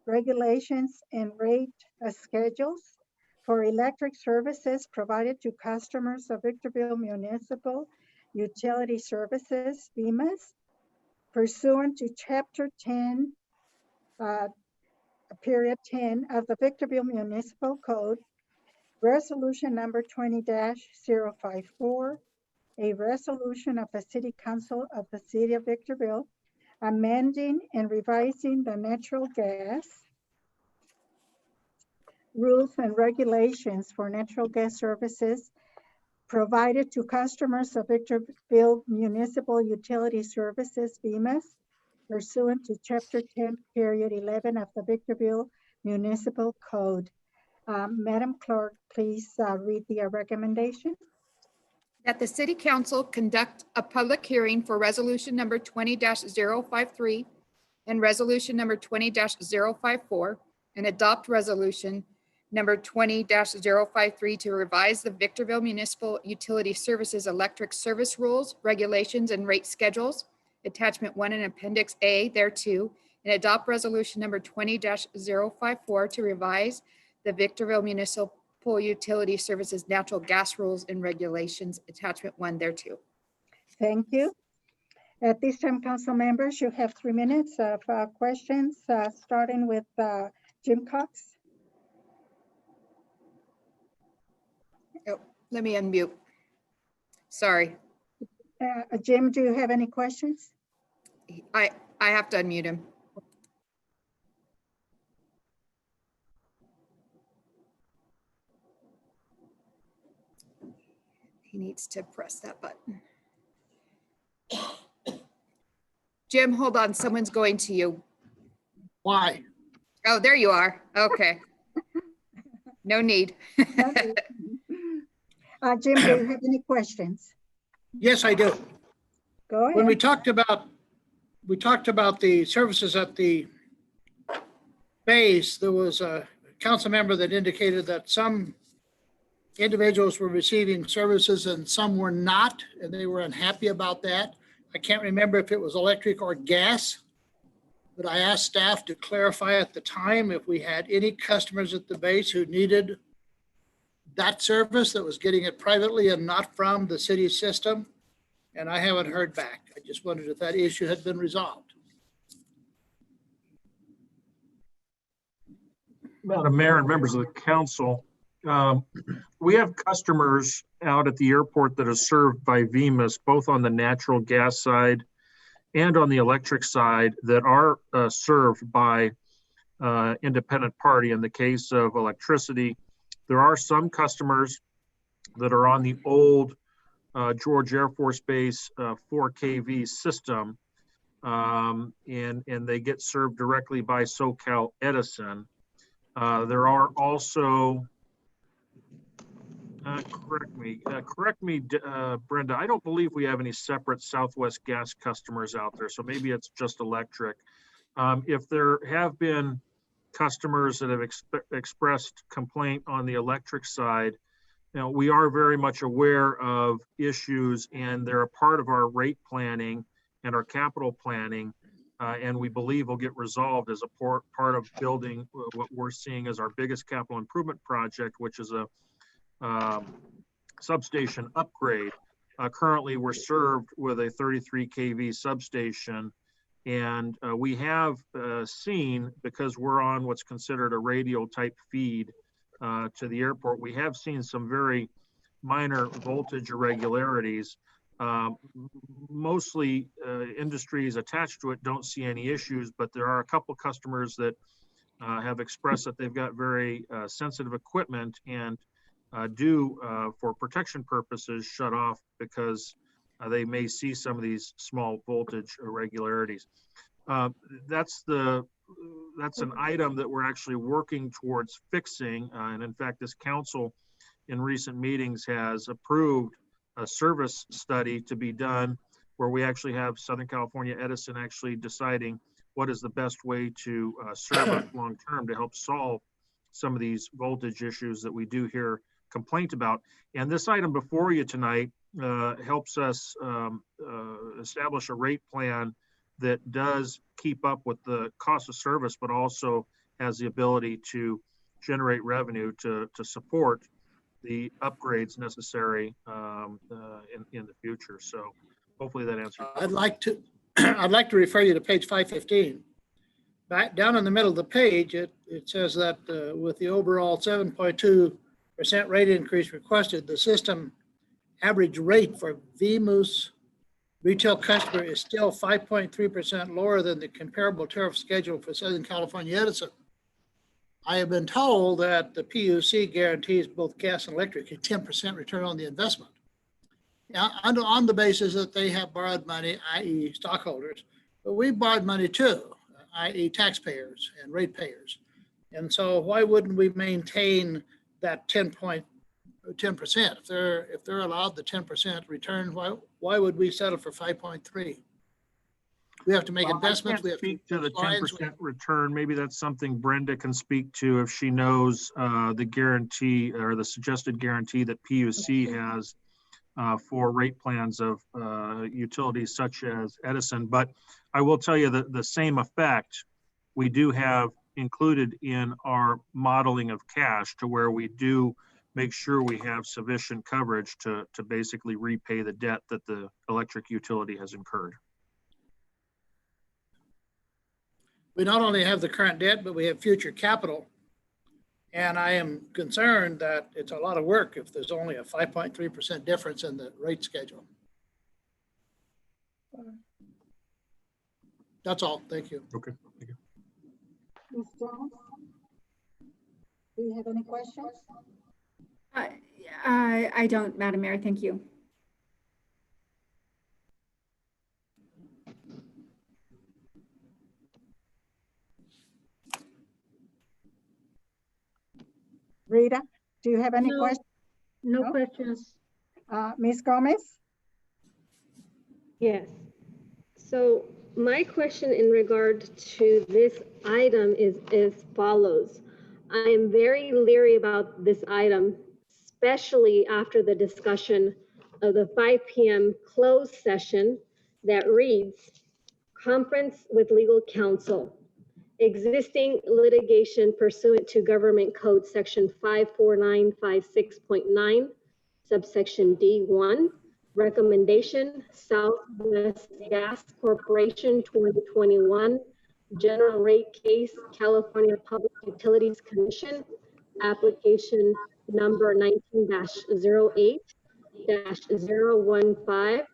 [SPEAKER 12] regulations, and rate schedules for electric services provided to customers of Victorville Municipal Utility Services, VEMUS, pursuant to Chapter 10, Period 10 of the Victorville Municipal Code, Resolution number 20-054, a resolution of the City Council of the City of Victorville, amending and revising the natural gas rules and regulations for natural gas services provided to customers of Victorville Municipal Utility Services, VEMUS, pursuant to Chapter 10, Period 11 of the Victorville Municipal Code. Madam Clerk, please read the recommendation.
[SPEAKER 7] That the City Council conduct a public hearing for resolution number 20-053 and resolution number 20-054 and adopt resolution number 20-053 to revise the Victorville Municipal Utility Services electric service rules, regulations, and rate schedules, attachment 1 and appendix A thereto, and adopt resolution number 20-054 to revise the Victorville Municipal Utility Services natural gas rules and regulations, attachment 1 thereto.
[SPEAKER 12] Thank you. At this time, council members, you have 3 minutes of questions, starting with Jim Cox.
[SPEAKER 7] Oh, let me unmute. Sorry.
[SPEAKER 12] Jim, do you have any questions?
[SPEAKER 7] I have to unmute him. He needs to press that button. Jim, hold on. Someone's going to you.
[SPEAKER 16] Why?
[SPEAKER 7] Oh, there you are. Okay. No need.
[SPEAKER 12] Jim, do you have any questions?
[SPEAKER 16] Yes, I do.
[SPEAKER 12] Go ahead.
[SPEAKER 16] When we talked about the services at the base, there was a council member that indicated that some individuals were receiving services and some were not, and they were unhappy about that. I can't remember if it was electric or gas, but I asked staff to clarify at the time if we had any customers at the base who needed that service that was getting it privately and not from the city system, and I haven't heard back. I just wondered if that issue had been resolved.
[SPEAKER 17] Madam Mayor and members of the council, we have customers out at the airport that are served by VEMUS, both on the natural gas side and on the electric side, that are served by independent party. In the case of electricity, there are some customers that are on the old George Air Force Base 4 kV system, and they get served directly by SoCal Edison. There are also, correct me, Brenda, I don't believe we have any separate Southwest Gas customers out there, so maybe it's just electric. If there have been customers that have expressed complaint on the electric side, we are very much aware of issues, and they're a part of our rate planning and our capital planning, and we believe will get resolved as a part of building what we're seeing as our biggest capital improvement project, which is a substation upgrade. Currently, we're served with a 33 kV substation, and we have seen, because we're on what's considered a radial type feed to the airport, we have seen some very minor voltage irregularities. Mostly industries attached to it don't see any issues, but there are a couple customers that have expressed that they've got very sensitive equipment and do, for protection purposes, shut off because they may see some of these small voltage irregularities. That's an item that we're actually working towards fixing. And in fact, this council in recent meetings has approved a service study to be done where we actually have Southern California Edison actually deciding what is the best way to serve us long term to help solve some of these voltage issues that we do hear complaint about. And this item before you tonight helps us establish a rate plan that does keep up with the cost of service, but also has the ability to generate revenue to support the upgrades necessary in the future. So hopefully that answers.
[SPEAKER 16] I'd like to refer you to page 515. Back down in the middle of the page, it says that with the overall 7.2% rate increase requested, the system average rate for VMOOS retail customer is still 5.3% lower than the comparable tariff schedule for Southern California Edison. I have been told that the PUC guarantees both gas and electric a 10% return on the investment. Now, on the basis that they have borrowed money, i.e. stockholders, but we borrowed money too, i.e. taxpayers and ratepayers. And so why wouldn't we maintain that 10%? If they're allowed the 10% return, why would we settle for 5.3? We have to make investments. We have
[SPEAKER 17] speak to the 10% return. Maybe that's something Brenda can speak to if she knows the guarantee or the suggested guarantee that PUC has for rate plans of utilities such as Edison. But I will tell you that the same effect we do have included in our modeling of cash, to where we do make sure we have sufficient coverage to basically repay the debt that the electric utility has incurred.
[SPEAKER 16] We not only have the current debt, but we have future capital. And I am concerned that it's a lot of work if there's only a 5.3% difference in the rate schedule. That's all. Thank you.
[SPEAKER 17] Okay. Thank you.
[SPEAKER 12] Ms. Jones, do you have any questions?
[SPEAKER 11] I don't, Madam Mayor. Thank you.
[SPEAKER 12] Rita, do you have any questions?
[SPEAKER 4] No questions.
[SPEAKER 12] Ms. Gomez?
[SPEAKER 18] Yes. So my question in regard to this item is as follows. I am very leery about this item, especially after the discussion of the 5 p.m. closed session that reads, conference with legal counsel. Existing litigation pursuant to Government Code Section 54956.9, subsection D1, recommendation, Southwest Gas Corporation 2021, General Rate Case, California Public Utilities Commission, application number 19-08-015,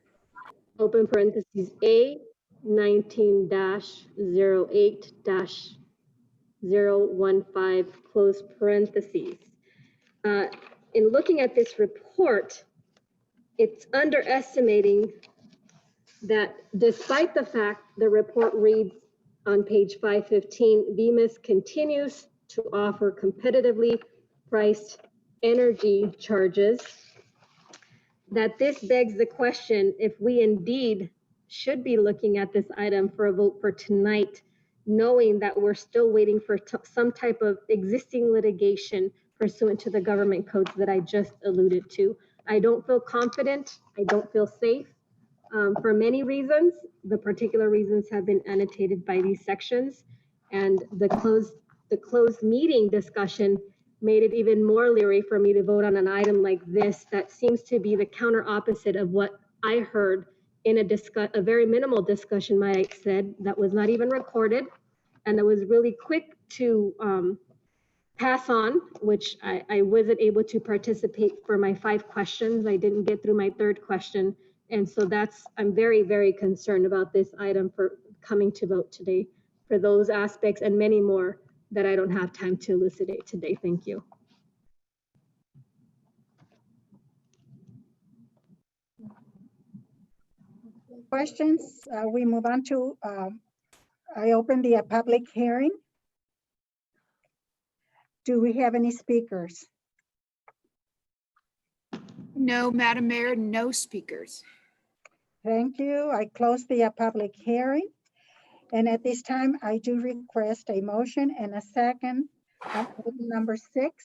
[SPEAKER 18] open parentheses A, 19-08-015, close parentheses. In looking at this report, it's underestimating that despite the fact the report reads on page 515, VMIS continues to offer competitively priced energy charges, that this begs the question if we indeed should be looking at this item for a vote for tonight, knowing that we're still waiting for some type of existing litigation pursuant to the government codes that I just alluded to. I don't feel confident. I don't feel safe for many reasons. The particular reasons have been annotated by these sections, and the closed meeting discussion made it even more leery for me to vote on an item like this that seems to be the counter opposite of what I heard in a very minimal discussion, might I said, that was not even recorded, and that was really quick to pass on, which I wasn't able to participate for my 5 questions. I didn't get through my 3rd question. And so I'm very, very concerned about this item for coming to vote today for those aspects and many more that I don't have time to elucidate today. Thank you.
[SPEAKER 12] Questions? We move on to, I open the public hearing. Do we have any speakers?
[SPEAKER 7] No, Madam Mayor, no speakers.
[SPEAKER 12] Thank you. I close the public hearing. And at this time, I do request a motion and a second on item number 6.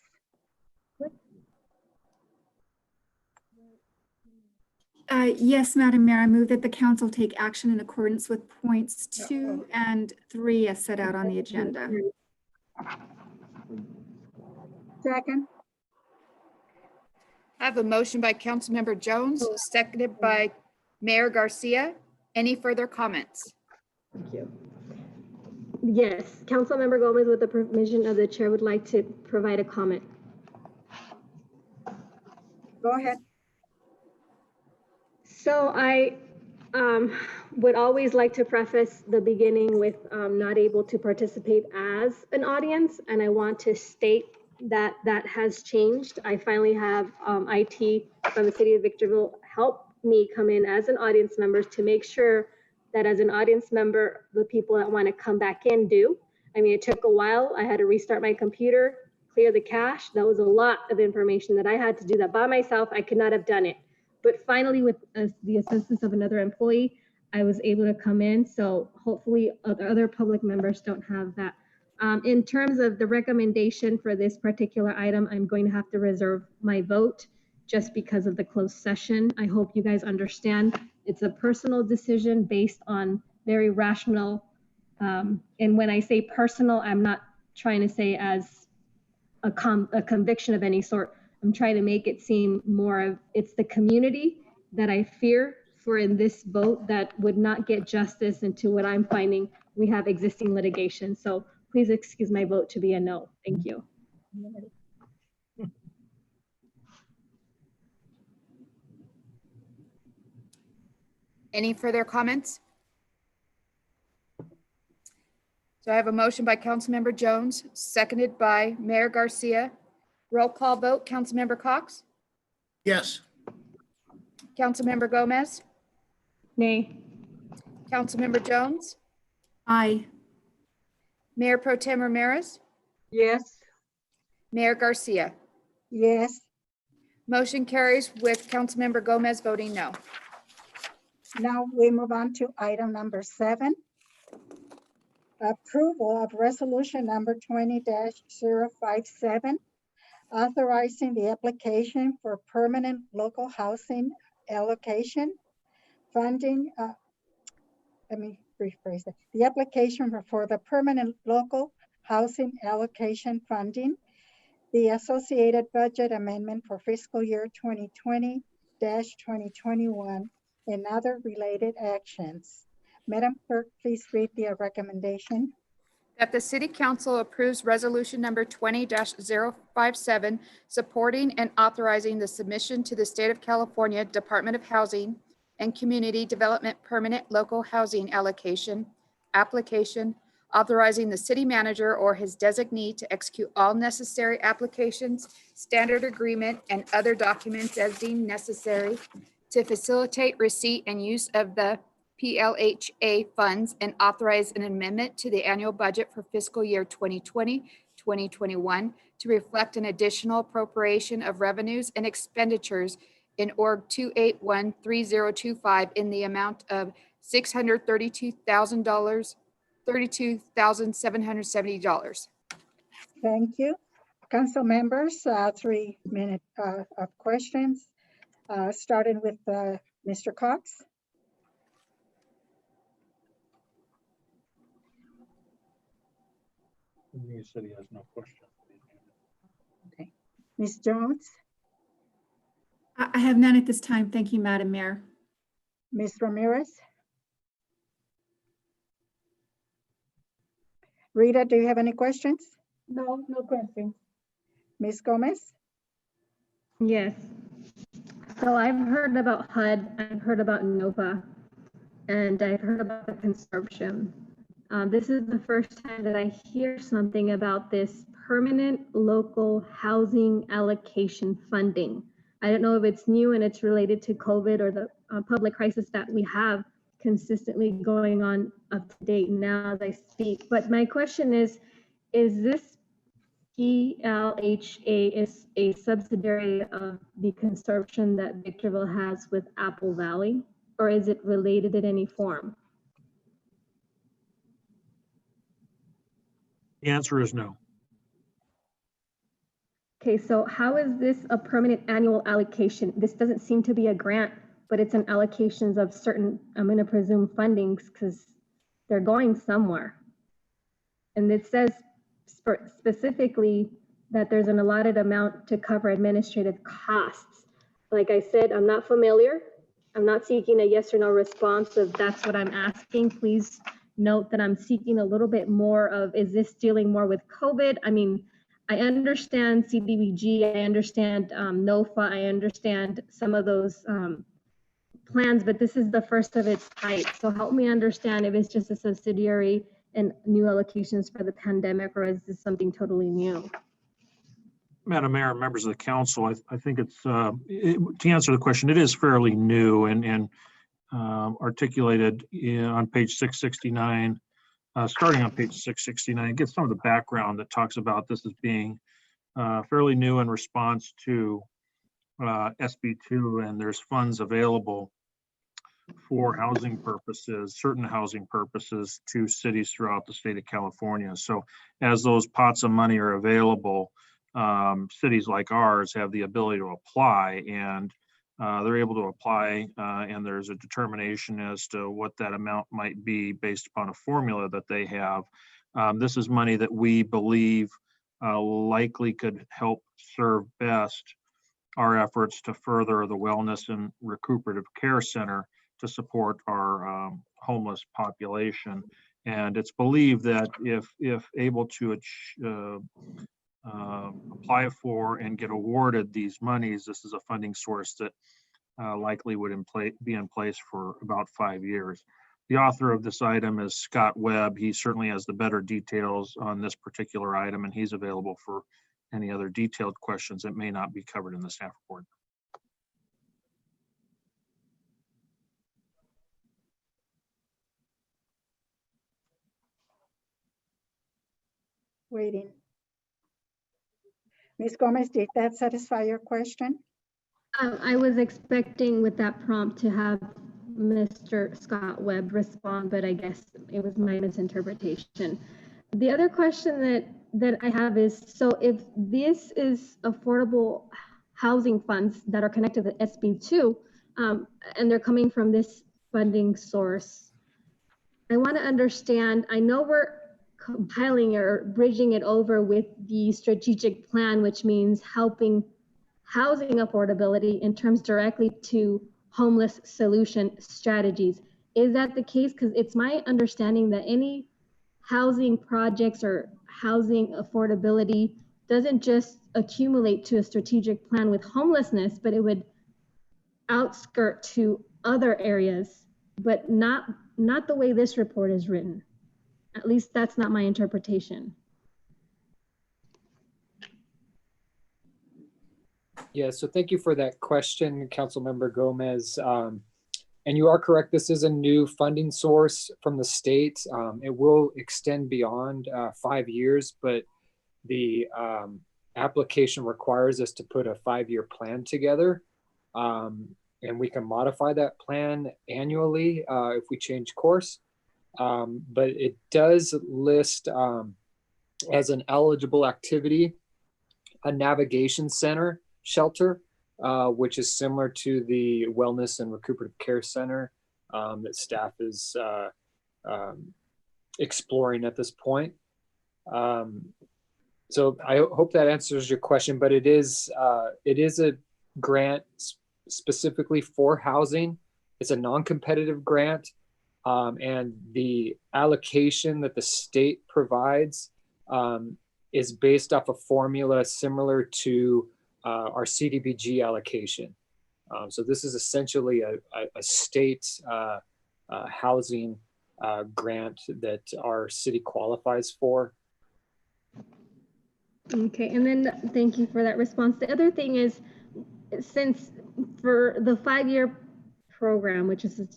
[SPEAKER 11] Yes, Madam Mayor, I move that the council take action in accordance with points 2 and 3 as set out on the agenda.
[SPEAKER 12] Second.
[SPEAKER 7] I have a motion by Councilmember Jones, seconded by Mayor Garcia. Any further comments?
[SPEAKER 18] Thank you. Yes, Councilmember Gomez, with the permission of the chair, would like to provide a comment.
[SPEAKER 12] Go ahead.
[SPEAKER 18] So I would always like to preface the beginning with not able to participate as an audience, and I want to state that that has changed. I finally have IT from the city of Victorville help me come in as an audience member to make sure that as an audience member, the people that want to come back in do. I mean, it took a while. I had to restart my computer, clear the cache. That was a lot of information that I had to do that by myself. I could not have done it. But finally, with the assistance of another employee, I was able to come in. So hopefully other public members don't have that. In terms of the recommendation for this particular item, I'm going to have to reserve my vote just because of the closed session. I hope you guys understand. It's a personal decision based on very rational. And when I say personal, I'm not trying to say as a conviction of any sort. I'm trying to make it seem more of it's the community that I fear for in this vote that would not get justice into what I'm finding we have existing litigation. So please excuse my vote to be a no. Thank you.
[SPEAKER 7] Any further comments? So I have a motion by Councilmember Jones, seconded by Mayor Garcia. Roll call vote, Councilmember Cox?
[SPEAKER 16] Yes.
[SPEAKER 7] Councilmember Gomez?
[SPEAKER 18] Nay.
[SPEAKER 7] Councilmember Jones?
[SPEAKER 11] Aye.
[SPEAKER 7] Mayor Pro Tem Ramirez?
[SPEAKER 12] Yes.
[SPEAKER 7] Mayor Garcia?
[SPEAKER 12] Yes.
[SPEAKER 7] Motion carries with Councilmember Gomez voting no.
[SPEAKER 12] Now we move on to item number 7. Approval of resolution number 20-057, authorizing the application for permanent local housing allocation funding. Let me rephrase it. The application for the permanent local housing allocation funding, the associated budget amendment for fiscal year 2020-2021, and other related actions. Madam Clerk, please read the recommendation.
[SPEAKER 7] That the City Council approves resolution number 20-057, supporting and authorizing the submission to the State of California Department of Housing and Community Development Permanent Local Housing Allocation application, authorizing the city manager or his designee to execute all necessary applications, standard agreement, and other documents as deemed necessary to facilitate receipt and use of the PLHA funds, and authorize an amendment to the annual budget for fiscal year 2020-2021 to reflect an additional appropriation of revenues and expenditures in Org 2813025 in the amount of $32,770.
[SPEAKER 12] Thank you. Council members, 3 minutes of questions, starting with Mr. Cox.
[SPEAKER 10] He said he has no question.
[SPEAKER 12] Okay. Ms. Jones,
[SPEAKER 11] I have none at this time. Thank you, Madam Mayor.
[SPEAKER 12] Ms. Ramirez. Rita, do you have any questions?
[SPEAKER 18] No, no questions.
[SPEAKER 12] Ms. Gomez?
[SPEAKER 18] Yes. So I've heard about HUD, I've heard about NOVA, and I've heard about the consortium. This is the first time that I hear something about this permanent local housing allocation funding. I don't know if it's new and it's related to COVID or the public crisis that we have consistently going on up to date now as I speak. But my question is this PLHA is a subsidiary of the consortium that Victorville has with Apple Valley, or is it related in any form?
[SPEAKER 17] The answer is no.
[SPEAKER 18] Okay, so how is this a permanent annual allocation? This doesn't seem to be a grant, but it's an allocations of certain, I'm going to presume fundings because they're going somewhere. And it says specifically that there's an allotted amount to cover administrative costs. Like I said, I'm not familiar. I'm not seeking a yes or no response if that's what I'm asking. Please note that I'm seeking a little bit more of, is this dealing more with COVID? I mean, I understand CDBG, I understand NOFA, I understand some of those plans, but this is the first of its type. So help me understand if it's just a subsidiary and new allocations for the pandemic, or is this something totally new?
[SPEAKER 17] Madam Mayor, members of the council, I think it's, to answer the question, it is fairly new and articulated on page 669, starting on page 669, it gives some of the background that talks about this as being fairly new in response to SB2, and there's funds available for housing purposes, certain housing purposes to cities throughout the state of California. So as those pots of money are available, cities like ours have the ability to apply, and they're able to apply, and there's a determination as to what that amount might be based upon a formula that they have. This is money that we believe likely could help serve best our efforts to further the Wellness and Recuperative Care Center to support our homeless population. And it's believed that if able to apply for and get awarded these monies, this is a funding source that likely would be in place for about 5 years. The author of this item is Scott Webb. He certainly has the better details on this particular item, and he's available for any other detailed questions that may not be covered in the staff report.
[SPEAKER 12] Waiting. Ms. Gomez, did that satisfy your question?
[SPEAKER 18] I was expecting with that prompt to have Mr. Scott Webb respond, but I guess it was my misinterpretation. The other question that I have is, so if this is affordable housing funds that are connected to SB2, and they're coming from this funding source, I want to understand, I know we're compiling or bridging it over with the strategic plan, which means helping housing affordability in terms directly to homeless solution strategies. Is that the case? Because it's my understanding that any housing projects or housing affordability doesn't just accumulate to a strategic plan with homelessness, but it would outskirt to other areas, but not the way this report is written. At least that's not my interpretation.
[SPEAKER 21] Yeah, so thank you for that question, Councilmember Gomez. And you are correct, this is a new funding source from the state. It will extend beyond 5 years, but the application requires us to put a 5-year plan together. And we can modify that plan annually if we change course. But it does list as an eligible activity a navigation center shelter, which is similar to the Wellness and Recuperative Care Center that staff is exploring at this point. So I hope that answers your question, but it is a grant specifically for housing. It's a non-competitive grant, and the allocation that the state provides is based off a formula similar to our CDBG allocation. So this is essentially a state housing grant that our city qualifies for.
[SPEAKER 18] Okay, and then thank you for that response. The other thing is, since for the 5-year program, which is a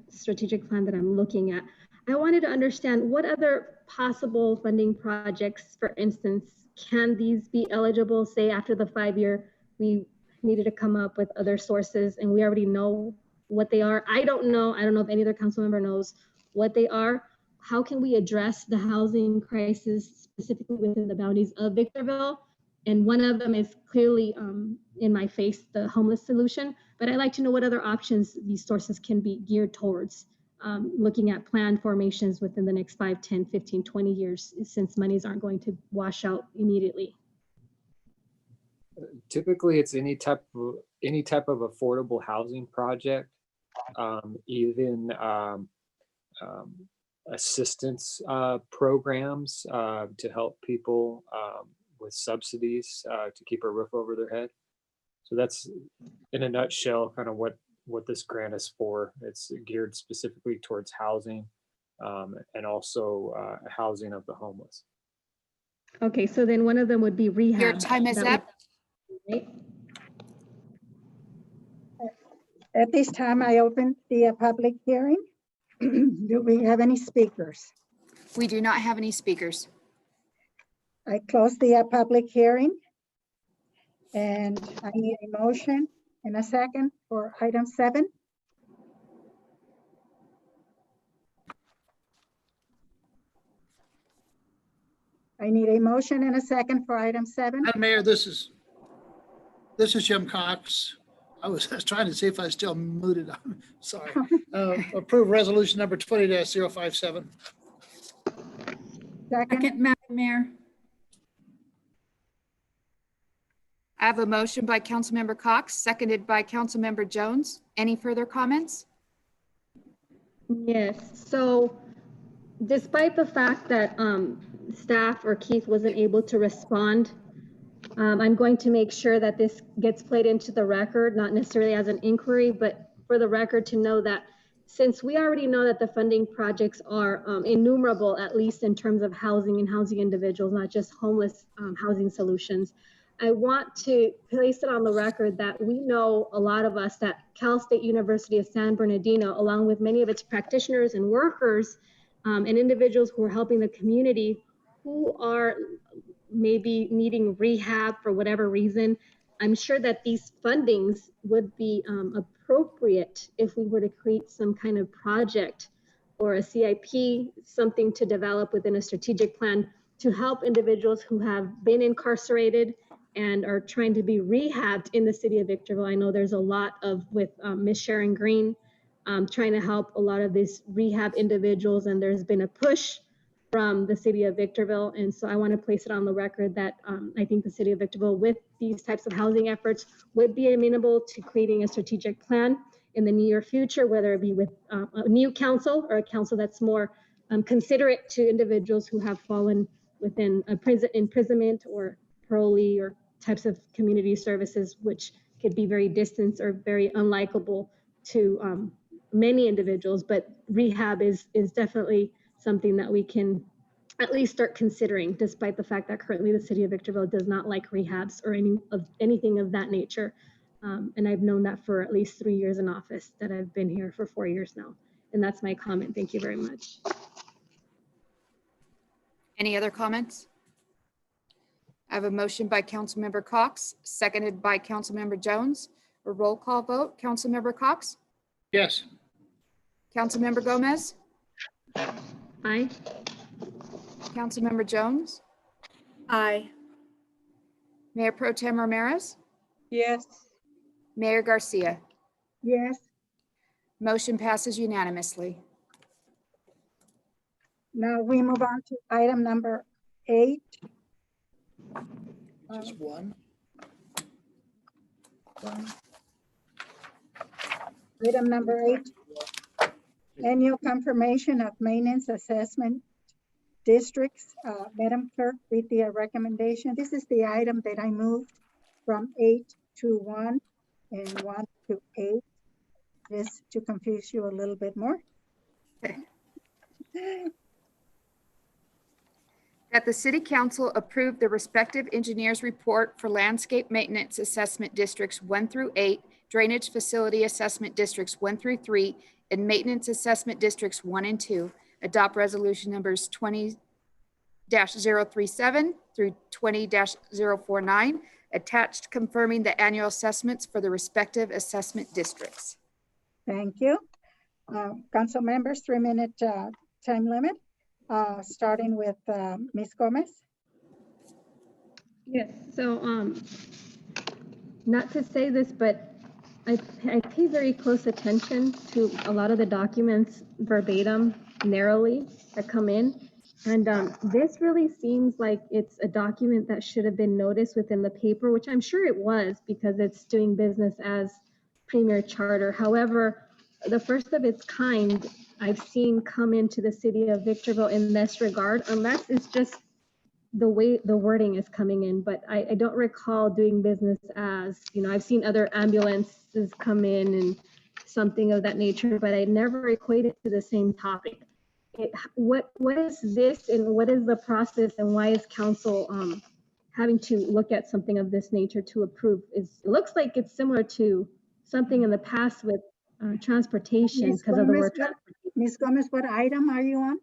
[SPEAKER 18] strategic plan that I'm looking at, I wanted to understand what other possible funding projects, for instance, can these be eligible? Say after the 5-year, we needed to come up with other sources and we already know what they are. I don't know if any other council member knows what they are. How can we address the housing crisis specifically within the boundaries of Victorville? And one of them is clearly in my face, the homeless solution. But I'd like to know what other options these sources can be geared towards, looking at plan formations within the next 5, 10, 15, 20 years, since monies aren't going to wash out immediately.
[SPEAKER 21] Typically, it's any type of affordable housing project, even assistance programs to help people with subsidies to keep a roof over their head. So that's, in a nutshell, kind of what this grant is for. It's geared specifically towards housing and also housing of the homeless.
[SPEAKER 18] Okay, so then one of them would be rehab.
[SPEAKER 7] Your time is up.
[SPEAKER 18] Right?
[SPEAKER 12] At this time, I open the public hearing. Do we have any speakers?
[SPEAKER 7] We do not have any speakers.
[SPEAKER 12] I close the public hearing. And I need a motion and a second for item 7. I need a motion and a second for item 7.
[SPEAKER 16] Madam Mayor, this is Jim Cox. I was trying to see if I was still muted. I'm sorry. Approve resolution number 20-057.
[SPEAKER 12] Second,
[SPEAKER 8] Madam Mayor.
[SPEAKER 7] I have a motion by Councilmember Cox, seconded by Councilmember Jones. Any further comments?
[SPEAKER 18] Yes, so despite the fact that staff or Keith wasn't able to respond, I'm going to make sure that this gets played into the record, not necessarily as an inquiry, but for the record to know that since we already know that the funding projects are innumerable, at least in terms of housing and housing individuals, not just homeless housing solutions, I want to place it on the record that we know, a lot of us, that Cal State University of San Bernardino, along with many of its practitioners and workers and individuals who are helping the community, who are maybe needing rehab for whatever reason, I'm sure that these fundings would be appropriate if we were to create some kind of project or a CIP, something to develop within a strategic plan to help individuals who have been incarcerated and are trying to be rehabbed in the city of Victorville. I know there's a lot of, with Ms. Sharon Green, trying to help a lot of these rehab individuals, and there's been a push from the city of Victorville. And so I want to place it on the record that I think the city of Victorville, with these types of housing efforts, would be amenable to creating a strategic plan in the near future, whether it be with a new council or a council that's more considerate to individuals who have fallen within a imprisonment or parolee or types of community services, which could be very distant or very unlikable to many individuals. But rehab is definitely something that we can at least start considering, despite the fact that currently the city of Victorville does not like rehabs or anything of that nature. And I've known that for at least 3 years in office, that I've been here for 4 years now. And that's my comment. Thank you very much.
[SPEAKER 7] Any other comments? I have a motion by Councilmember Cox, seconded by Councilmember Jones. A roll call vote. Councilmember Cox?
[SPEAKER 16] Yes.
[SPEAKER 7] Councilmember Gomez?
[SPEAKER 18] Aye.
[SPEAKER 7] Councilmember Jones?
[SPEAKER 8] Aye.
[SPEAKER 7] Mayor Pro Tem Ramirez?
[SPEAKER 12] yes.
[SPEAKER 7] Mayor Garcia?
[SPEAKER 12] Yes.
[SPEAKER 7] Motion passes unanimously.
[SPEAKER 12] Now we move on to item number 8.
[SPEAKER 16] Just one.
[SPEAKER 12] Item number 8, annual confirmation of maintenance assessment districts. Madam Clerk, read the recommendation. This is the item that I moved from 8 to 1 and 1 to 8, just to confuse you a little bit more.
[SPEAKER 7] That the City Council approve the respective engineers' report for landscape maintenance assessment districts 1 through 8, drainage facility assessment districts 1 through 3, and maintenance assessment districts 1 and 2. Adopt resolution numbers 20-037 through 20-049, attached confirming the annual assessments for the respective assessment districts.
[SPEAKER 12] Thank you. Council members, 3-minute time limit. Starting with Ms. Gomez.
[SPEAKER 18] Yes, so, not to say this, but I pay very close attention to a lot of the documents verbatim, narrowly, that come in. And this really seems like it's a document that should have been noticed within the paper, which I'm sure it was because it's doing business as Premier Charter. However, the first of its kind I've seen come into the city of Victorville in this regard, unless it's just the way the wording is coming in, but I don't recall doing business as, I've seen other ambulances come in and something of that nature, but I never equated to the same topic. What is this and what is the process and why is council having to look at something of this nature to approve? It looks like it's similar to something in the past with transportation
[SPEAKER 12] Ms.
[SPEAKER 18] because of the
[SPEAKER 12] Gomez,
[SPEAKER 18] word.
[SPEAKER 12] Ms. Gomez, what item are you on?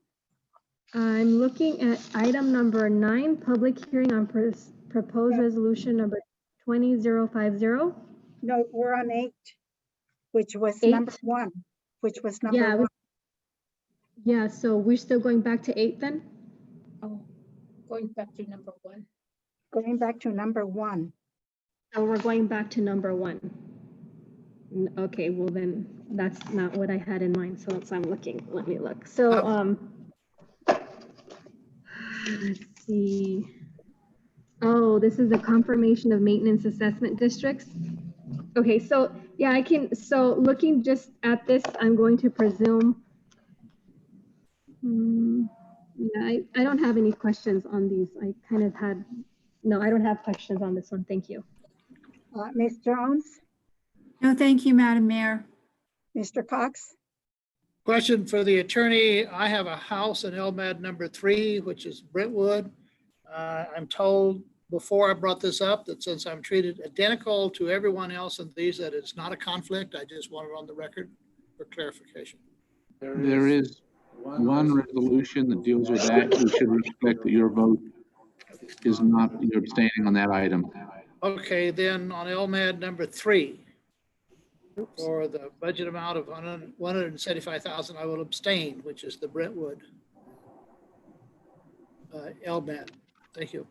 [SPEAKER 18] I'm looking at item number 9, public hearing on proposed resolution number 20050.
[SPEAKER 12] No, we're on 8, which was
[SPEAKER 18] 8?
[SPEAKER 12] number 1, which was number
[SPEAKER 18] Yeah,
[SPEAKER 12] 1.
[SPEAKER 18] yeah, so we're still going back to 8 then?
[SPEAKER 4] Oh, going back to number 1.
[SPEAKER 12] Going back to number 1.
[SPEAKER 18] So we're going back to number 1. Okay, well then that's not what I had in mind. So I'm looking, let me look. So, let's see. Oh, this is a confirmation of maintenance assessment districts. Okay, so yeah, so looking just at this, I'm going to presume, yeah, I don't have any questions on these. I kind of had, no, I don't have questions on this one. Thank you.
[SPEAKER 12] Ms. Jones?
[SPEAKER 11] No, thank you, Madam Mayor.
[SPEAKER 12] Mr. Cox?
[SPEAKER 16] Question for the attorney. I have a house in LMAD number 3, which is Brentwood. I'm told before I brought this up that since I'm treated identical to everyone else in these, that it's not a conflict. I just want it on the record for clarification.
[SPEAKER 14] There is one resolution that deals with that. You should respect that your vote is not, you're abstaining on that item.
[SPEAKER 16] Okay, then on LMAD number 3, for the budget amount of $175,000, I will abstain, which is the Brentwood LMAD. Thank you.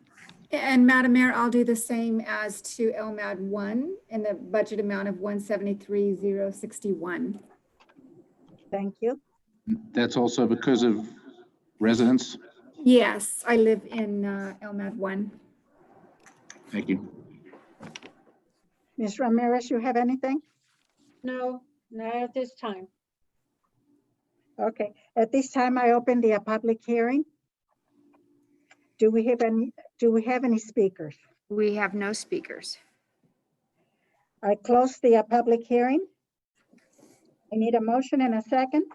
[SPEAKER 11] And Madam Mayor, I'll do the same as to LMAD 1 in the budget amount of 173,061.
[SPEAKER 12] Thank you.
[SPEAKER 14] That's also because of residents.
[SPEAKER 11] Yes, I live in LMAD 1.
[SPEAKER 14] Thank you.
[SPEAKER 12] Ms. Ramirez, you have anything?
[SPEAKER 4] No, not at this time.
[SPEAKER 12] Okay, at this time, I open the public hearing. Do we have any speakers?
[SPEAKER 2] We have no speakers.
[SPEAKER 12] I close the public hearing. I need a motion and a second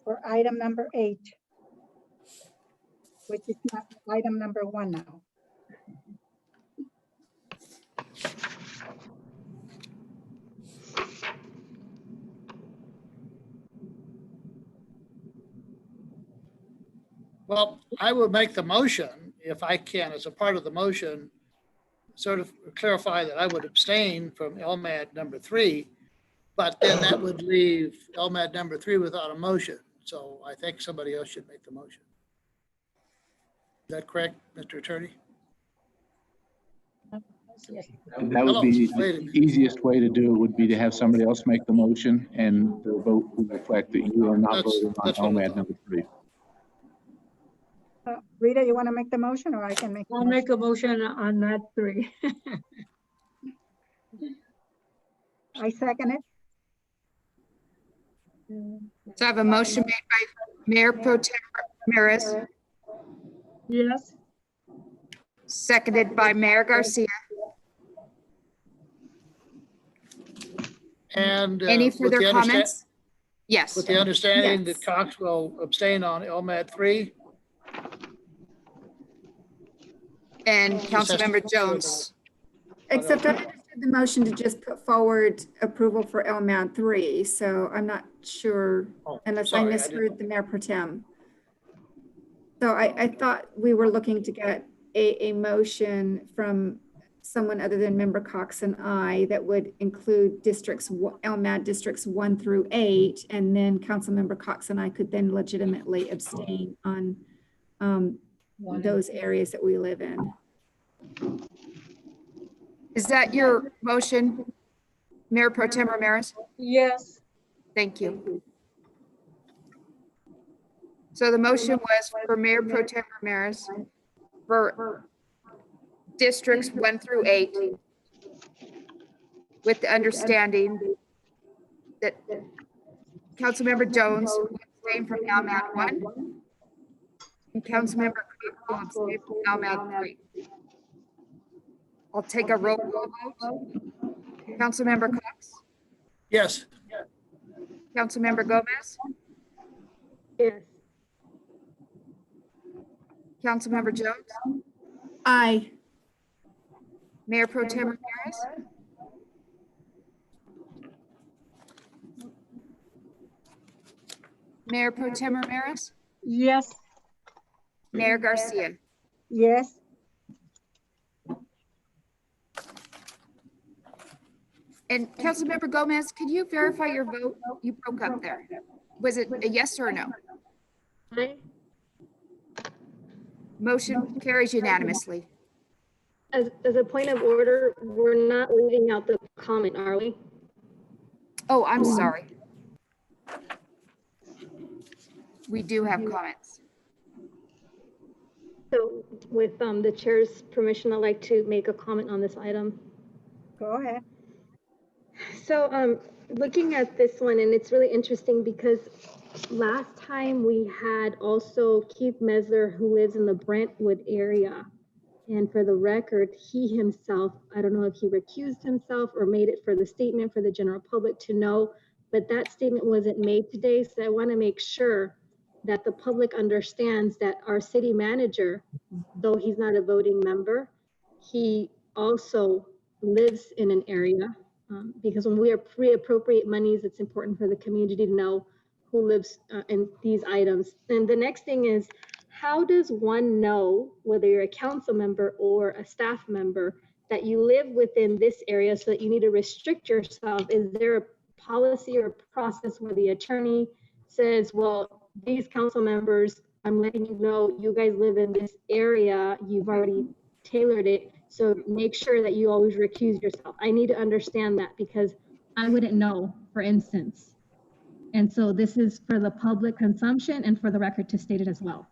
[SPEAKER 12] for item number 8, which is not item number 1 now.
[SPEAKER 16] Well, I would make the motion, if I can, as a part of the motion, sort of clarify that I would abstain from LMAD number 3, but then that would leave LMAD number 3 without a motion. So I think somebody else should make the motion. Is that correct, Mr. Attorney?
[SPEAKER 14] That would be the easiest way to do it, would be to have somebody else make the motion and the vote would reflect that you are not voting on LMAD number 3.
[SPEAKER 12] Rita, you want to make the motion or I can make?
[SPEAKER 4] I'll make a motion on that 3.
[SPEAKER 12] I second it.
[SPEAKER 7] So I have a motion made by Mayor Pro Tem Ramirez,
[SPEAKER 4] Yes.
[SPEAKER 7] seconded by Mayor Garcia.
[SPEAKER 16] And
[SPEAKER 7] Any
[SPEAKER 16] with
[SPEAKER 7] further
[SPEAKER 16] the
[SPEAKER 7] comments? Yes.
[SPEAKER 16] With the understanding
[SPEAKER 11] Yes.
[SPEAKER 16] that Cox will abstain on LMAD 3.
[SPEAKER 7] And Councilmember Jones.
[SPEAKER 11] Except I understood the motion to just put forward approval for LMAD 3, so I'm not sure unless I misheard the Mayor Pro Tem. So I thought we were looking to get a motion from someone other than Member Cox and I that would include LMAD districts 1 through 8, and then Councilmember Cox and I could then legitimately abstain on those areas that we live in.
[SPEAKER 7] Is that your motion, Mayor Pro Tem Ramirez?
[SPEAKER 4] Yes.
[SPEAKER 7] Thank you. So the motion was for Mayor Pro Tem Ramirez for districts 1 through 8 with the understanding that Councilmember Jones will abstain from LMAD 1 and Councilmember Cook will abstain from LMAD 3. I'll take a roll call vote. Councilmember Cox?
[SPEAKER 16] Yes.
[SPEAKER 7] Councilmember Gomez?
[SPEAKER 18] Yes.
[SPEAKER 7] Councilmember Jones?
[SPEAKER 18] Aye.
[SPEAKER 7] Mayor Pro Tem Ramirez? Mayor Pro Tem Ramirez?
[SPEAKER 12] Yes.
[SPEAKER 7] Mayor Garcia?
[SPEAKER 12] Yes.
[SPEAKER 7] And Councilmember Gomez, can you verify your vote? You broke up there. Was it a yes or a no?
[SPEAKER 18] Aye.
[SPEAKER 7] Motion carries unanimously.
[SPEAKER 18] As a point of order, we're not leaving out the comment, are we?
[SPEAKER 7] Oh, I'm sorry. We do have comments.
[SPEAKER 18] So with the chair's permission, I'd like to make a comment on this item.
[SPEAKER 12] Go ahead.
[SPEAKER 18] So looking at this one, and it's really interesting because last time we had also Keith Mesler, who lives in the Brentwood area. And for the record, he himself, I don't know if he recused himself or made it for the statement for the general public to know, but that statement wasn't made today. So I want to make sure that the public understands that our city manager, though he's not a voting member, he also lives in an area because when we reappropriate monies, it's important for the community to know who lives in these items. And the next thing is, how does one know, whether you're a council member or a staff member, that you live within this area so that you need to restrict yourself? Is there a policy or process where the attorney says, well, these council members, I'm letting you know you guys live in this area, you've already tailored it, so make sure that you always recuse yourself. I need to understand that because I wouldn't know, for instance. And so this is for the public consumption and for the record to state it as well.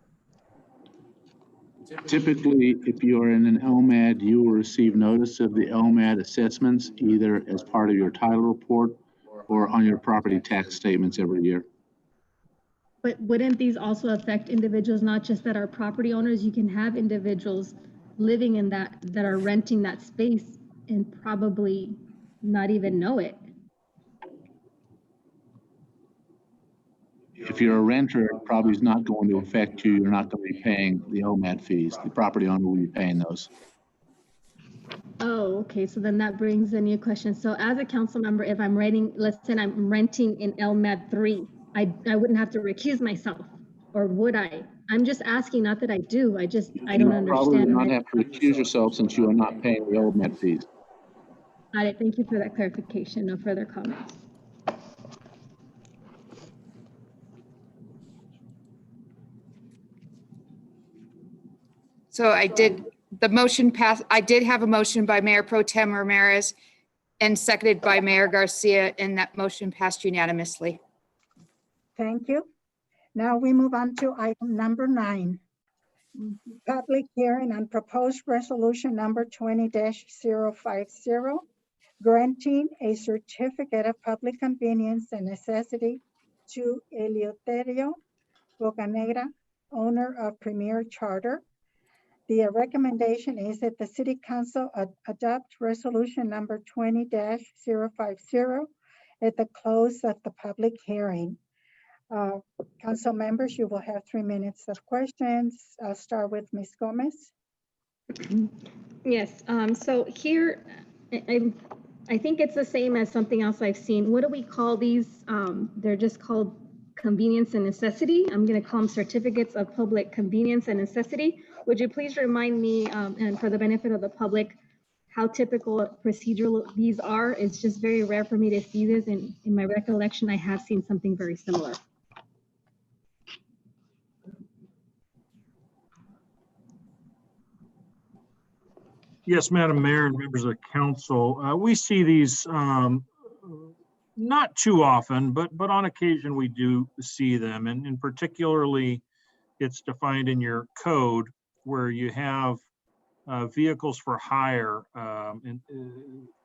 [SPEAKER 14] Typically, if you are in an LMAD, you will receive notice of the LMAD assessments either as part of your title report or on your property tax statements every year.
[SPEAKER 18] But wouldn't these also affect individuals, not just that are property owners? You can have individuals living in that are renting that space and probably not even know it.
[SPEAKER 14] If you're a renter, it probably is not going to affect you. You're not going to be paying the OMAD fees. The property owner will be paying those.
[SPEAKER 18] Oh, okay. So then that brings a new question. So as a council member, if I'm renting, let's say I'm renting in LMAD 3, I wouldn't have to recuse myself, or would I? I'm just asking, not that I do. I don't understand.
[SPEAKER 14] You probably will not have to recuse yourself since you are not paying the OMAD fees.
[SPEAKER 18] Got it. Thank you for that clarification. No further comments.
[SPEAKER 7] So the motion passed. I did have a motion by Mayor Pro Tem Ramirez and seconded by Mayor Garcia, and that motion passed unanimously.
[SPEAKER 12] Thank you. Now we move on to item number 9. Public hearing on proposed resolution number 20-050, granting a certificate of public convenience and necessity to Eleuterio Bocanegra, owner of Premier Charter. The recommendation is that the City Council adopt resolution number 20-050 at the close of the public hearing. Council members, you will have 3 minutes of questions. I'll start with Ms. Gomez.
[SPEAKER 18] Yes, so here, I think it's the same as something else I've seen. What do we call these? They're just called convenience and necessity. I'm gonna call them certificates of public convenience and necessity. Would you please remind me, and for the benefit of the public, how typical procedural these are? It's just very rare for me to see this. In my recollection, I have seen something very similar.
[SPEAKER 17] Yes, Madam Mayor and members of the council, we see these not too often, but on occasion we do see them, and particularly it's defined in your code where you have vehicles for hire, and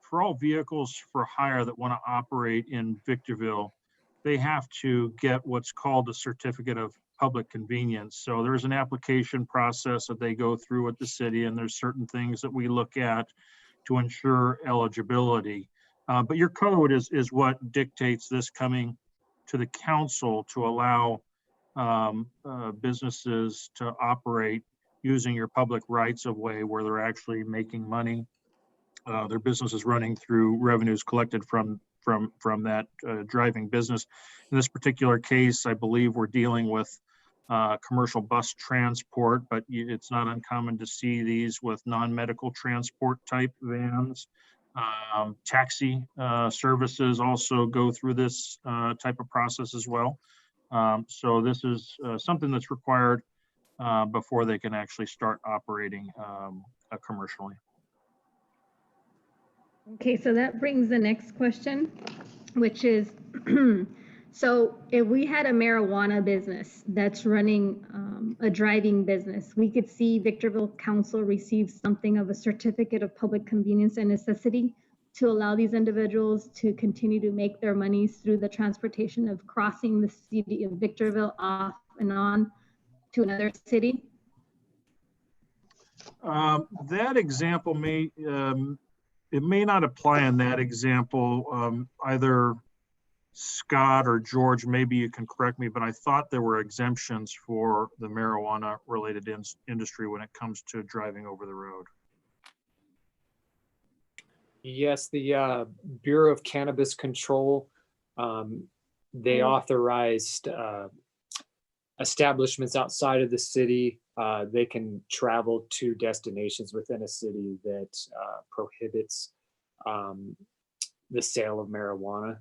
[SPEAKER 17] for all vehicles for hire that want to operate in Victorville, they have to get what's called a certificate of public convenience. So there's an application process that they go through with the city, and there's certain things that we look at to ensure eligibility. But your code is what dictates this coming to the council to allow businesses to operate using your public rights of way where they're actually making money. Their business is running through revenues collected from that driving business. In this particular case, I believe we're dealing with commercial bus transport, but it's not uncommon to see these with non-medical transport type vans. Taxi services also go through this type of process as well. So this is something that's required before they can actually start operating commercially.
[SPEAKER 18] Okay, so that brings the next question, which is, so if we had a marijuana business that's running a driving business, we could see Victorville Council receive something of a certificate of public convenience and necessity to allow these individuals to continue to make their monies through the transportation of crossing the city of Victorville off and on to another city?
[SPEAKER 17] That example may, it may not apply in that example. Either Scott or George, maybe you can correct me, but I thought there were exemptions for the marijuana related industry when it comes to driving over the road.
[SPEAKER 21] Yes, the Bureau of Cannabis Control, they authorized establishments outside of the city. They can travel to destinations within a city that prohibits the sale of marijuana.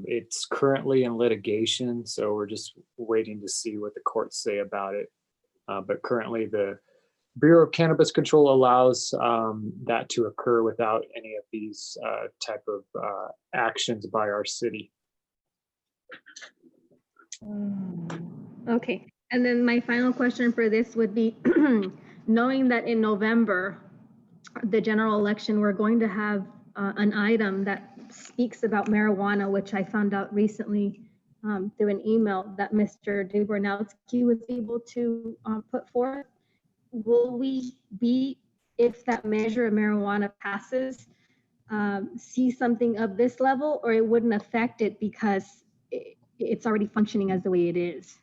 [SPEAKER 21] It's currently in litigation, so we're just waiting to see what the courts say about it. But currently the Bureau of Cannabis Control allows that to occur without any of these type of actions by our city.
[SPEAKER 18] Okay, and then my final question for this would be, knowing that in November, the general election, we're going to have an item that speaks about marijuana, which I found out recently through an email that Mr. Dubernowski was able to put forth. Will we be, if that measure of marijuana passes, see something of this level, or it wouldn't affect it because it's already functioning as the way it is?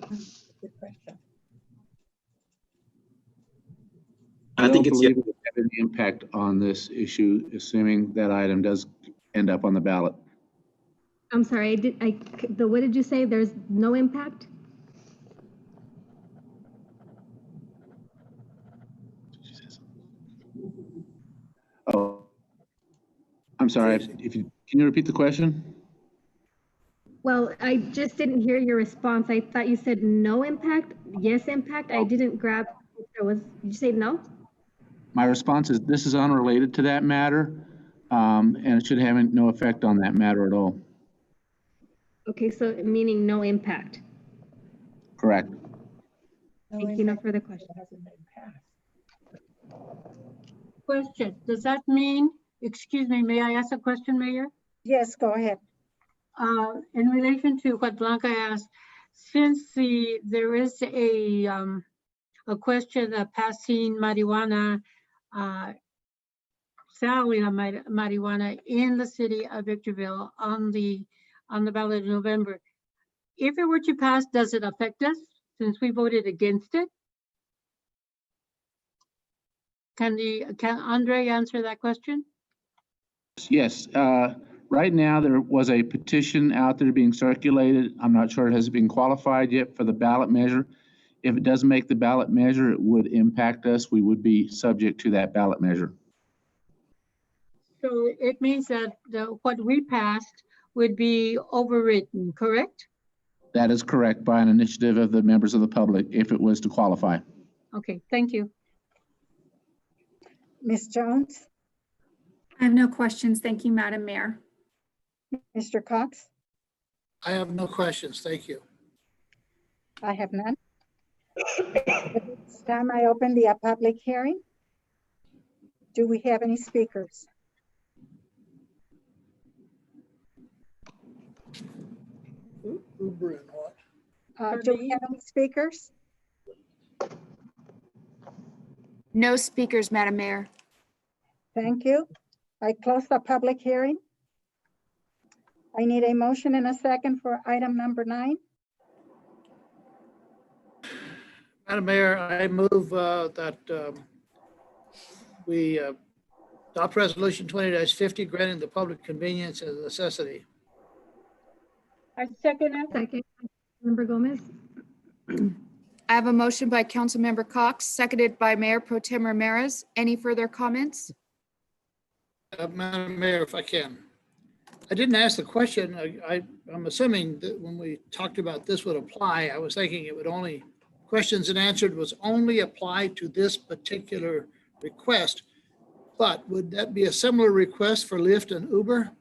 [SPEAKER 6] Good question.
[SPEAKER 14] I don't believe it will have any impact on this issue, assuming that item does end up on the ballot.
[SPEAKER 18] I'm sorry, what did you say? There's no impact?
[SPEAKER 14] Oh, I'm sorry. Can you repeat the question?
[SPEAKER 18] Well, I just didn't hear your response. I thought you said no impact, yes impact. I didn't grab if there was, did you say no?
[SPEAKER 14] My response is this is unrelated to that matter, and it should have no effect on that matter at all.
[SPEAKER 18] Okay, so meaning no impact.
[SPEAKER 14] Correct.
[SPEAKER 18] Thank you. No further questions.
[SPEAKER 4] Question, does that mean, excuse me, may I ask a question, Mayor?
[SPEAKER 12] Yes, go ahead.
[SPEAKER 4] In relation to what Blanca asked, since there is a question of passing marijuana, selling marijuana in the city of Victorville on the ballot in November, if it were to pass, does it affect us since we voted against it? Can Andre answer that question?
[SPEAKER 14] Yes. Right now, there was a petition out there being circulated. I'm not sure it has been qualified yet for the ballot measure. If it doesn't make the ballot measure, it would impact us. We would be subject to that ballot measure.
[SPEAKER 4] So it means that what we passed would be overridden, correct?
[SPEAKER 14] That is correct, by an initiative of the members of the public if it was to qualify.
[SPEAKER 4] Okay, thank you.
[SPEAKER 12] Ms. Jones,
[SPEAKER 11] I have no questions. Thank you, Madam Mayor.
[SPEAKER 12] Mr. Cox,
[SPEAKER 16] I have no questions. Thank you.
[SPEAKER 12] I have none. At this time, I open the public hearing. Do we have any speakers?
[SPEAKER 16] Uber and what?
[SPEAKER 12] Do we have any speakers?
[SPEAKER 7] No speakers, Madam Mayor.
[SPEAKER 12] Thank you. I close the public hearing. I need a motion and a second for item number 9.
[SPEAKER 16] Madam Mayor, I move that we adopt resolution 20-50 granting the public convenience as a necessity.
[SPEAKER 4] I second it. Second, Member Gomez.
[SPEAKER 7] I have a motion by Councilmember Cox, seconded by Mayor Pro Tem Ramirez. Any further comments?
[SPEAKER 16] Madam Mayor, if I can. I didn't ask the question. I'm assuming that when we talked about this would apply, I was thinking it would only, questions and answered was only apply to this particular request. But would that be a similar request for Lyft and Uber?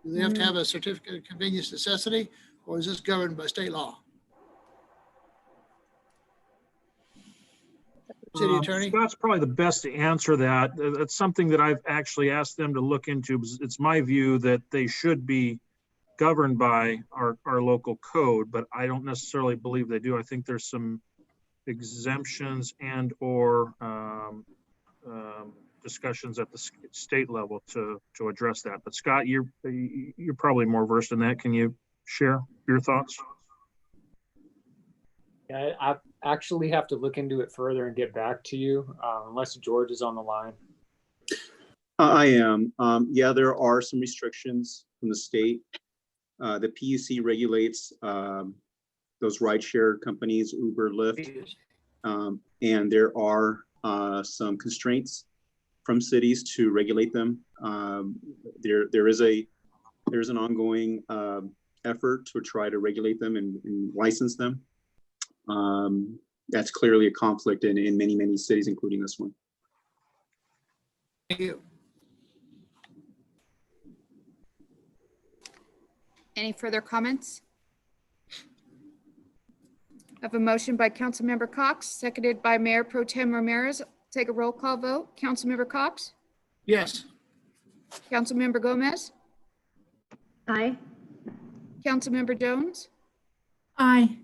[SPEAKER 16] Do they have to have a certificate of convenience necessity, or is this governed by state law? City Attorney?
[SPEAKER 17] Scott's probably the best to answer that. That's something that I've actually asked them to look into. It's my view that they should be governed by our local code, but I don't necessarily believe they do. I think there's some exemptions and or discussions at the state level to address that. But Scott, you're probably more versed in that. Can you share your thoughts?
[SPEAKER 21] Yeah, I actually have to look into it further and get back to you, unless George is on the line.
[SPEAKER 3] I am. Yeah, there are some restrictions from the state. The PUC regulates those rideshare companies, Uber, Lyft, and there are some constraints from cities to regulate them. There's an ongoing effort to try to regulate them and license them. That's clearly a conflict in many cities, including this one.
[SPEAKER 16] Thank you.
[SPEAKER 7] Any further comments? I have a motion by Councilmember Cox, seconded by Mayor Pro Tem Ramirez. Take a roll call vote. Councilmember Cox?
[SPEAKER 16] Yes.
[SPEAKER 7] Councilmember Gomez?
[SPEAKER 18] Aye.
[SPEAKER 7] Councilmember Jones?
[SPEAKER 11] Aye.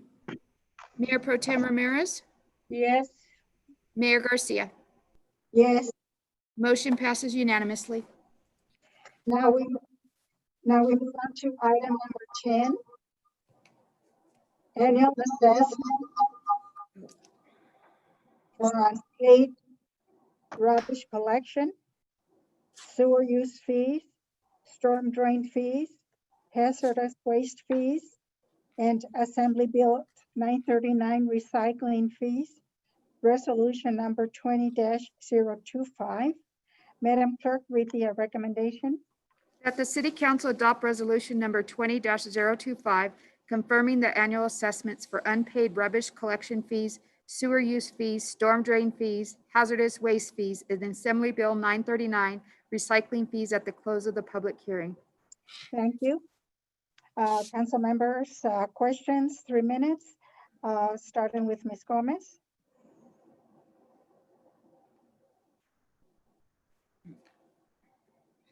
[SPEAKER 7] Mayor Pro Tem Ramirez?
[SPEAKER 12] Yes.
[SPEAKER 7] Mayor Garcia?
[SPEAKER 12] Yes.
[SPEAKER 7] Motion passes unanimously.
[SPEAKER 12] Now we move on to item number 10. Annual assessment for unpaid rubbish collection, sewer use fees, storm drain fees, hazardous waste fees, and Assembly Bill 939 recycling fees. Resolution number 20-025. Madam Clerk, read the recommendation.
[SPEAKER 7] That the City Council adopt resolution number 20-025, confirming the annual assessments for unpaid rubbish collection fees, sewer use fees, storm drain fees, hazardous waste fees, and Assembly Bill 939 recycling fees at the close of the public hearing.
[SPEAKER 12] Thank you. Council members, questions, 3 minutes, starting with Ms. Gomez.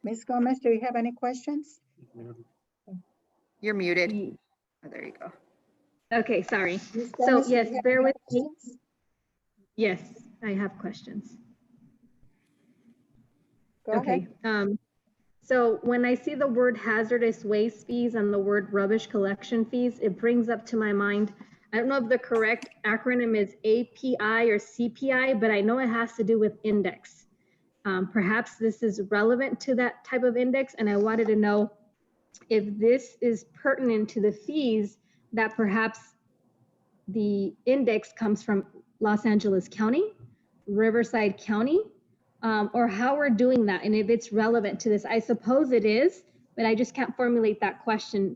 [SPEAKER 12] Ms. Gomez, do you have any questions?
[SPEAKER 7] You're muted. Oh, there you go.
[SPEAKER 18] Okay, sorry.
[SPEAKER 12] Ms.
[SPEAKER 18] So
[SPEAKER 12] Gomez, do you
[SPEAKER 18] yes,
[SPEAKER 12] have
[SPEAKER 18] bear
[SPEAKER 12] any
[SPEAKER 18] with me.
[SPEAKER 12] questions?
[SPEAKER 18] Yes, I have questions.
[SPEAKER 12] Go
[SPEAKER 18] Okay. So when I see the word hazardous waste fees and the word rubbish collection fees, it brings up to my mind, I don't know if the correct acronym is API or CPI, but I know it has to do with index. Perhaps this is relevant to that type of index, and I wanted to know if this is pertinent to the fees that perhaps the index comes from Los Angeles County, Riverside County, or how we're doing that, and if it's relevant to this. I suppose it is, but I just can't formulate that question.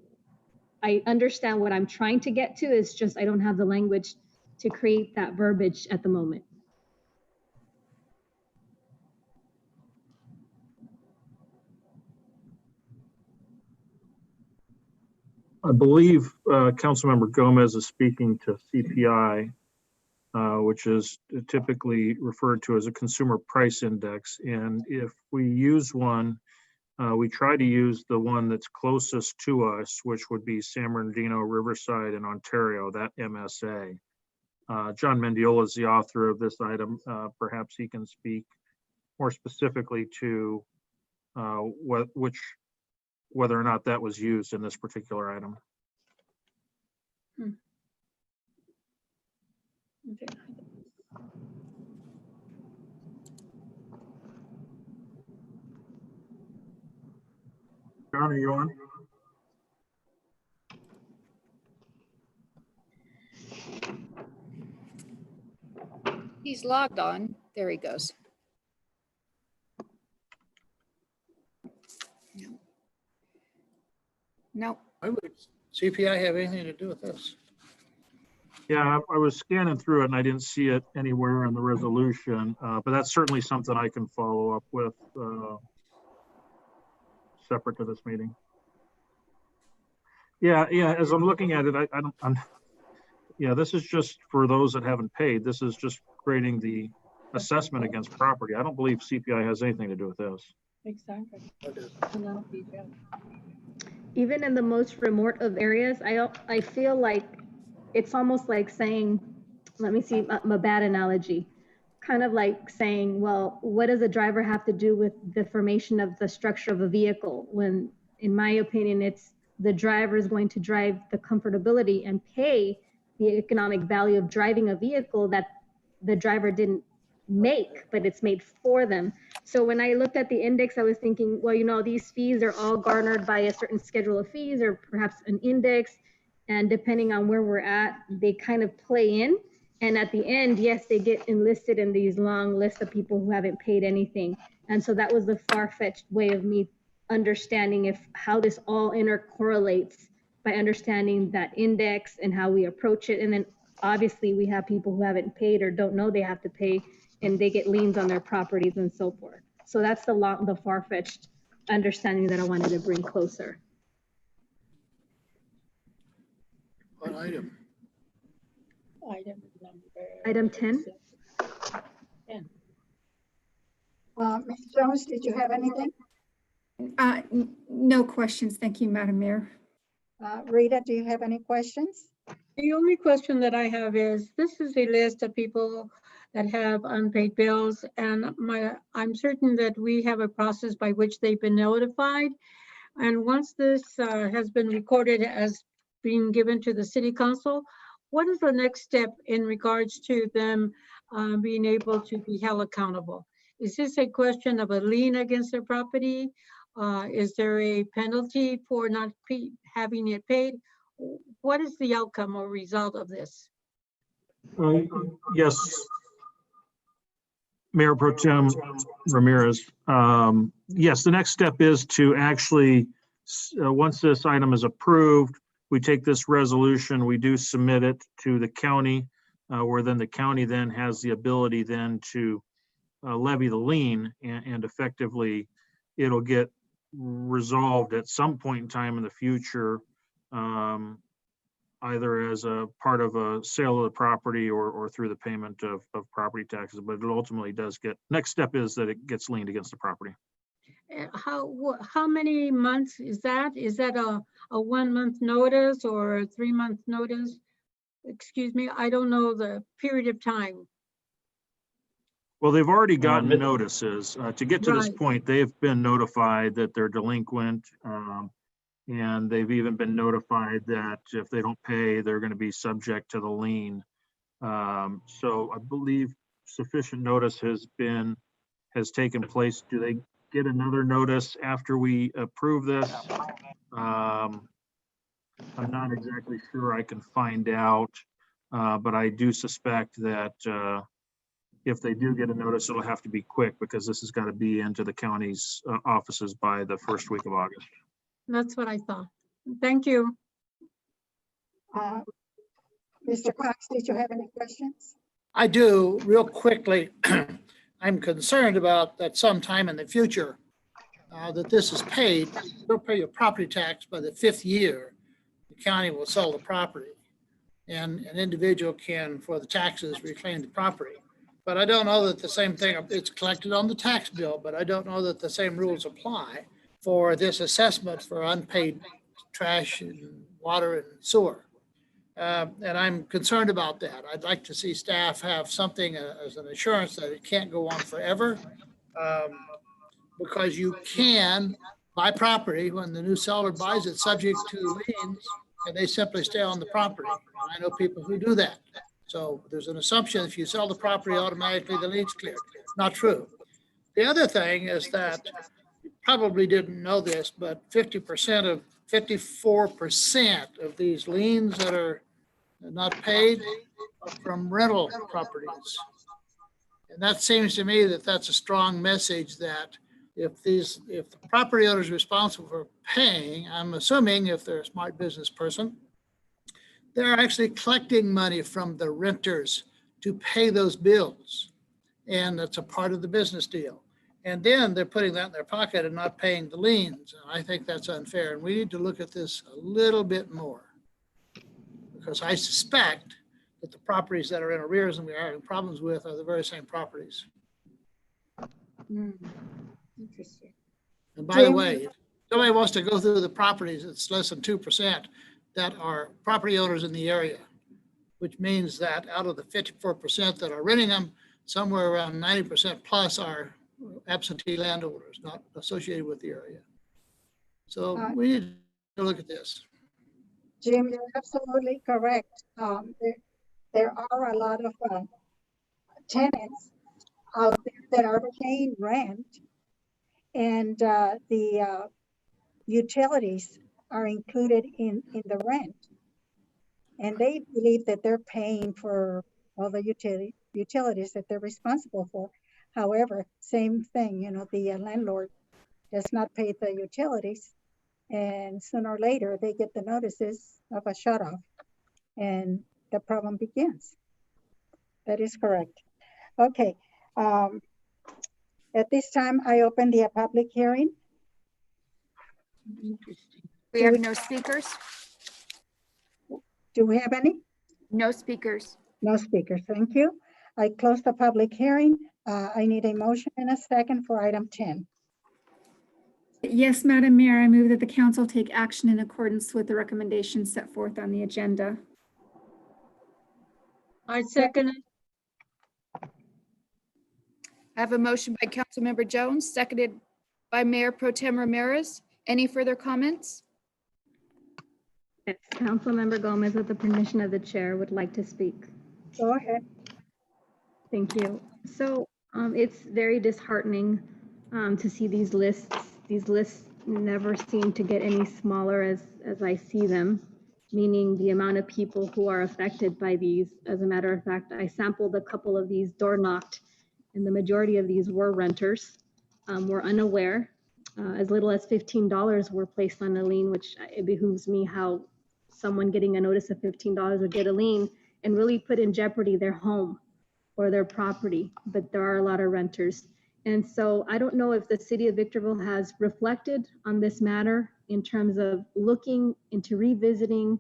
[SPEAKER 18] I understand what I'm trying to get to, it's just I don't have the language to create that verbiage at the moment.
[SPEAKER 17] I believe Councilmember Gomez is speaking to CPI, which is typically referred to as a consumer price index. And if we use one, we try to use the one that's closest to us, which would be San Bernardino, Riverside, and Ontario, that MSA. John Mendiola is the author of this item. Perhaps he can speak more specifically to whether or not that was used in this particular item.
[SPEAKER 4] Okay.
[SPEAKER 17] John, are you on?
[SPEAKER 2] He's logged on. There he goes. No.
[SPEAKER 16] Why would CPI have anything to do with this?
[SPEAKER 17] Yeah, I was scanning through it and I didn't see it anywhere in the resolution, but that's certainly something I can follow up with separate to this meeting. Yeah, as I'm looking at it, yeah, this is just for those that haven't paid. This is just creating the assessment against property. I don't believe CPI has anything to do with this.
[SPEAKER 4] Exactly.
[SPEAKER 18] Even in the most remote of areas, I feel like it's almost like saying, let me see a bad analogy, kind of like saying, well, what does a driver have to do with the formation of the structure of a vehicle? When, in my opinion, it's the driver is going to drive the comfortability and pay the economic value of driving a vehicle that the driver didn't make, but it's made for them. So when I looked at the index, I was thinking, well, you know, these fees are all garnered by a certain schedule of fees or perhaps an index. And depending on where we're at, they kind of play in. And at the end, yes, they get enlisted in these long lists of people who haven't paid anything. And so that was the far-fetched way of me understanding how this all intercorrelates by understanding that index and how we approach it. And then obviously we have people who haven't paid or don't know they have to pay, and they get liens on their properties and so forth. So that's the far-fetched understanding that I wanted to bring closer.
[SPEAKER 16] What item?
[SPEAKER 18] Item 10.
[SPEAKER 12] Ms. Jones, did you have anything?
[SPEAKER 11] No questions. Thank you, Madam Mayor.
[SPEAKER 12] Rita, do you have any questions?
[SPEAKER 4] The only question that I have is, this is a list of people that have unpaid bills, and I'm certain that we have a process by which they've been notified. And once this has been recorded as being given to the city council, what is the next step in regards to them being able to be held accountable? Is this a question of a lien against their property? Is there a penalty for not having it paid? What is the outcome or result of this?
[SPEAKER 17] Yes, Mayor Pro Tem Ramirez. Yes, the next step is to actually, once this item is approved, we take this resolution, we do submit it to the county, where then the county then has the ability then to levy the lien, and effectively it'll get resolved at some point in time in the future, either as a part of a sale of the property or through the payment of property taxes. But it ultimately does get, next step is that it gets liened against the property.
[SPEAKER 4] How many months is that? Is that a 1 month notice or a 3 month notice? Excuse me, I don't know the period of time.
[SPEAKER 17] Well, they've already gotten notices. To get to this point, they've been notified that they're delinquent. And they've even been notified that if they don't pay, they're going to be subject to the lien. So I believe sufficient notice has taken place. Do they get another notice after we approve this? I'm not exactly sure. I can find out, but I do suspect that if they do get a notice, it'll have to be quick, because this has got to be into the county's offices by the first week of August.
[SPEAKER 4] That's what I thought. Thank you.
[SPEAKER 12] Mr. Cox, did you have any questions?
[SPEAKER 16] I do, real quickly. I'm concerned about that sometime in the future that this is paid. You'll pay your property tax by the 5th year. The county will sell the property, and an individual can, for the taxes, reclaim the property. But I don't know that the same thing, it's collected on the tax bill, but I don't know that the same rules apply for this assessment for unpaid trash and water and sewer. And I'm concerned about that. I'd like to see staff have something as an assurance that it can't go on forever. Because you can buy property when the new seller buys it subject to liens, and they simply stay on the property. And I know people who do that. So there's an assumption if you sell the property, automatically the lien's cleared. Not true. The other thing is that you probably didn't know this, but 54% of these liens that are not paid are from rental properties. And that seems to me that that's a strong message that if the property owner is responsible for paying, I'm assuming if they're a smart business person, they're actually collecting money from the renters to pay those bills. And that's a part of the business deal. And then they're putting that in their pocket and not paying the liens. And I think that's unfair. And we need to look at this a little bit more. Because I suspect that the properties that are in arrears and we are having problems with are the very same properties.
[SPEAKER 12] Interesting.
[SPEAKER 16] And by the way, if somebody wants to go through the properties, it's less than 2% that are property owners in the area, which means that out of the 54% that are renting them, somewhere around 90% plus are absentee landowners, not associated with the area. So we need to look at this.
[SPEAKER 12] Jim, you're absolutely correct. There are a lot of tenants out there that are paying rent, and the utilities are included in the rent. And they believe that they're paying for all the utilities that they're responsible for. However, same thing, you know, the landlord does not pay the utilities, and sooner or later they get the notices of a shut off and the problem begins. That is correct. Okay. At this time, I open the public hearing.
[SPEAKER 7] We have no speakers.
[SPEAKER 12] Do we have any?
[SPEAKER 7] No speakers.
[SPEAKER 12] No speakers, thank you. I close the public hearing. I need a motion and a second for item 10.
[SPEAKER 11] Yes, Madam Mayor, I move that the council take action in accordance with the recommendations set forth on the agenda.
[SPEAKER 4] I second it.
[SPEAKER 7] I have a motion by Councilmember Jones, seconded by Mayor Pro Tem Ramirez. Any further comments?
[SPEAKER 18] Yes, Councilmember Gomez, with the permission of the chair, would like to speak.
[SPEAKER 12] Go ahead.
[SPEAKER 18] Thank you. So it's very disheartening to see these lists. These lists never seem to get any smaller as I see them, meaning the amount of people who are affected by these. As a matter of fact, I sampled a couple of these door knocked, and the majority of these were renters, were unaware. As little as $15 were placed on a lien, which it behooves me how someone getting a notice of $15 would get a lien and really put in jeopardy their home or their property. But there are a lot of renters. And so I don't know if the city of Victorville has reflected on this matter in terms of looking into revisiting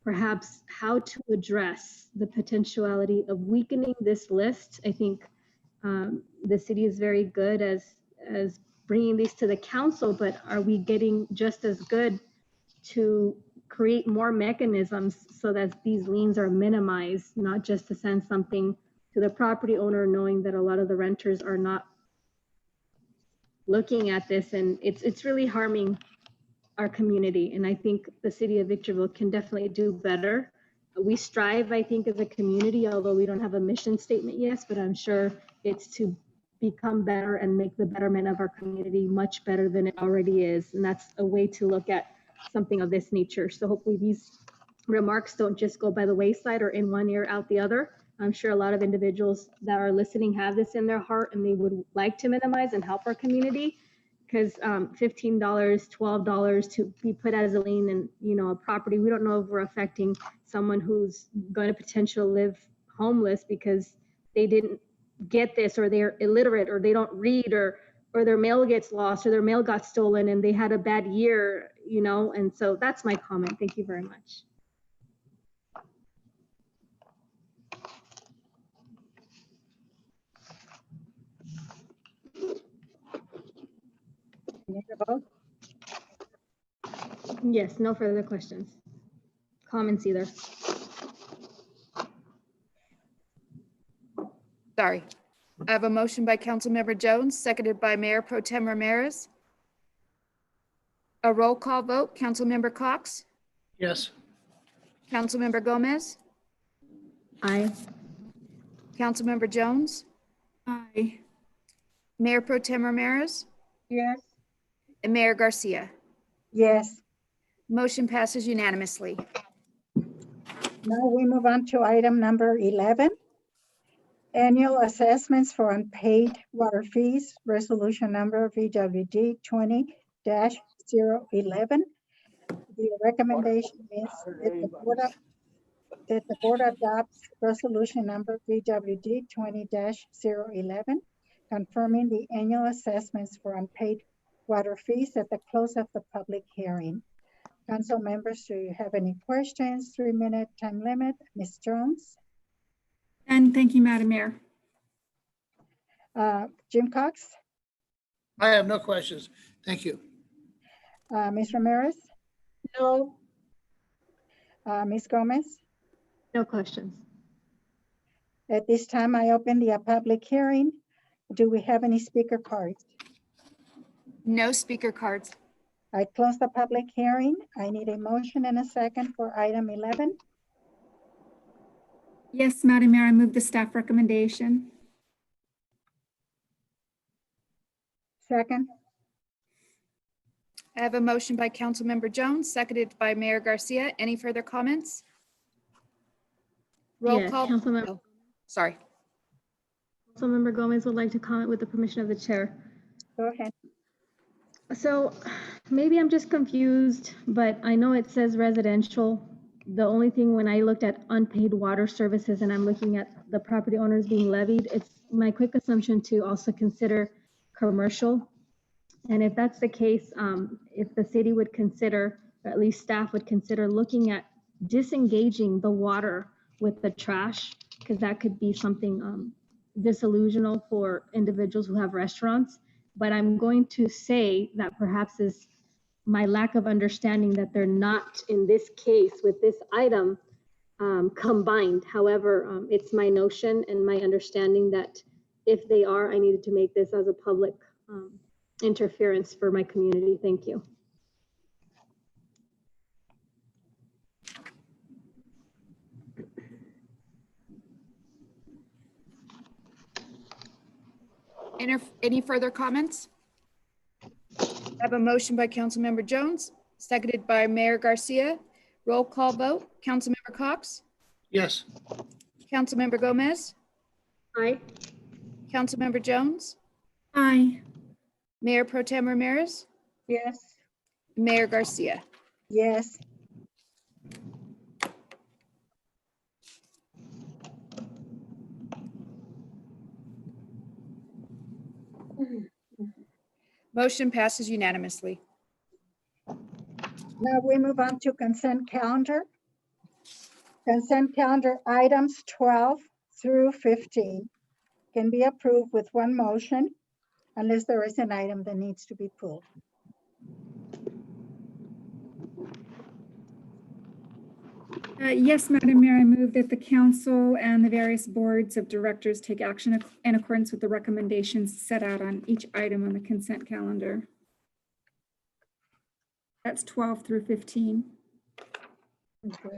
[SPEAKER 18] perhaps how to address the potentiality of weakening this list. I think the city is very good as bringing these to the council, but are we getting just as good to create more mechanisms so that these liens are minimized, not just to send something to the property owner knowing that a lot of the renters are not looking at this, and it's really harming our community. And I think the city of Victorville can definitely do better. We strive, I think, as a community, although we don't have a mission statement yet, but I'm sure it's to become better and make the betterment of our community much better than it already is. And that's a way to look at something of this nature. So hopefully these remarks don't just go by the wayside or in one ear out the other. I'm sure a lot of individuals that are listening have this in their heart and they would like to minimize and help our community, because $15, $12 to be put as a lien and, you know, a property, we don't know if we're affecting someone who's going to potentially live homeless because they didn't get this, or they're illiterate, or they don't read, or their mail gets lost, or their mail got stolen and they had a bad year, you know. And so that's my comment. Thank you very much. Yes, no further questions, comments either.
[SPEAKER 7] Sorry. I have a motion by Councilmember Jones, seconded by Mayor Pro Tem Ramirez. A roll call vote, Councilmember Cox,
[SPEAKER 16] Yes.
[SPEAKER 7] Councilmember Gomez,
[SPEAKER 18] Aye.
[SPEAKER 7] Councilmember Jones,
[SPEAKER 11] Aye.
[SPEAKER 7] Mayor Pro Tem Ramirez,
[SPEAKER 12] Yes.
[SPEAKER 7] and Mayor Garcia.
[SPEAKER 12] Yes.
[SPEAKER 7] Motion passes unanimously.
[SPEAKER 12] Now we move on to item number 11. Annual assessments for unpaid water fees, resolution number VWD 20-011. The recommendation is that the board adopts resolution number VWD 20-011, confirming the annual assessments for unpaid water fees at the close of the public hearing. Council members, do you have any questions? 3-minute time limit. Ms. Jones?
[SPEAKER 11] And thank you, Madam Mayor.
[SPEAKER 12] Jim Cox?
[SPEAKER 16] I have no questions. Thank you.
[SPEAKER 12] Ms. Ramirez?
[SPEAKER 4] No.
[SPEAKER 12] Ms. Gomez?
[SPEAKER 18] No questions.
[SPEAKER 12] At this time, I open the public hearing. Do we have any speaker cards?
[SPEAKER 7] No speaker cards.
[SPEAKER 12] I close the public hearing. I need a motion and a second for item 11.
[SPEAKER 11] Yes, Madam Mayor, I move the staff recommendation.
[SPEAKER 12] Second.
[SPEAKER 7] I have a motion by Councilmember Jones, seconded by Mayor Garcia. Any further comments? Roll
[SPEAKER 18] Yes,
[SPEAKER 7] call.
[SPEAKER 18] Councilmember.
[SPEAKER 7] Oh, sorry.
[SPEAKER 18] Councilmember Gomez would like to comment with the permission of the chair.
[SPEAKER 12] Go ahead.
[SPEAKER 18] So maybe I'm just confused, but I know it says residential. The only thing when I looked at unpaid water services and I'm looking at the property owners being levied, it's my quick assumption to also consider commercial. And if that's the case, if the city would consider, or at least staff would consider looking at disengaging the water with the trash, because that could be something disillusional for individuals who have restaurants. But I'm going to say that perhaps is my lack of understanding that they're not in this case with this item combined. However, it's my notion and my understanding that if they are, I needed to make this as a public interference for my community. Thank you.
[SPEAKER 7] Any further comments? I have a motion by Councilmember Jones, seconded by Mayor Garcia. Roll call vote. Councilmember Cox,
[SPEAKER 16] Yes.
[SPEAKER 7] Councilmember Gomez,
[SPEAKER 18] Aye.
[SPEAKER 7] Councilmember Jones,
[SPEAKER 11] Aye.
[SPEAKER 7] Mayor Pro Tem Ramirez,
[SPEAKER 12] Yes.
[SPEAKER 7] Mayor Garcia.
[SPEAKER 12] Yes.
[SPEAKER 7] Motion passes unanimously.
[SPEAKER 12] Now we move on to consent calendar. Consent calendar items 12 through 15 can be approved with one motion unless there is an item that needs to be pulled.
[SPEAKER 11] Yes, Madam Mayor, I move that the council and the various boards of directors take action in accordance with the recommendations set out on each item on the consent calendar. That's 12 through 15.
[SPEAKER 12] Okay.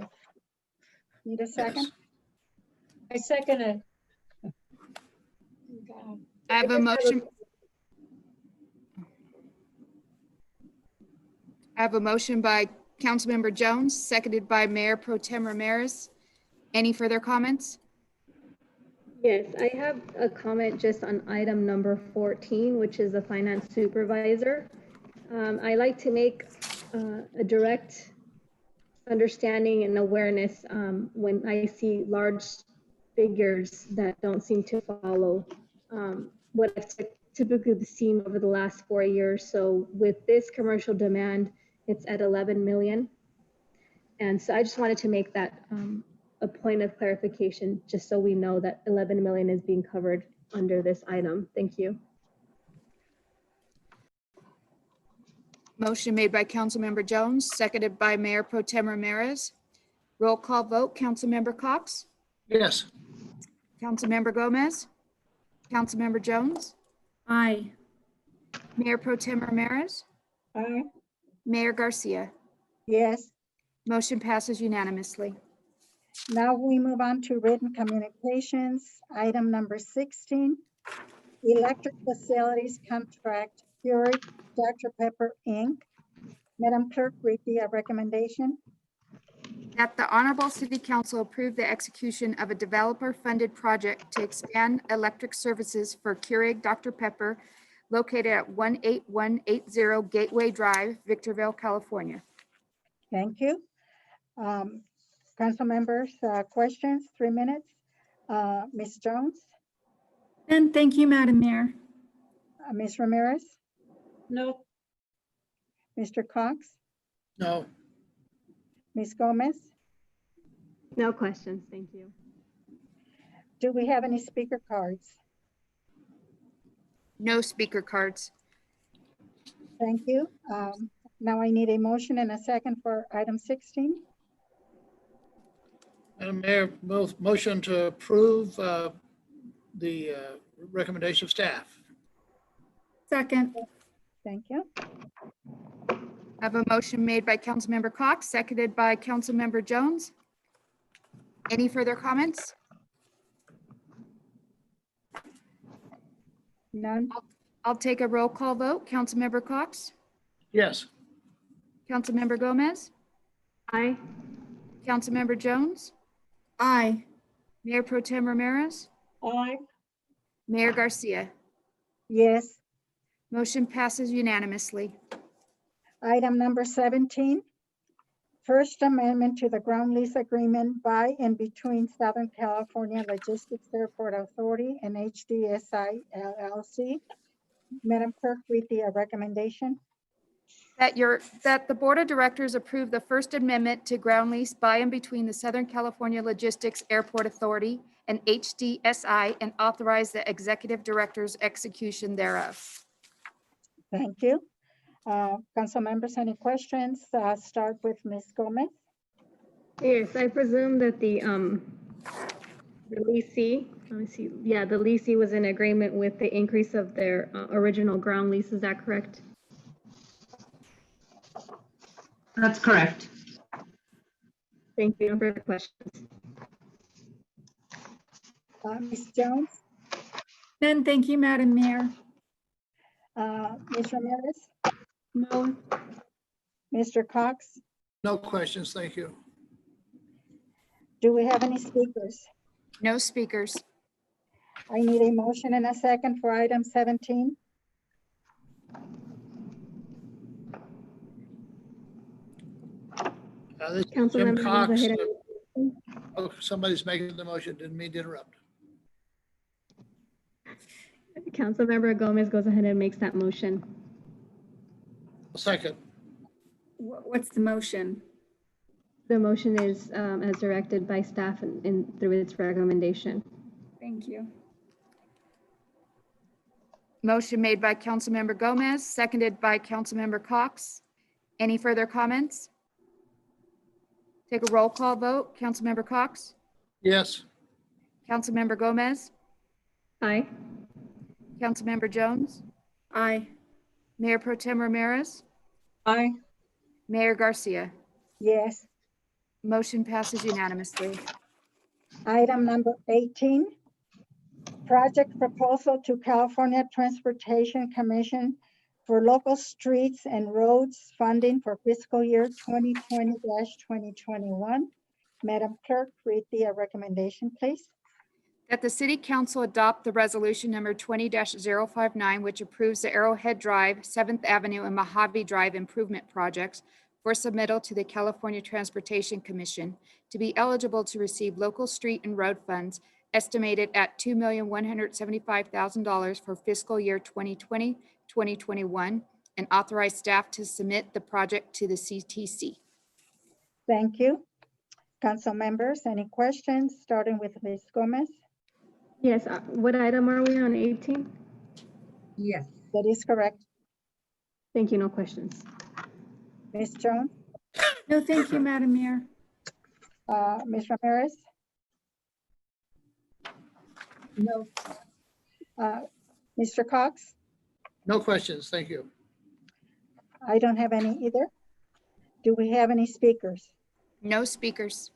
[SPEAKER 12] Need a second?
[SPEAKER 4] I second it.
[SPEAKER 7] I have a motion. I have a motion by Councilmember Jones, seconded by Mayor Pro Tem Ramirez. Any further comments?
[SPEAKER 18] Yes, I have a comment just on item number 14, which is the finance supervisor. I like to make a direct understanding and awareness when I see large figures that don't seem to follow what I've typically seen over the last 4 years. So with this commercial demand, it's at 11 million. And so I just wanted to make that a point of clarification, just so we know that 11 million is being covered under this item. Thank you.
[SPEAKER 7] Motion made by Councilmember Jones, seconded by Mayor Pro Tem Ramirez. Roll call vote, Councilmember Cox,
[SPEAKER 16] Yes.
[SPEAKER 7] Councilmember Gomez, Councilmember Jones,
[SPEAKER 11] Aye.
[SPEAKER 7] Mayor Pro Tem Ramirez,
[SPEAKER 12] Aye.
[SPEAKER 7] Mayor Garcia.
[SPEAKER 12] Yes.
[SPEAKER 7] Motion passes unanimously.
[SPEAKER 12] Now we move on to written communications. Item number 16, electric facilities contract, Keurig Dr. Pepper, Inc. Madam Clerk, read the recommendation.
[SPEAKER 7] That the Honorable City Council approve the execution of a developer-funded project to expand electric services for Keurig Dr. Pepper located at 18180 Gateway Drive, Victorville, California.
[SPEAKER 12] Thank you. Council members, questions, 3 minutes. Ms. Jones,
[SPEAKER 11] And thank you, Madam Mayor.
[SPEAKER 12] Ms. Ramirez,
[SPEAKER 6] No.
[SPEAKER 12] Mr. Cox,
[SPEAKER 16] No.
[SPEAKER 12] Ms. Gomez.
[SPEAKER 18] No questions, thank you.
[SPEAKER 12] Do we have any speaker cards?
[SPEAKER 7] No speaker cards.
[SPEAKER 12] Thank you. Now I need a motion and a second for item 16.
[SPEAKER 16] Madam Mayor, motion to approve the recommendation of staff.
[SPEAKER 11] Second.
[SPEAKER 12] Thank you.
[SPEAKER 7] I have a motion made by Councilmember Cox, seconded by Councilmember Jones. Any further comments?
[SPEAKER 12] None.
[SPEAKER 7] I'll take a roll call vote. Councilmember Cox,
[SPEAKER 16] Yes.
[SPEAKER 7] Councilmember Gomez,
[SPEAKER 18] Aye.
[SPEAKER 7] Councilmember Jones,
[SPEAKER 11] Aye.
[SPEAKER 7] Mayor Pro Tem Ramirez,
[SPEAKER 12] Aye.
[SPEAKER 7] Mayor Garcia.
[SPEAKER 12] Yes.
[SPEAKER 7] Motion passes unanimously.
[SPEAKER 12] Item number 17, First Amendment to the ground lease agreement by and between Southern California Logistics Airport Authority and HDSI LLC. Madam Clerk, read the recommendation.
[SPEAKER 7] That the Board of Directors approve the First Amendment to ground lease by and between the Southern California Logistics Airport Authority and HDSI and authorize the Executive Director's execution thereof.
[SPEAKER 12] Thank you. Council members, any questions? Start with Ms. Gomez.
[SPEAKER 18] Yes, I presume that the leasee, let me see, yeah, the leasee was in agreement with the increase of their original ground lease, is that correct?
[SPEAKER 6] That's correct.
[SPEAKER 18] Thank you, no further questions.
[SPEAKER 12] Ms. Jones,
[SPEAKER 11] And thank you, Madam Mayor.
[SPEAKER 12] Ms. Ramirez,
[SPEAKER 18] No.
[SPEAKER 12] Mr. Cox,
[SPEAKER 16] No questions, thank you.
[SPEAKER 12] do we have any speakers?
[SPEAKER 7] No speakers.
[SPEAKER 12] I need a motion and a second for item 17.
[SPEAKER 16] This is Jim
[SPEAKER 18] Councilmember, go
[SPEAKER 16] Cox.
[SPEAKER 18] ahead and-
[SPEAKER 16] Oh, somebody's making the motion, didn't mean to interrupt.
[SPEAKER 18] Councilmember Gomez goes ahead and makes that motion.
[SPEAKER 16] Second.
[SPEAKER 11] What's the motion?
[SPEAKER 18] The motion is as directed by staff and through its recommendation.
[SPEAKER 11] Thank you.
[SPEAKER 7] Motion made by Councilmember Gomez, seconded by Councilmember Cox. Any further comments? Take a roll call vote. Councilmember Cox,
[SPEAKER 16] Yes.
[SPEAKER 7] Councilmember Gomez,
[SPEAKER 18] Aye.
[SPEAKER 7] Councilmember Jones,
[SPEAKER 11] Aye.
[SPEAKER 7] Mayor Pro Tem Ramirez,
[SPEAKER 12] Aye.
[SPEAKER 7] Mayor Garcia.
[SPEAKER 12] Yes.
[SPEAKER 7] Motion passes unanimously.
[SPEAKER 12] Item number 18, project proposal to California Transportation Commission for local streets and roads funding for fiscal year 2020-2021. Madam Clerk, read the recommendation, please.
[SPEAKER 7] That the City Council adopt the resolution number 20-059, which approves the Arrowhead Drive, 7th Avenue, and Mojave Drive improvement projects for submittal to the California Transportation Commission to be eligible to receive local street and road funds estimated at $2,175,000 for fiscal year 2020, 2021, and authorize staff to submit the project to the CTC.
[SPEAKER 12] Thank you. Council members, any questions, starting with Ms. Gomez?
[SPEAKER 18] Yes, what item are we on, 18?
[SPEAKER 12] Yes. That is correct.
[SPEAKER 18] Thank you, no questions.
[SPEAKER 12] Ms. Jones?
[SPEAKER 11] No, thank you, Madam Mayor.
[SPEAKER 12] Ms. Ramirez? No. Mr. Cox?
[SPEAKER 16] No questions, thank you.
[SPEAKER 12] I don't have any either. Do we have any speakers?
[SPEAKER 7] No speakers.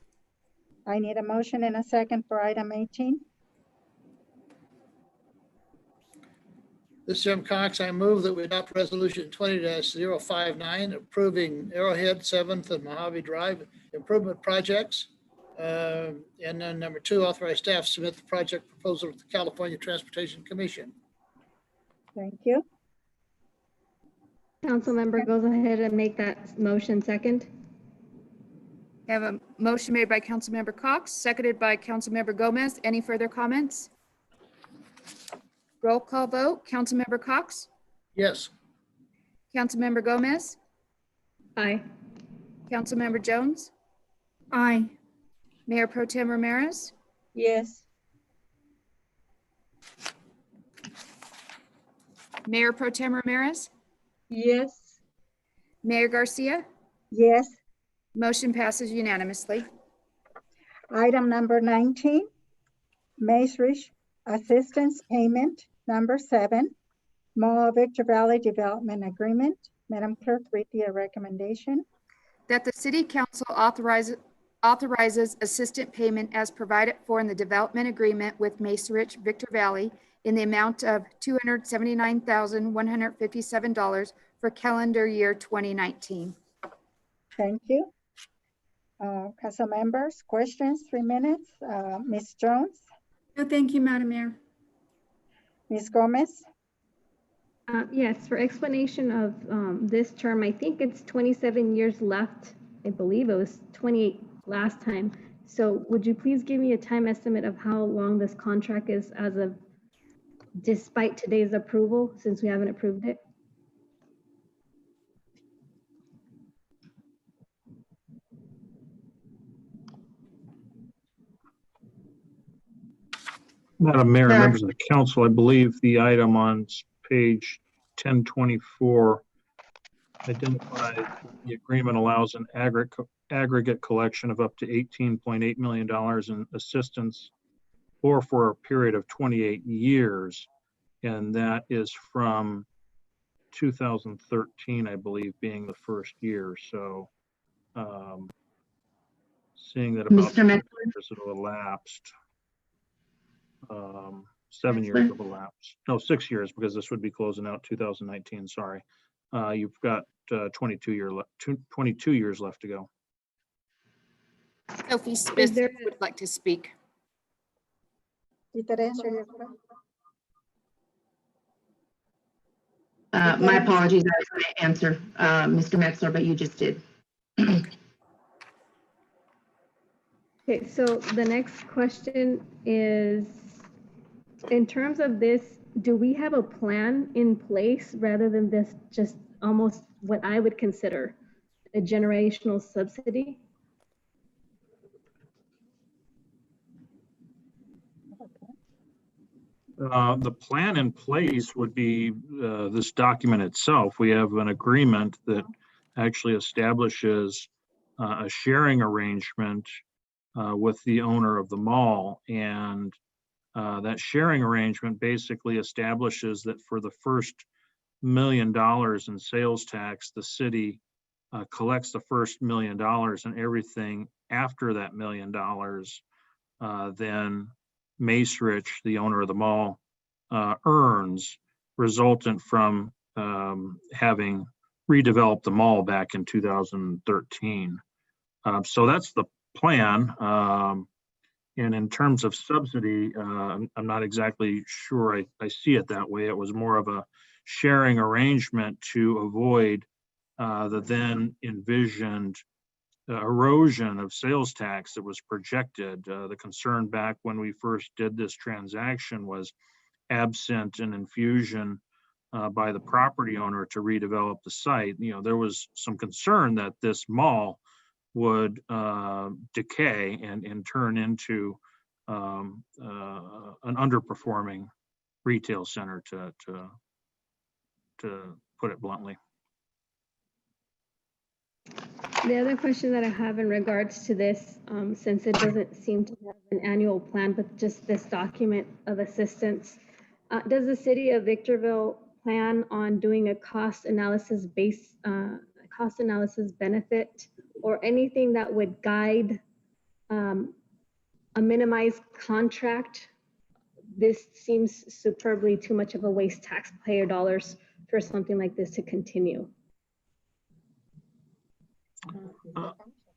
[SPEAKER 12] I need a motion and a second for item 18.
[SPEAKER 16] This is Jim Cox. I move that we adopt resolution 20-059 approving Arrowhead 7th and Mojave Drive improvement projects. And then number 2, authorize staff to submit the project proposal to the California Transportation Commission.
[SPEAKER 12] Thank you.
[SPEAKER 18] Council member goes ahead and make that motion second.
[SPEAKER 7] I have a motion made by Councilmember Cox, seconded by Councilmember Gomez. Any further comments? Roll call vote. Councilmember Cox?
[SPEAKER 16] Yes.
[SPEAKER 7] Councilmember Gomez?
[SPEAKER 18] Aye.
[SPEAKER 7] Councilmember Jones?
[SPEAKER 11] Aye.
[SPEAKER 7] Mayor Pro Tem Ramirez?
[SPEAKER 12] Yes.
[SPEAKER 7] Mayor Pro Tem Ramirez?
[SPEAKER 12] Yes.
[SPEAKER 7] Mayor Garcia?
[SPEAKER 12] Yes.
[SPEAKER 7] Motion passes unanimously.
[SPEAKER 12] Item number 19, Macerich Assistance Payment number 7, Mall Victor Valley Development Agreement. Madam Clerk, read the recommendation.
[SPEAKER 7] That the City Council authorizes assistant payment as provided for in the development agreement with Macerich Victor Valley in the amount of $279,157 for calendar year 2019.
[SPEAKER 12] Thank you. Council members, questions, 3 minutes. Ms. Jones?
[SPEAKER 11] No, thank you, Madam Mayor.
[SPEAKER 12] Ms. Gomez?
[SPEAKER 18] Yes, for explanation of this term, I think it's 27 years left. I believe it was 28 last time. So would you please give me a time estimate of how long this contract is as of, despite today's approval, since we haven't approved it?
[SPEAKER 17] Madam Mayor, members of the council, I believe the item on page 1024 identifies the agreement allows an aggregate collection of up to $18.8 million in assistance or for a period of 28 years. And that is from 2013, I believe, being the first year. So seeing that about 6 years have elapsed. 7 years have elapsed. No, 6 years, because this would be closing out 2019. Sorry. You've got 22 years left to go.
[SPEAKER 7] Sophie Smith would like to speak.
[SPEAKER 12] Did that answer your question?
[SPEAKER 6] My apologies, I was going to answer Mr. Metzler, but you just did.
[SPEAKER 18] Okay, so the next question is, in terms of this, do we have a plan in place rather than this just almost what I would consider a generational subsidy?
[SPEAKER 17] The plan in place would be this document itself. We have an agreement that actually establishes a sharing arrangement with the owner of the mall. And that sharing arrangement basically establishes that for the first $1 million in sales tax, the city collects the first $1 million, and everything after that $1 million, then Macerich, the owner of the mall, earns resultant from having redeveloped the mall back in 2013. So that's the plan. And in terms of subsidy, I'm not exactly sure I see it that way. It was more of a sharing arrangement to avoid the then envisioned erosion of sales tax that was projected. The concern back when we first did this transaction was absent an infusion by the property owner to redevelop the site. There was some concern that this mall would decay and turn into an underperforming retail center, to put it bluntly.
[SPEAKER 18] The other question that I have in regards to this, since it doesn't seem to have an annual plan, but just this document of assistance, does the city of Victorville plan on doing a cost analysis benefit, or anything that would guide a minimized contract? This seems superbly too much of a waste taxpayer dollars for something like this to continue.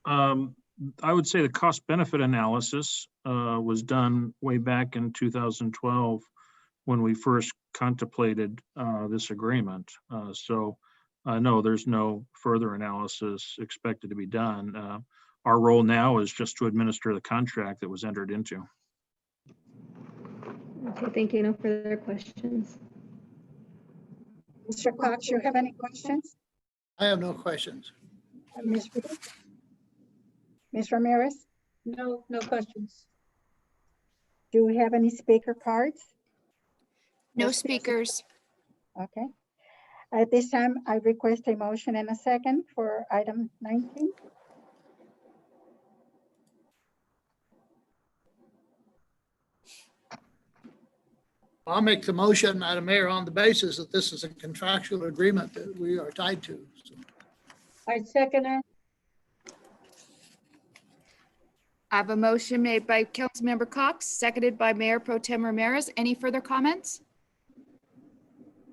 [SPEAKER 17] I would say the cost benefit analysis was done way back in 2012 when we first contemplated this agreement. So no, there's no further analysis expected to be done. Our role now is just to administer the contract that was entered into.
[SPEAKER 18] Okay, thank you. No further questions.
[SPEAKER 12] Mr. Cox, you have any questions?
[SPEAKER 16] I have no questions.
[SPEAKER 12] Ms. Ramirez?
[SPEAKER 4] No, no questions.
[SPEAKER 12] Do we have any speaker cards?
[SPEAKER 7] No speakers.
[SPEAKER 12] Okay. At this time, I request a motion and a second for item 19.
[SPEAKER 16] I'll make the motion, Madam Mayor, on the basis that this is a contractual agreement that we are tied to. So,
[SPEAKER 4] I second it.
[SPEAKER 7] I have a motion made by Councilmember Cox, seconded by Mayor Pro Tem Ramirez. Any further comments?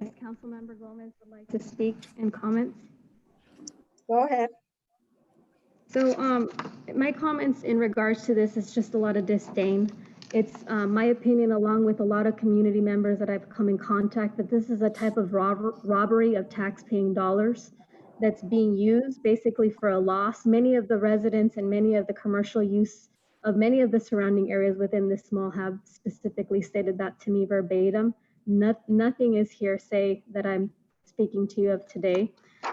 [SPEAKER 18] If Councilmember Gomez would like to speak and comment.
[SPEAKER 12] Go ahead.
[SPEAKER 18] So my comments in regards to this is just a lot of disdain. It's my opinion, along with a lot of community members that I've come in contact, that this is a type of robbery of tax-paying dollars that's being used basically for a loss. Many of the residents and many of the commercial use of many of the surrounding areas within this mall have specifically stated that to me verbatim. Nothing is hearsay that I'm speaking to you of today.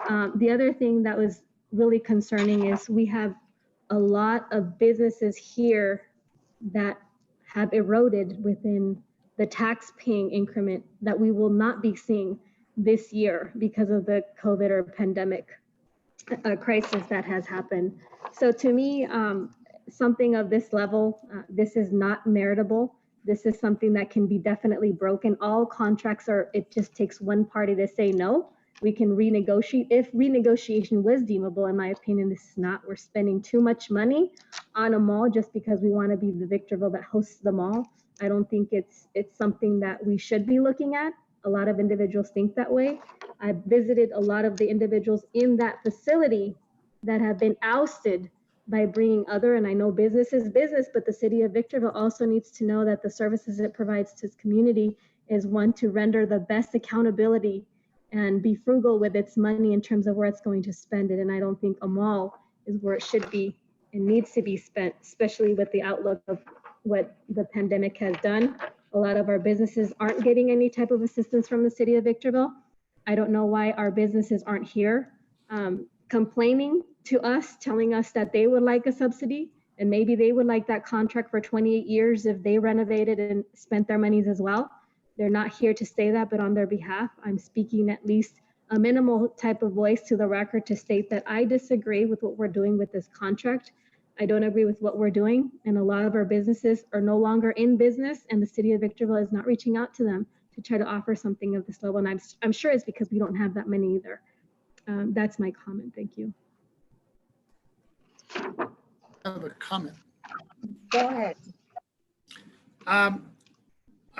[SPEAKER 18] The other thing that was really concerning is we have a lot of businesses here that have eroded within the tax paying increment that we will not be seeing this year because of the COVID or pandemic crisis that has happened. So to me, something of this level, this is not meritable. This is something that can be definitely broken. All contracts are, it just takes one party to say no. We can renegotiate. If renegotiation was deemable, in my opinion, this is not. We're spending too much money on a mall just because we want to be the Victorville that hosts the mall. I don't think it's something that we should be looking at. A lot of individuals think that way. I've visited a lot of the individuals in that facility that have been ousted by bringing other, and I know business is business, but the city of Victorville also needs to know that the services it provides to its community is one to render the best accountability and be frugal with its money in terms of where it's going to spend it. And I don't think a mall is where it should be and needs to be spent, especially with the outlook of what the pandemic has done. A lot of our businesses aren't getting any type of assistance from the city of Victorville. I don't know why our businesses aren't here complaining to us, telling us that they would like a subsidy and maybe they would like that contract for 28 years if they renovated and spent their monies as well. They're not here to say that, but on their behalf, I'm speaking at least a minimal type of voice to the record to state that I disagree with what we're doing with this contract. I don't agree with what we're doing, and a lot of our businesses are no longer in business, and the city of Victorville is not reaching out to them to try to offer something of this level. And I'm sure it's because we don't have that many either. That's my comment. Thank you.
[SPEAKER 16] I have a comment.
[SPEAKER 12] Go ahead.
[SPEAKER 16] I'm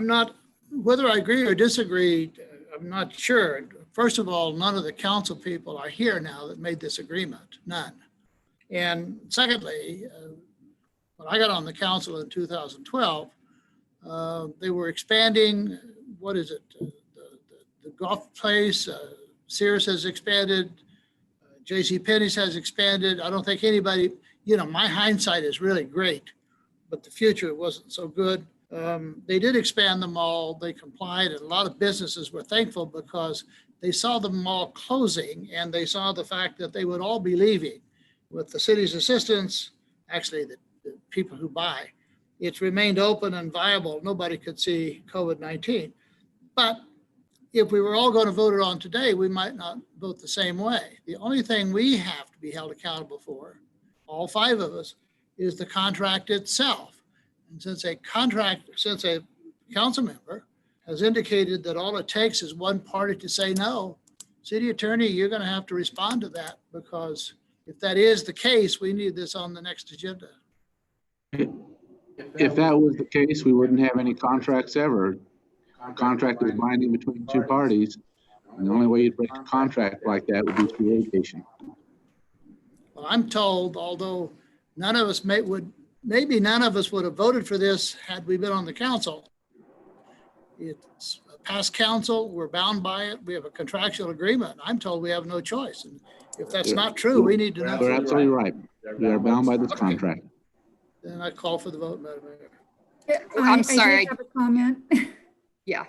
[SPEAKER 16] not, whether I agree or disagree, I'm not sure. First of all, none of the council people are here now that made this agreement, none. And secondly, when I got on the council in 2012, they were expanding, what is it? The golf place, Sears has expanded, J.C. Penney's has expanded. I don't think anybody, my hindsight is really great, but the future wasn't so good. They did expand the mall, they complied, and a lot of businesses were thankful because they saw the mall closing and they saw the fact that they would all be leaving. With the city's assistance, actually the people who buy, it's remained open and viable. Nobody could see COVID-19. But if we were all going to vote it on today, we might not vote the same way. The only thing we have to be held accountable for, all 5 of us, is the contract itself. And since a council member has indicated that all it takes is one party to say no, city attorney, you're going to have to respond to that, because if that is the case, we need this on the next agenda.
[SPEAKER 14] If that was the case, we wouldn't have any contracts ever. A contract is binding between 2 parties. And the only way you'd break a contract like that would be through litigation.
[SPEAKER 16] Well, I'm told, although none of us maybe none of us would have voted for this had we been on the council. It's a past council, we're bound by it, we have a contractual agreement. I'm told we have no choice. And if that's not true, we need to know.
[SPEAKER 14] You're absolutely right. We are bound by this contract.
[SPEAKER 16] Then I call for the vote, Madam Mayor.
[SPEAKER 7] I'm sorry.
[SPEAKER 11] I did have a comment.
[SPEAKER 7] Yeah.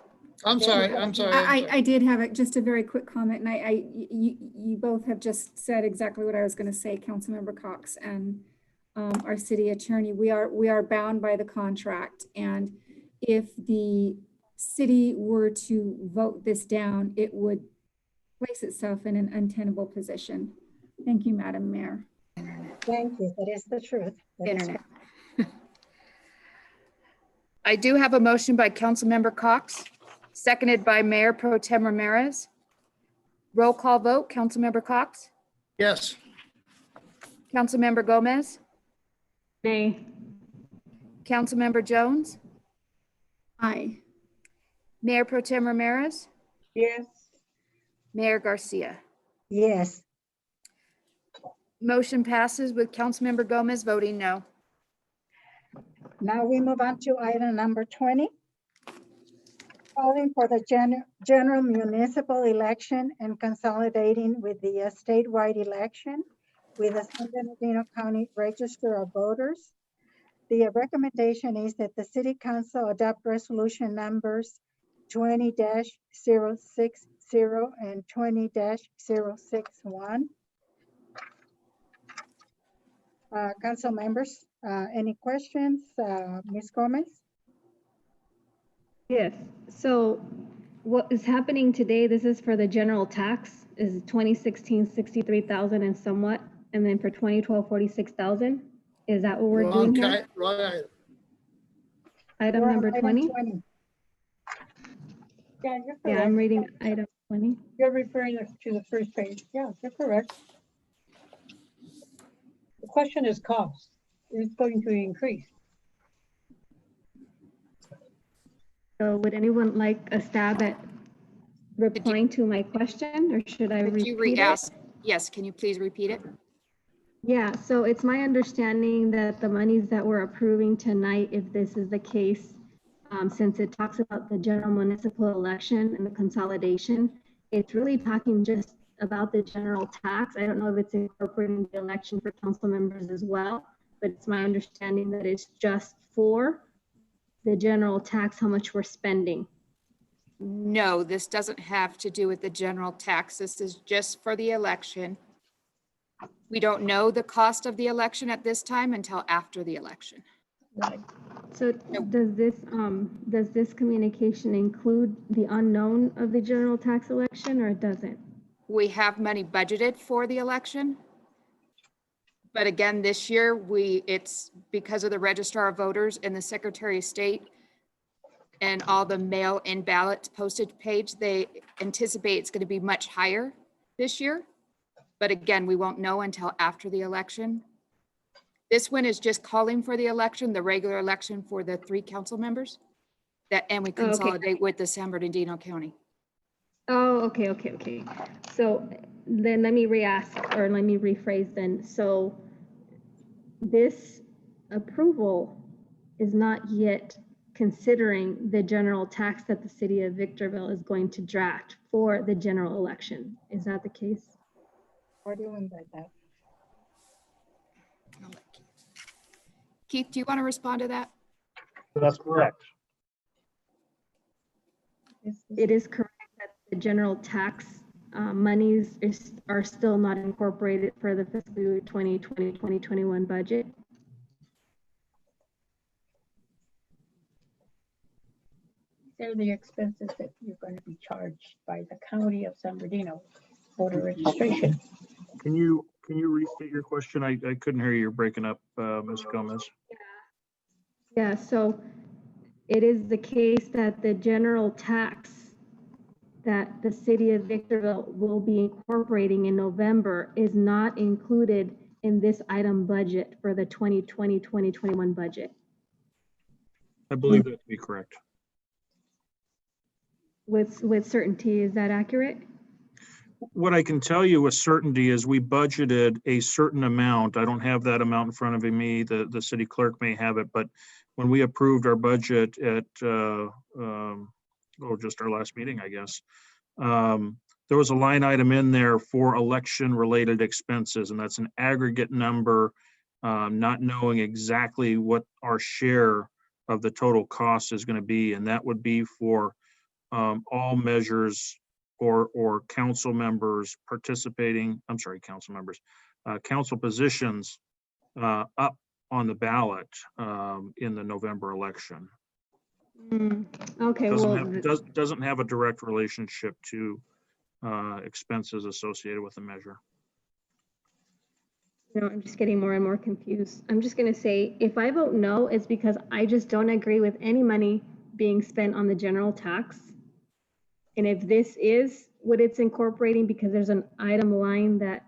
[SPEAKER 16] I'm sorry.
[SPEAKER 11] I did have just a very quick comment, and you both have just said exactly what I was going to say, Councilmember Cox and our city attorney. We are bound by the contract, and if the city were to vote this down, it would place itself in an untenable position. Thank you, Madam Mayor.
[SPEAKER 12] Thank you. That is the truth.
[SPEAKER 7] Internet. I do have a motion by Councilmember Cox, seconded by Mayor Pro Tem Ramirez. Roll call vote, Councilmember Cox?
[SPEAKER 16] Yes.
[SPEAKER 7] Councilmember Gomez?
[SPEAKER 18] Nay.
[SPEAKER 7] Councilmember Jones?
[SPEAKER 11] Aye.
[SPEAKER 7] Mayor Pro Tem Ramirez?
[SPEAKER 12] Yes.
[SPEAKER 7] Mayor Garcia?
[SPEAKER 12] Yes.
[SPEAKER 7] Motion passes with Councilmember Gomez voting no.
[SPEAKER 12] Now we move on to item number 20. Calling for the general municipal election and consolidating with the statewide election with the San Bernardino County Register of Voters. The recommendation is that the City Council adopt resolution numbers 20-060 and 20-061. Council members, any questions? Ms. Gomez?
[SPEAKER 18] Yes, so what is happening today, this is for the general tax, is 2016, 63,000 and somewhat, and then for 2012, 46,000. Is that what we're doing here?
[SPEAKER 16] Right.
[SPEAKER 18] Item number 20?
[SPEAKER 12] Yeah, you're correct.
[SPEAKER 18] Yeah, I'm reading item 20.
[SPEAKER 12] You're referring to the first page. Yeah, you're correct.
[SPEAKER 1] The question is cost. It's going to increase.
[SPEAKER 18] So would anyone like a stab at replying to my question, or should I repeat it?
[SPEAKER 7] Yes, can you please repeat it?
[SPEAKER 18] Yeah, so it's my understanding that the monies that we're approving tonight, if this is the case, since it talks about the general municipal election and the consolidation, it's really talking just about the general tax. I don't know if it's incorporating the election for council members as well, but it's my understanding that it's just for the general tax, how much we're spending.
[SPEAKER 7] No, this doesn't have to do with the general tax. This is just for the election. We don't know the cost of the election at this time until after the election.
[SPEAKER 18] Right. So does this communication include the unknown of the general tax election, or it doesn't?
[SPEAKER 7] We have money budgeted for the election. But again, this year, it's because of the Registrar of Voters and the Secretary of State and all the mail-in ballot postage page, they anticipate it's going to be much higher this year. But again, we won't know until after the election. This one is just calling for the election, the regular election for the 3 council members, and we consolidate with the San Bernardino County.
[SPEAKER 18] Oh, okay. So then let me re-ask, or let me rephrase then. So this approval is not yet considering the general tax that the city of Victorville is going to draft for the general election. Is that the case?
[SPEAKER 12] What do you mean by that?
[SPEAKER 7] Keith, do you want to respond to that?
[SPEAKER 17] That's correct.
[SPEAKER 18] It is correct that the general tax monies are still not incorporated for the fiscal year 2020-2021 budget.
[SPEAKER 1] They're the expenses that you're going to be charged by the county of San Bernardino voter registration.
[SPEAKER 17] Can you restate your question? I couldn't hear you. You're breaking up, Ms. Gomez.
[SPEAKER 18] Yeah, so it is the case that the general tax that the city of Victorville will be incorporating in November is not included in this item budget for the 2020-2021 budget.
[SPEAKER 17] I believe that to be correct.
[SPEAKER 18] With certainty, is that accurate?
[SPEAKER 17] What I can tell you with certainty is we budgeted a certain amount. I don't have that amount in front of me. The city clerk may have it, but when we approved our budget at just our last meeting, I guess, there was a line item in there for election related expenses, and that's an aggregate number, not knowing exactly what our share of the total cost is going to be, and that would be for all measures or council members participating, council positions up on the ballot in the November election.
[SPEAKER 18] Okay,
[SPEAKER 17] Doesn't have a direct relationship to expenses associated with the measure.
[SPEAKER 18] No, I'm just getting more and more confused. I'm just going to say, if I vote no, it's because I just don't agree with any money being spent on the general tax. And if this is what it's incorporating, because there's an item line that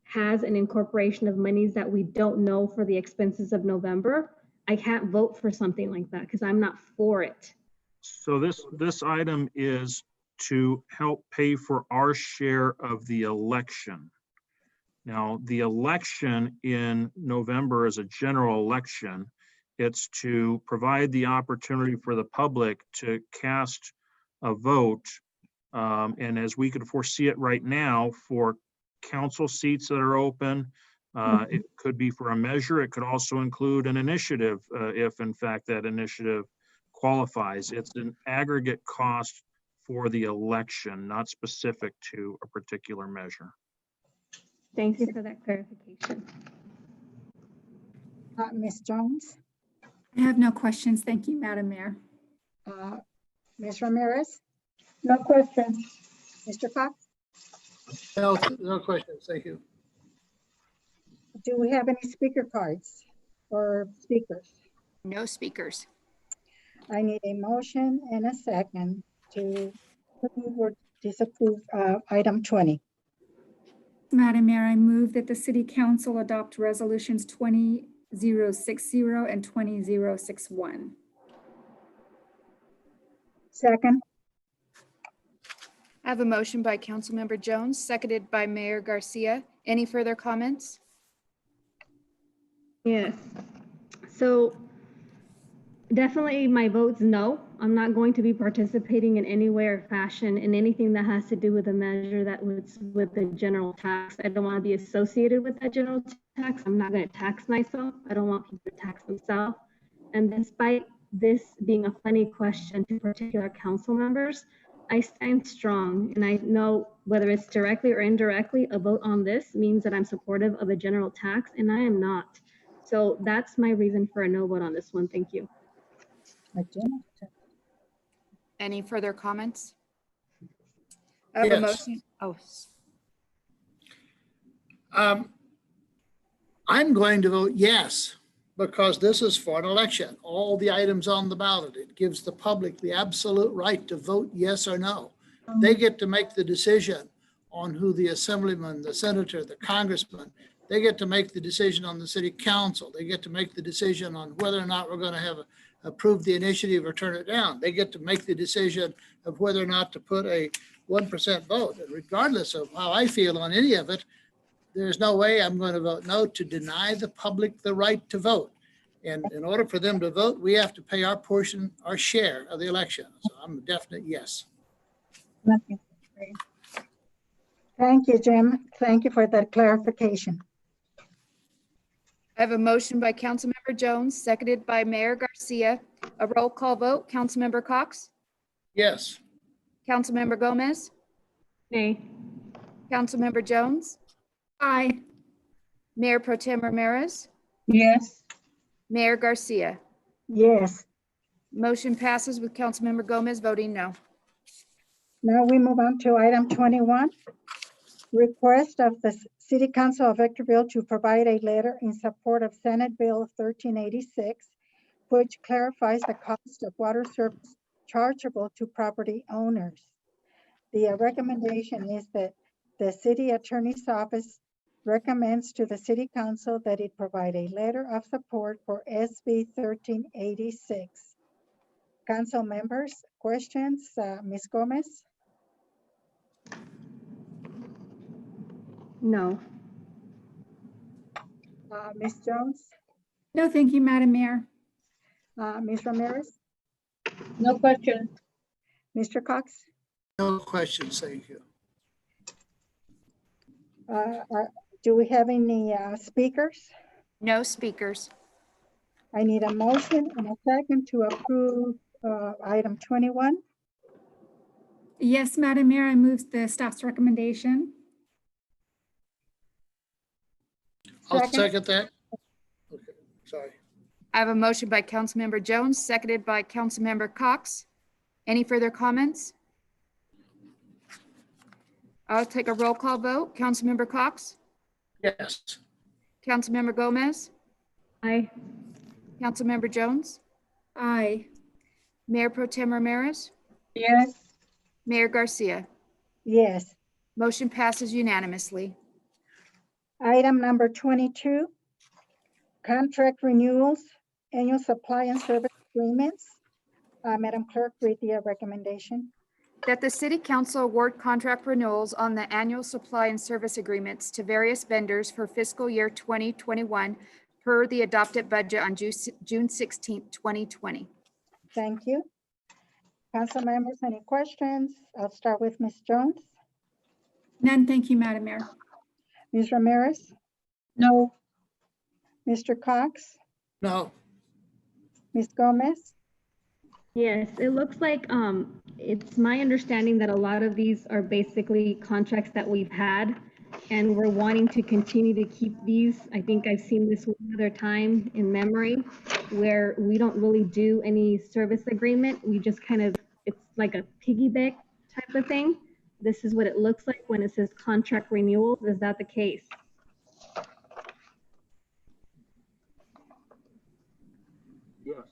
[SPEAKER 18] has an incorporation of monies that we don't know for the expenses of November, I can't vote for something like that because I'm not for it.
[SPEAKER 17] So this item is to help pay for our share of the election. Now, the election in November is a general election. It's to provide the opportunity for the public to cast a vote. And as we could foresee it right now, for council seats that are open, it could be for a measure. It could also include an initiative if in fact that initiative qualifies. It's an aggregate cost for the election, not specific to a particular measure.
[SPEAKER 18] Thank you for that clarification.
[SPEAKER 12] Ms. Jones?
[SPEAKER 11] I have no questions. Thank you, Madam Mayor.
[SPEAKER 12] Ms. Ramirez?
[SPEAKER 1] No questions.
[SPEAKER 12] Mr. Cox?
[SPEAKER 16] No questions. Thank you.
[SPEAKER 12] Do we have any speaker cards or speakers?
[SPEAKER 7] No speakers.
[SPEAKER 12] I need a motion and a second to approve or disapprove item 20.
[SPEAKER 11] Madam Mayor, I move that the City Council adopt resolutions 20060 and 20061.
[SPEAKER 12] Second.
[SPEAKER 7] I have a motion by Councilmember Jones, seconded by Mayor Garcia. Any further comments?
[SPEAKER 18] Yes. So definitely my vote's no. I'm not going to be participating in any way or fashion in anything that has to do with a measure that was with the general tax. I don't want to be associated with that general tax. I'm not going to tax myself. I don't want people to tax themselves. And despite this being a funny question to particular council members, I stand strong, and I know whether it's directly or indirectly, a vote on this means that I'm supportive of a general tax, and I am not. So that's my reason for a no vote on this one. Thank you.
[SPEAKER 7] Any further comments? I have a motion. Oh.
[SPEAKER 16] I'm going to vote yes, because this is for an election. All the items on the ballot, it gives the public the absolute right to vote yes or no. They get to make the decision on who the assemblyman, the senator, the congressman, they get to make the decision on the city council. They get to make the decision on whether or not we're going to have approve the initiative or turn it down. They get to make the decision of whether or not to put a 1% vote. And regardless of how I feel on any of it, there's no way I'm going to vote no to deny the public the right to vote. And in order for them to vote, we have to pay our portion, our share of the election. So I'm a definite yes.
[SPEAKER 12] Thank you, Jim. Thank you for that clarification.
[SPEAKER 7] I have a motion by Councilmember Jones, seconded by Mayor Garcia. A roll call vote. Councilmember Cox?
[SPEAKER 16] Yes.
[SPEAKER 7] Councilmember Gomez?
[SPEAKER 18] Nay.
[SPEAKER 7] Councilmember Jones?
[SPEAKER 11] Aye.
[SPEAKER 7] Mayor Pro Tem Ramirez?
[SPEAKER 1] Yes.
[SPEAKER 7] Mayor Garcia?
[SPEAKER 12] Yes.
[SPEAKER 7] Motion passes with Councilmember Gomez voting no.
[SPEAKER 12] Now we move on to item 21. Request of the City Council of Victorville to provide a letter in support of Senate Bill 1386, which clarifies the cost of water service chargeable to property owners. The recommendation is that the City Attorney's Office recommends to the City Council that it provide a letter of support for SB 1386. Council members, questions? Ms. Gomez?
[SPEAKER 18] No.
[SPEAKER 12] Ms. Jones?
[SPEAKER 11] No, thank you, Madam Mayor.
[SPEAKER 12] Ms. Ramirez?
[SPEAKER 1] No question.
[SPEAKER 12] Mr. Cox?
[SPEAKER 16] No questions, thank you.
[SPEAKER 12] Do we have any speakers?
[SPEAKER 7] No speakers.
[SPEAKER 12] I need a motion and a second to approve item 21.
[SPEAKER 11] Yes, Madam Mayor, I move the staff's recommendation.
[SPEAKER 16] I'll second that. Okay, sorry.
[SPEAKER 7] I have a motion by Councilmember Jones, seconded by Councilmember Cox. Any further comments? I'll take a roll call vote. Councilmember Cox?
[SPEAKER 16] Yes.
[SPEAKER 7] Councilmember Gomez?
[SPEAKER 18] Aye.
[SPEAKER 7] Councilmember Jones?
[SPEAKER 11] Aye.
[SPEAKER 7] Mayor Pro Tem Ramirez?
[SPEAKER 1] Yes.
[SPEAKER 7] Mayor Garcia?
[SPEAKER 12] Yes.
[SPEAKER 7] Motion passes unanimously.
[SPEAKER 12] Item number 22, contract renewals, annual supply and service agreements. Madam Clerk, read the recommendation.
[SPEAKER 7] That the City Council award contract renewals on the annual supply and service agreements to various vendors for fiscal year 2021 per the adopted budget on June 16th, 2020.
[SPEAKER 12] Thank you. Council members, any questions? I'll start with Ms. Jones.
[SPEAKER 11] None, thank you, Madam Mayor.
[SPEAKER 12] Ms. Ramirez?
[SPEAKER 1] No.
[SPEAKER 12] Mr. Cox?
[SPEAKER 16] No.
[SPEAKER 12] Ms. Gomez?
[SPEAKER 18] Yes, it looks like it's my understanding that a lot of these are basically contracts that we've had and we're wanting to continue to keep these. I think I've seen this one other time in memory where we don't really do any service agreement. We just kind of, it's like a piggyback type of thing. This is what it looks like when it says contract renewals. Is that the case?
[SPEAKER 17] Yes.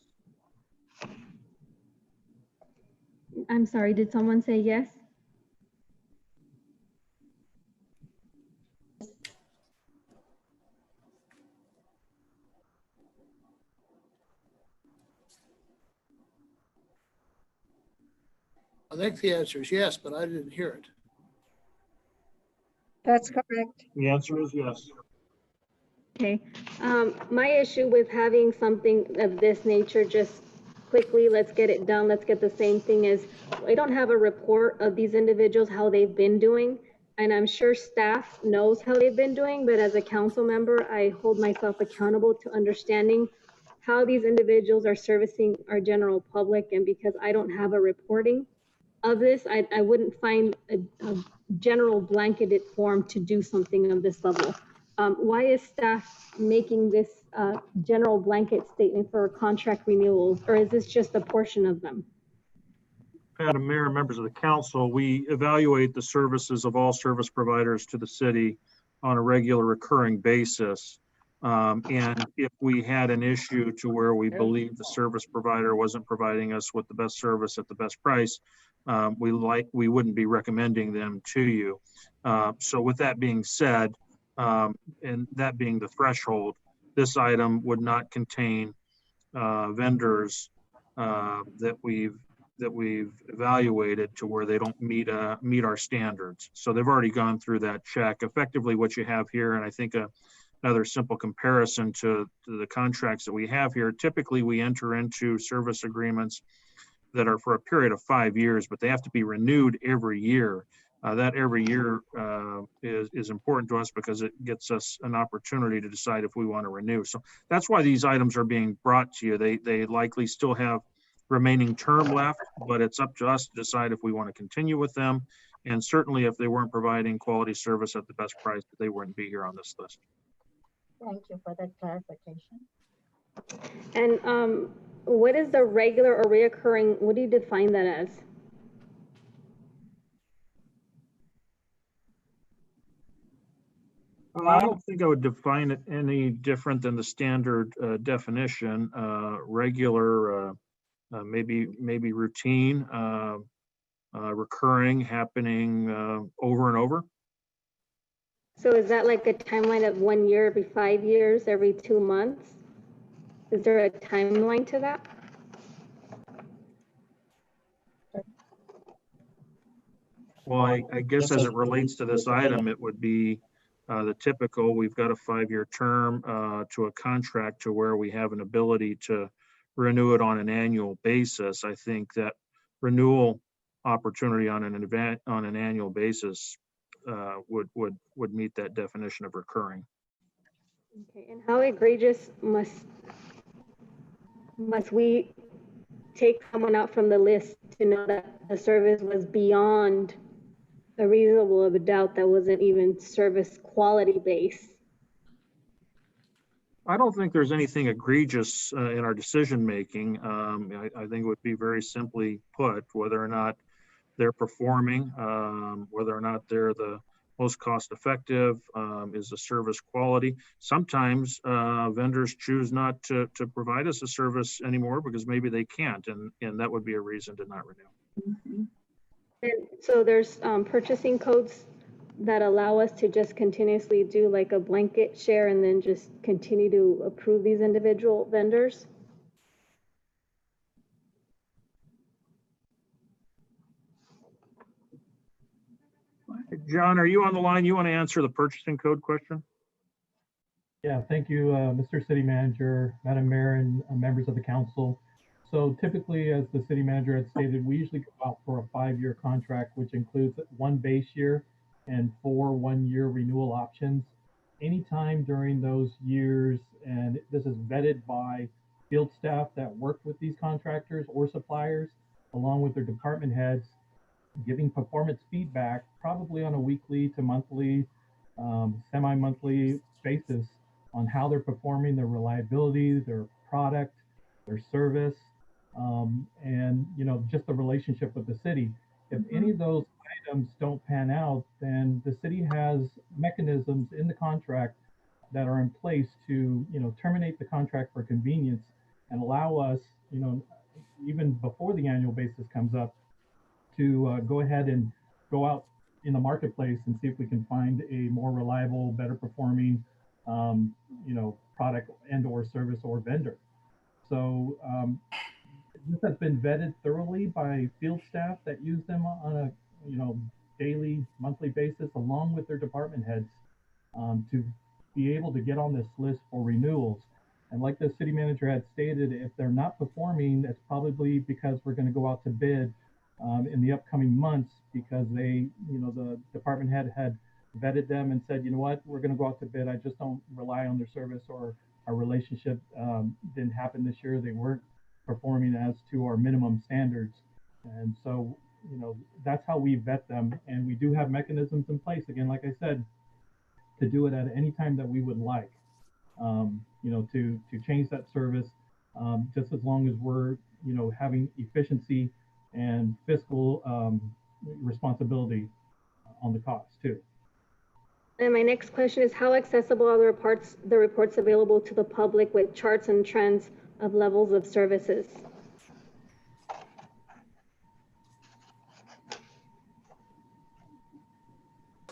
[SPEAKER 18] I'm sorry, did someone say yes?
[SPEAKER 16] I think the answer is yes, but I didn't hear it.
[SPEAKER 12] That's correct.
[SPEAKER 17] The answer is yes.
[SPEAKER 18] Okay, my issue with having something of this nature, just quickly, let's get it done, let's get the same thing, is I don't have a report of these individuals, how they've been doing. And I'm sure staff knows how they've been doing, but as a council member, I hold myself accountable to understanding how these individuals are servicing our general public. And because I don't have a reporting of this, I wouldn't find a general blanketed form to do something of this level. Why is staff making this general blanket statement for contract renewals, or is this just a portion of them?
[SPEAKER 17] Madam Mayor, members of the council, we evaluate the services of all service providers to the city on a regular recurring basis. And if we had an issue to where we believe the service provider wasn't providing us with the best service at the best price, we wouldn't be recommending them to you. So with that being said, and that being the threshold, this item would not contain vendors that we've evaluated to where they don't meet our standards. So they've already gone through that check. Effectively, what you have here, and I think another simple comparison to the contracts that we have here. Typically, we enter into service agreements that are for a period of 5 years, but they have to be renewed every year. That every year is important to us because it gets us an opportunity to decide if we want to renew. So that's why these items are being brought to you. They likely still have remaining term left, but it's up to us to decide if we want to continue with them. And certainly if they weren't providing quality service at the best price, they wouldn't be here on this list.
[SPEAKER 12] Thank you for that clarification.
[SPEAKER 18] And what is the regular or reoccurring, what do you define that as?
[SPEAKER 17] I don't think I would define it any different than the standard definition. Regular, maybe routine, recurring, happening over and over.
[SPEAKER 18] So is that like a timeline of 1 year, every 5 years, every 2 months? Is there a timeline to that?
[SPEAKER 17] Well, I guess as it relates to this item, it would be the typical, we've got a 5-year term to a contract to where we have an ability to renew it on an annual basis. I think that renewal opportunity on an annual basis would meet that definition of recurring.
[SPEAKER 18] Okay, and how egregious must we take someone out from the list to know that the service was beyond a reasonable of a doubt that wasn't even service quality based?
[SPEAKER 17] I don't think there's anything egregious in our decision making. I think it would be very simply put, whether or not they're performing, whether or not they're the most cost effective, is the service quality. Sometimes vendors choose not to provide us a service anymore because maybe they can't, and that would be a reason to not renew.
[SPEAKER 18] Mm-hmm. And so there's purchasing codes that allow us to just continuously do like a blanket share and then just continue to approve these individual vendors?
[SPEAKER 17] John, are you on the line? You want to answer the purchasing code question?
[SPEAKER 5] Yeah, thank you, Mr. City Manager, Madam Mayor, and members of the council. So typically, as the city manager had stated, we usually go out for a 5-year contract, which includes 1 base year and 4 one-year renewal options. Anytime during those years, and this is vetted by field staff that work with these contractors or suppliers, along with their department heads, giving performance feedback, probably on a weekly to monthly, semi-monthly basis on how they're performing, their reliability, their product, their service, and just the relationship with the city. If any of those items don't pan out, then the city has mechanisms in the contract that are in place to terminate the contract for convenience and allow us, even before the annual basis comes up, to go ahead and go out in the marketplace and see if we can find a more reliable, better performing product and or service or vendor. So this has been vetted thoroughly by field staff that use them on a daily, monthly basis, along with their department heads, to be able to get on this list for renewals. And like the city manager had stated, if they're not performing, it's probably because we're going to go out to bid in the upcoming months, because they, the department head had vetted them and said, you know what, we're going to go out to bid. I just don't rely on their service, or our relationship didn't happen this year. They weren't performing as to our minimum standards. And so, that's how we vet them. And we do have mechanisms in place, again, like I said, to do it at any time that we would like, to change that service, just as long as we're, having efficiency and fiscal responsibility on the cost too.
[SPEAKER 18] And my next question is, how accessible are the reports available to the public with charts and trends of levels of services?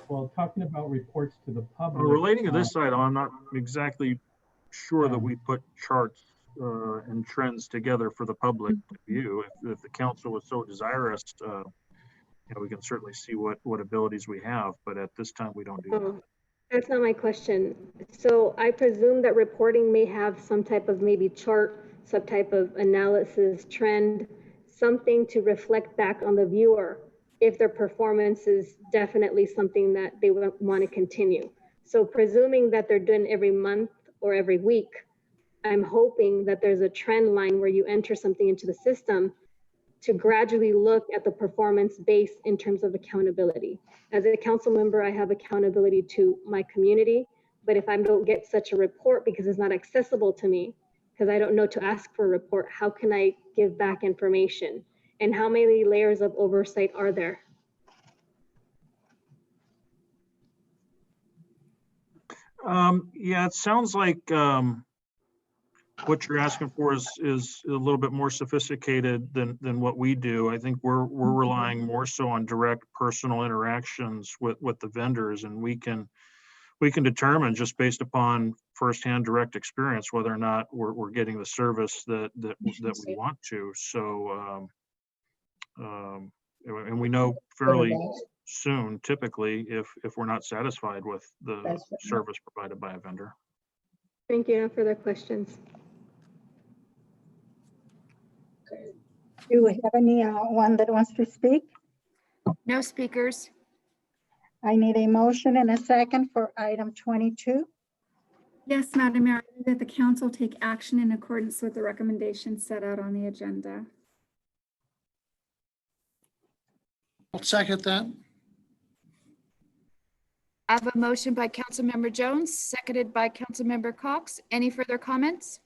[SPEAKER 5] Well, talking about reports to the public.
[SPEAKER 17] Relating to this item, I'm not exactly sure that we put charts and trends together for the public to view. If the council was so desirous, we can certainly see what abilities we have, but at this time we don't do that.
[SPEAKER 18] That's not my question. So I presume that reporting may have some type of maybe chart, some type of analysis, trend, something to reflect back on the viewer if their performance is definitely something that they want to continue. So presuming that they're doing every month or every week, I'm hoping that there's a trend line where you enter something into the system to gradually look at the performance base in terms of accountability. As a council member, I have accountability to my community, but if I don't get such a report because it's not accessible to me, because I don't know to ask for a report, how can I give back information? And how many layers of oversight are there?
[SPEAKER 17] Yeah, it sounds like what you're asking for is a little bit more sophisticated than what we do. I think we're relying more so on direct personal interactions with the vendors, and we can determine just based upon firsthand direct experience whether or not we're getting the service that we want to. So and we know fairly soon, typically, if we're not satisfied with the service provided by a vendor.
[SPEAKER 18] Thank you. No further questions.
[SPEAKER 12] Do we have anyone that wants to speak?
[SPEAKER 7] No speakers.
[SPEAKER 12] I need a motion and a second for item 22.
[SPEAKER 11] Yes, Madam Mayor, I move that the council take action in accordance with the recommendations set out on the agenda.
[SPEAKER 16] I'll second that.
[SPEAKER 7] I have a motion by Councilmember Jones, seconded by Councilmember Cox. Any further comments?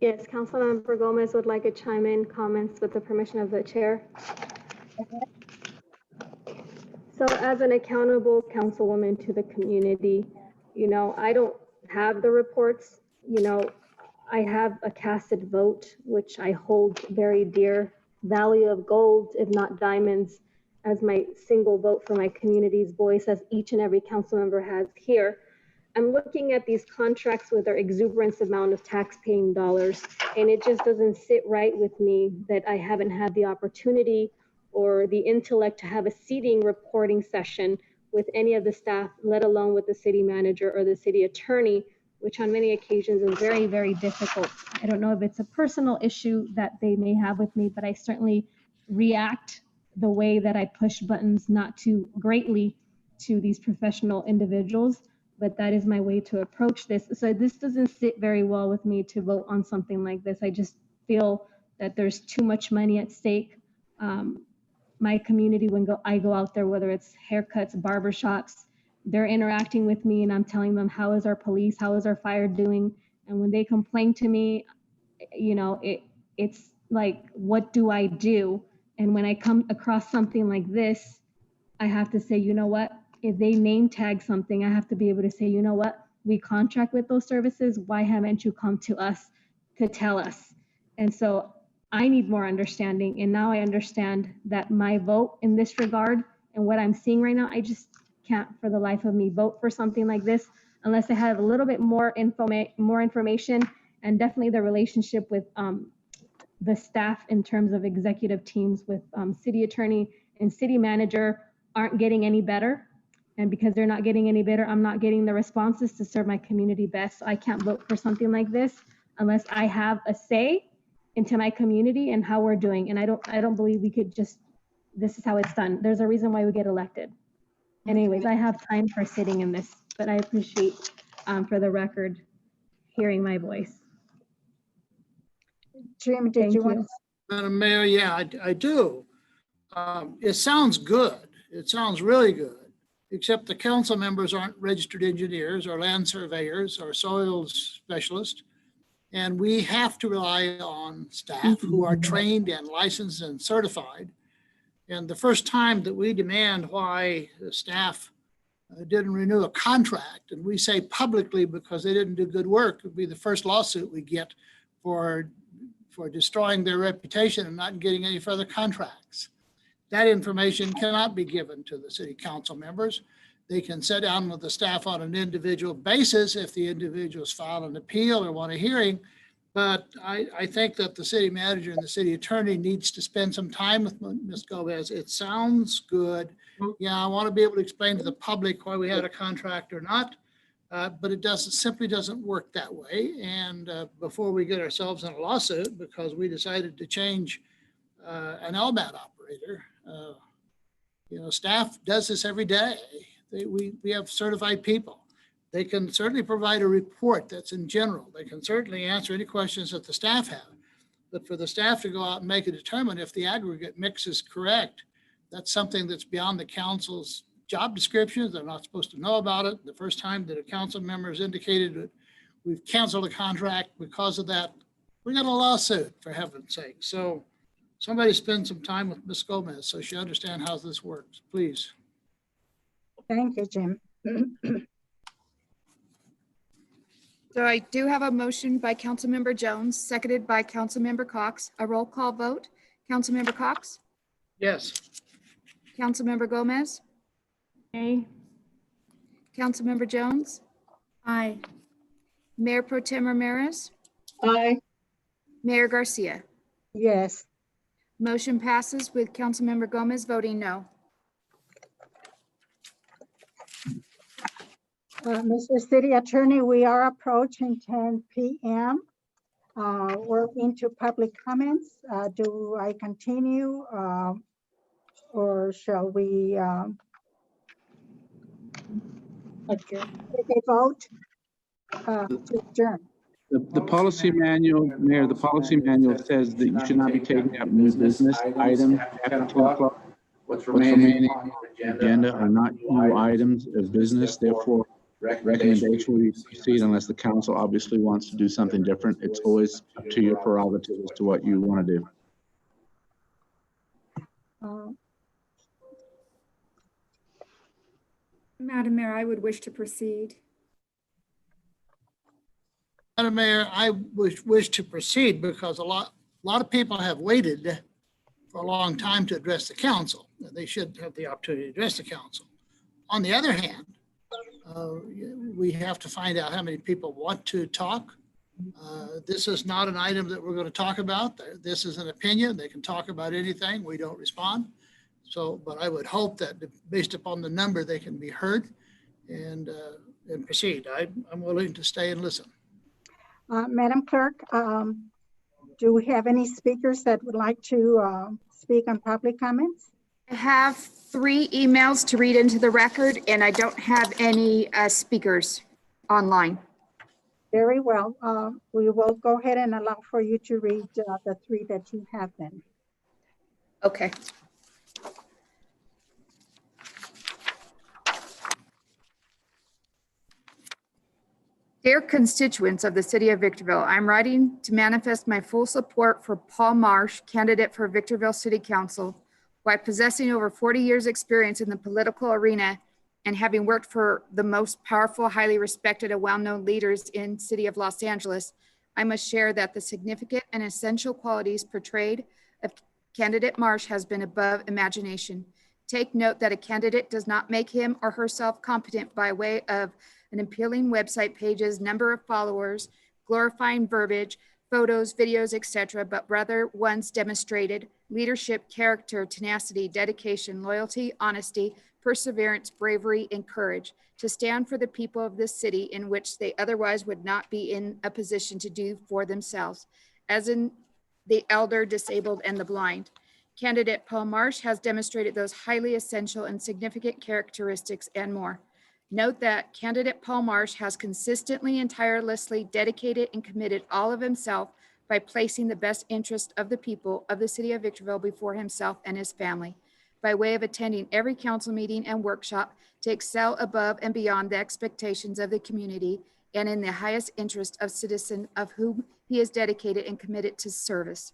[SPEAKER 18] Yes, Councilmember Gomez would like to chime in comments with the permission of the chair. So as an accountable councilwoman to the community, you know, I don't have the reports, you know, I have a casted vote, which I hold very dear, value of gold, if not diamonds, as my single vote for my community's voice, as each and every council member has here. I'm looking at these contracts with their exuberant amount of tax-paying dollars, and it just doesn't sit right with me that I haven't had the opportunity or the intellect to have a seating reporting session with any of the staff, let alone with the city manager or the city attorney, which on many occasions is very, very difficult. I don't know if it's a personal issue that they may have with me, but I certainly react the way that I push buttons, not too greatly to these professional individuals, but that is my way to approach this. So this doesn't sit very well with me to vote on something like this. I just feel that there's too much money at stake. My community, when I go out there, whether it's haircuts, barbershops, they're interacting with me and I'm telling them, how is our police, how is our fire doing? And when they complain to me, you know, it's like, what do I do? And when I come across something like this, I have to say, you know what? If they name tag something, I have to be able to say, you know what? We contract with those services. Why haven't you come to us to tell us? And so I need more understanding. And now I understand that my vote in this regard and what I'm seeing right now, I just can't for the life of me vote for something like this unless I have a little bit more information, and definitely the relationship with the staff in terms of executive teams with city attorney and city manager aren't getting any better. And because they're not getting any better, I'm not getting the responses to serve my community best. So I can't vote for something like this unless I have a say into my community and how we're doing. And I don't believe we could just, this is how it's done. There's a reason why we get elected. Anyways, I have time for sitting in this, but I appreciate, for the record, hearing my voice.
[SPEAKER 12] Jim, did you want to?
[SPEAKER 16] Madam Mayor, yeah, I do. It sounds good. It sounds really good, except the council members aren't registered engineers or land surveyors or soil specialists. And we have to rely on staff who are trained and licensed and certified. And the first time that we demand why the staff didn't renew a contract, and we say publicly because they didn't do good work, would be the first lawsuit we get for destroying their reputation and not getting any further contracts. That information cannot be given to the city council members. They can sit down with the staff on an individual basis if the individuals file an appeal or want a hearing. But I think that the city manager and the city attorney needs to spend some time with Ms. Gomez. It sounds good. Yeah, I want to be able to explain to the public why we had a contract or not. But it simply doesn't work that way. And before we get ourselves in a lawsuit because we decided to change an LMAT operator, staff does this every day. We have certified people. They can certainly provide a report that's in general. They can certainly answer any questions that the staff have. But for the staff to go out and make a determine if the aggregate mix is correct, that's something that's beyond the council's job descriptions. They're not supposed to know about it. The first time that a council member has indicated that we've canceled a contract because of that, we got a lawsuit, for heaven's sake. So somebody spend some time with Ms. Gomez so she understands how this works, please.
[SPEAKER 12] Thank you, Jim.
[SPEAKER 7] So I do have a motion by Councilmember Jones, seconded by Councilmember Cox. A roll call vote. Councilmember Cox?
[SPEAKER 16] Yes.
[SPEAKER 7] Councilmember Gomez?
[SPEAKER 18] Aye.
[SPEAKER 7] Councilmember Jones?
[SPEAKER 11] Aye.
[SPEAKER 7] Mayor Pro Tem Ramirez?
[SPEAKER 12] Aye.
[SPEAKER 7] Mayor Garcia?
[SPEAKER 12] Yes.
[SPEAKER 7] Motion passes with Councilmember Gomez voting no.
[SPEAKER 12] Mr. City Attorney, we are approaching 10 p.m. We're into public comments. Do I continue or shall we take a vote to adjourn?
[SPEAKER 14] The policy manual, Mayor, the policy manual says that you should not be taking up new business items after 10 o'clock. What's remaining on the agenda are not new items of business. Therefore, recommendation will be proceed unless the council obviously wants to do something different. It's always up to your prerogative as to what you want to do.
[SPEAKER 11] Madam Mayor, I would wish to proceed.
[SPEAKER 16] Madam Mayor, I wish to proceed because a lot of people have waited for a long time to address the council. They should have the opportunity to address the council. On the other hand, we have to find out how many people want to talk. This is not an item that we're going to talk about. This is an opinion. They can talk about anything. We don't respond. So, but I would hope that based upon the number, they can be heard and proceed. I'm willing to stay and listen.
[SPEAKER 12] Madam Clerk, do we have any speakers that would like to speak on public comments?
[SPEAKER 7] I have 3 emails to read into the record, and I don't have any speakers online.
[SPEAKER 12] Very well. We will go ahead and allow for you to read the 3 that you have then.
[SPEAKER 7] Okay. Dear constituents of the city of Victorville, I'm writing to manifest my full support for Paul Marsh, candidate for Victorville City Council. While possessing over 40 years experience in the political arena and having worked for the most powerful, highly respected and well-known leaders in city of Los Angeles, I must share that the significant and essential qualities portrayed of candidate Marsh has been above imagination. Take note that a candidate does not make him or herself competent by way of an appealing website pages, number of followers, glorifying verbiage, photos, videos, etc., but rather one's demonstrated leadership, character, tenacity, dedication, loyalty, honesty, perseverance, bravery, and courage to stand for the people of this city in which they otherwise would not be in a position to do for themselves, as in the elder, disabled, and the blind. Candidate Paul Marsh has demonstrated those highly essential and significant characteristics and more. Note that candidate Paul Marsh has consistently and tirelessly dedicated and committed all of himself by placing the best interest of the people of the city of Victorville before himself and his family, by way of attending every council meeting and workshop to excel above and beyond the expectations of the community and in the highest interest of citizens of whom he is dedicated and committed to service.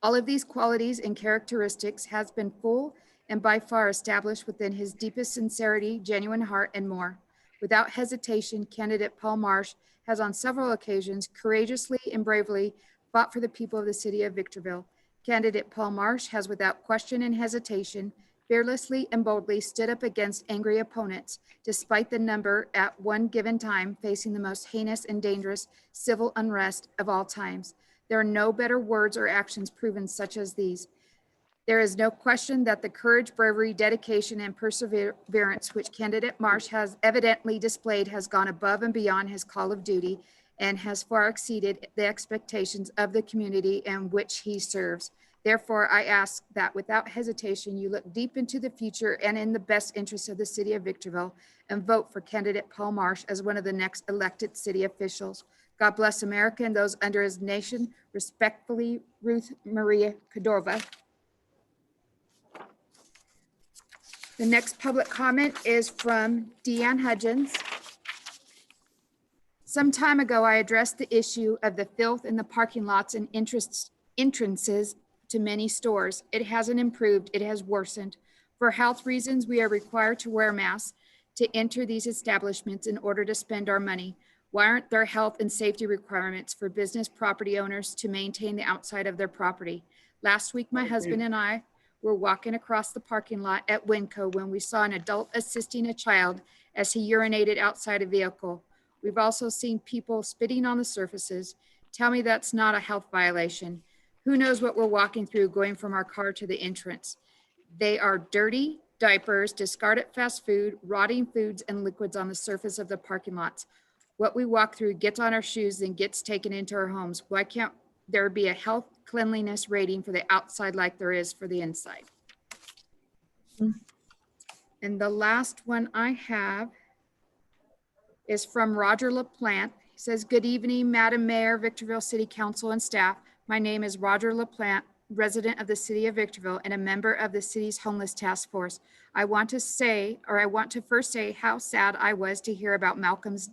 [SPEAKER 7] All of these qualities and characteristics has been full and by far established within his deepest sincerity, genuine heart, and more. Without hesitation, candidate Paul Marsh has on several occasions courageously and bravely fought for the people of the city of Victorville. Candidate Paul Marsh has without question and hesitation, fearlessly and boldly stood up against angry opponents, despite the number at one given time facing the most heinous and dangerous civil unrest of all times. There are no better words or actions proven such as these. There is no question that the courage, bravery, dedication, and perseverance which candidate Marsh has evidently displayed has gone above and beyond his call of duty and has far exceeded the expectations of the community in which he serves. Therefore, I ask that without hesitation, you look deep into the future and in the best interest of the city of Victorville and vote for candidate Paul Marsh as one of the next elected city officials. God bless America and those under his nation. Respectfully, Ruth Maria Cordova. The next public comment is from Deanne Hudgens. Some time ago, I addressed the issue of the filth in the parking lots and entrances to many stores. It hasn't improved, it has worsened. For health reasons, we are required to wear masks to enter these establishments in order to spend our money. Why aren't there health and safety requirements for business property owners to maintain the outside of their property? Last week, my husband and I were walking across the parking lot at Winco when we saw an adult assisting a child as he urinated outside a vehicle. We've also seen people spitting on the surfaces. Tell me that's not a health violation. Who knows what we're walking through going from our car to the entrance? They are dirty diapers, discarded fast food, rotting foods, and liquids on the surface of the parking lots. What we walk through gets on our shoes and gets taken into our homes. Why can't there be a health cleanliness rating for the outside like there is for the inside? And the last one I have is from Roger LaPlante. He says, good evening, Madam Mayor, Victorville City Council and staff. My name is Roger LaPlante, resident of the city of Victorville and a member of the city's homeless task force. I want to first say how sad I was to hear about Malcolm's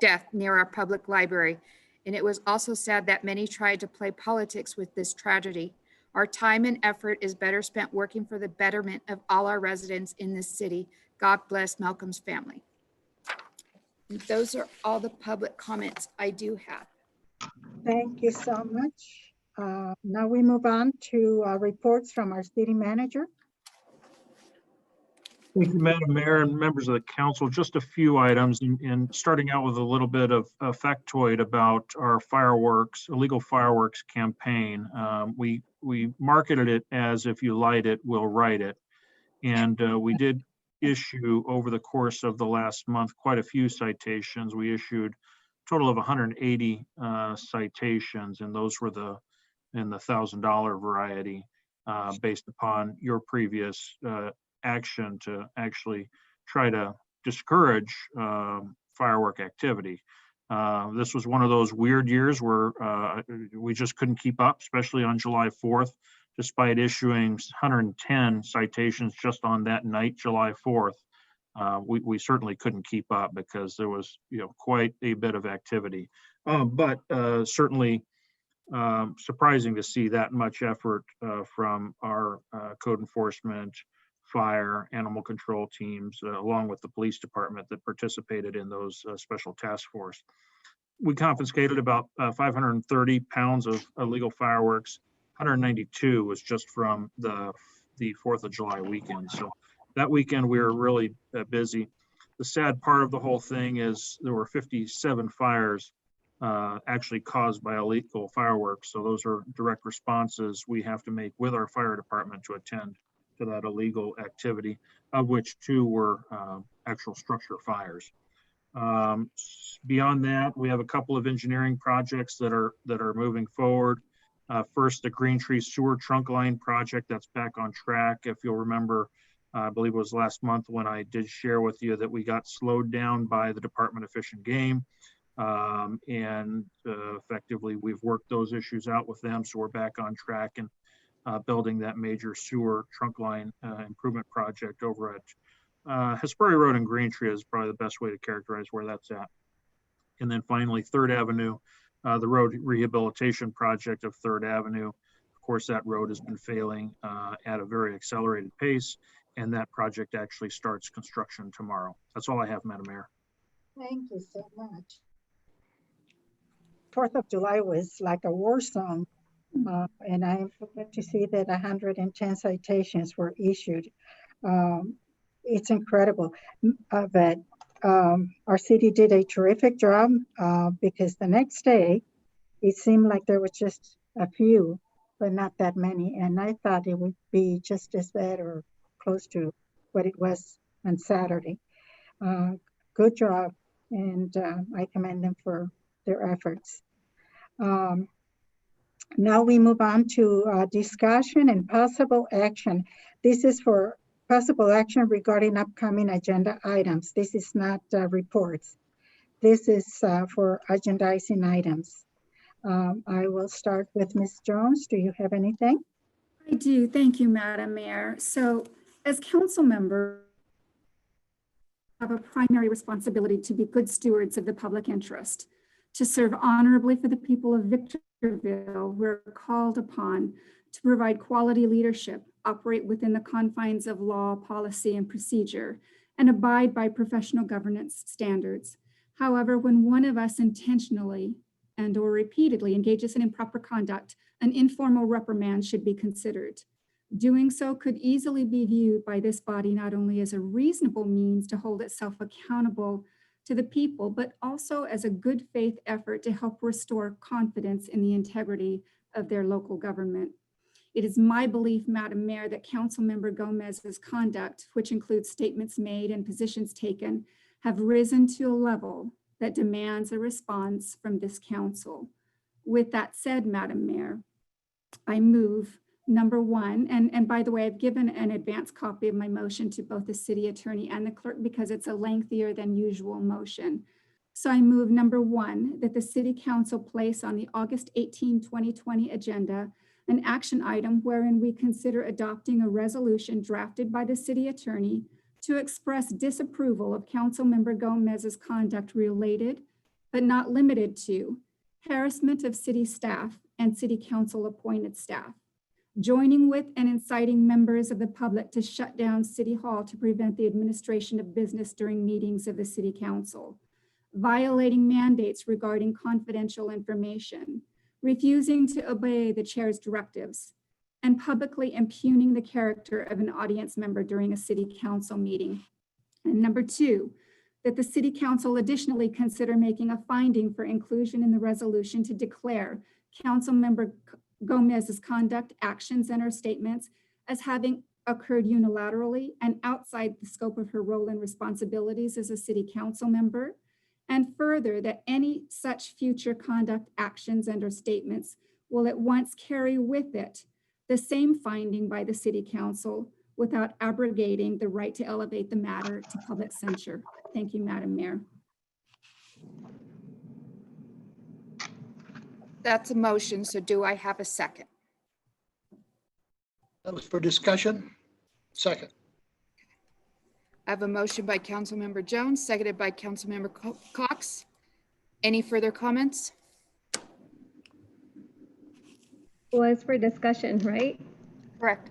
[SPEAKER 7] death near our public library. And it was also sad that many tried to play politics with this tragedy. Our time and effort is better spent working for the betterment of all our residents in this city. God bless Malcolm's family. And those are all the public comments I do have.
[SPEAKER 12] Thank you so much. Now we move on to reports from our city manager.
[SPEAKER 17] Thank you, Madam Mayor and members of the council. Just a few items, and starting out with a little bit of a factoid about our illegal fireworks campaign. We marketed it as if you light it, we'll write it. And we did issue over the course of the last month quite a few citations. We issued a total of 180 citations, and those were in the $1,000 variety based upon your previous action to actually try to discourage firework activity. This was one of those weird years where we just couldn't keep up, especially on July 4th, despite issuing 110 citations just on that night, July 4th. We certainly couldn't keep up because there was, quite a bit of activity. But certainly surprising to see that much effort from our code enforcement, fire, animal control teams, along with the police department that participated in those special task force. We confiscated about 530 pounds of illegal fireworks. 192 was just from the 4th of July weekend. So that weekend we were really busy. The sad part of the whole thing is there were 57 fires actually caused by illegal fireworks. So those are direct responses we have to make with our fire department to attend to that illegal activity, of which 2 were actual structure fires. Beyond that, we have a couple of engineering projects that are moving forward. First, the Green Tree Sewer Trunk Line project that's back on track. If you'll remember, I believe it was last month when I did share with you that we got slowed down by the Department of Fish and Game. Effectively, we've worked those issues out with them. So we're back on track and building that major sewer trunk line improvement project over at Hesperia Road and Green Tree is probably the best way to characterize where that's at. And then finally, 3rd Avenue, the road rehabilitation project of 3rd Avenue. Of course, that road has been failing at a very accelerated pace, and that project actually starts construction tomorrow. That's all I have, Madam Mayor.
[SPEAKER 12] Thank you so much. 4th of July was like a war song. And I forgot to see that 110 citations were issued. It's incredible. But our city did a terrific job because the next day, it seemed like there was just a few. but not that many. And I thought it would be just as bad or close to what it was on Saturday. Good job, and I commend them for their efforts. Now we move on to discussion and possible action. This is for possible action regarding upcoming agenda items. This is not reports. This is for agendizing items. I will start with Ms. Jones. Do you have anything?
[SPEAKER 11] I do. Thank you, Madam Mayor. So as council member, have a primary responsibility to be good stewards of the public interest, to serve honorably for the people of Victorville. We're called upon to provide quality leadership, operate within the confines of law, policy, and procedure, and abide by professional governance standards. However, when one of us intentionally and or repeatedly engages in improper conduct, an informal reprimand should be considered. Doing so could easily be viewed by this body not only as a reasonable means to hold itself accountable to the people, but also as a good faith effort to help restore confidence in the integrity of their local government. It is my belief, Madam Mayor, that Councilmember Gomez's conduct, which includes statements made and positions taken, have risen to a level that demands a response from this council. With that said, Madam Mayor, I move number one, and by the way, I've given an advance copy of my motion to both the city attorney and the clerk because it's a lengthier than usual motion. So I move number one, that the city council place on the August 18, 2020 agenda an action item wherein we consider adopting a resolution drafted by the city attorney to express disapproval of Councilmember Gomez's conduct related, but not limited to, harassment of city staff and city council appointed staff, joining with and inciting members of the public to shut down City Hall to prevent the administration of business during meetings of the City Council, violating mandates regarding confidential information, refusing to obey the chair's directives, and publicly impugning the character of an audience member during a City Council meeting. And number two, that the City Council additionally consider making a finding for inclusion in the resolution to declare Councilmember Gomez's conduct, actions, and her statements as having occurred unilaterally and outside the scope of her role and responsibilities as a city council member, and further that any such future conduct, actions, and or statements will at once carry with it the same finding by the city council without abrogating the right to elevate the matter to public censure. Thank you, Madam Mayor.
[SPEAKER 7] That's a motion, so do I have a second?
[SPEAKER 16] That was for discussion. Second.
[SPEAKER 7] I have a motion by Councilmember Jones, seconded by Councilmember Cox. Any further comments?
[SPEAKER 18] Was for discussion, right?
[SPEAKER 7] Correct.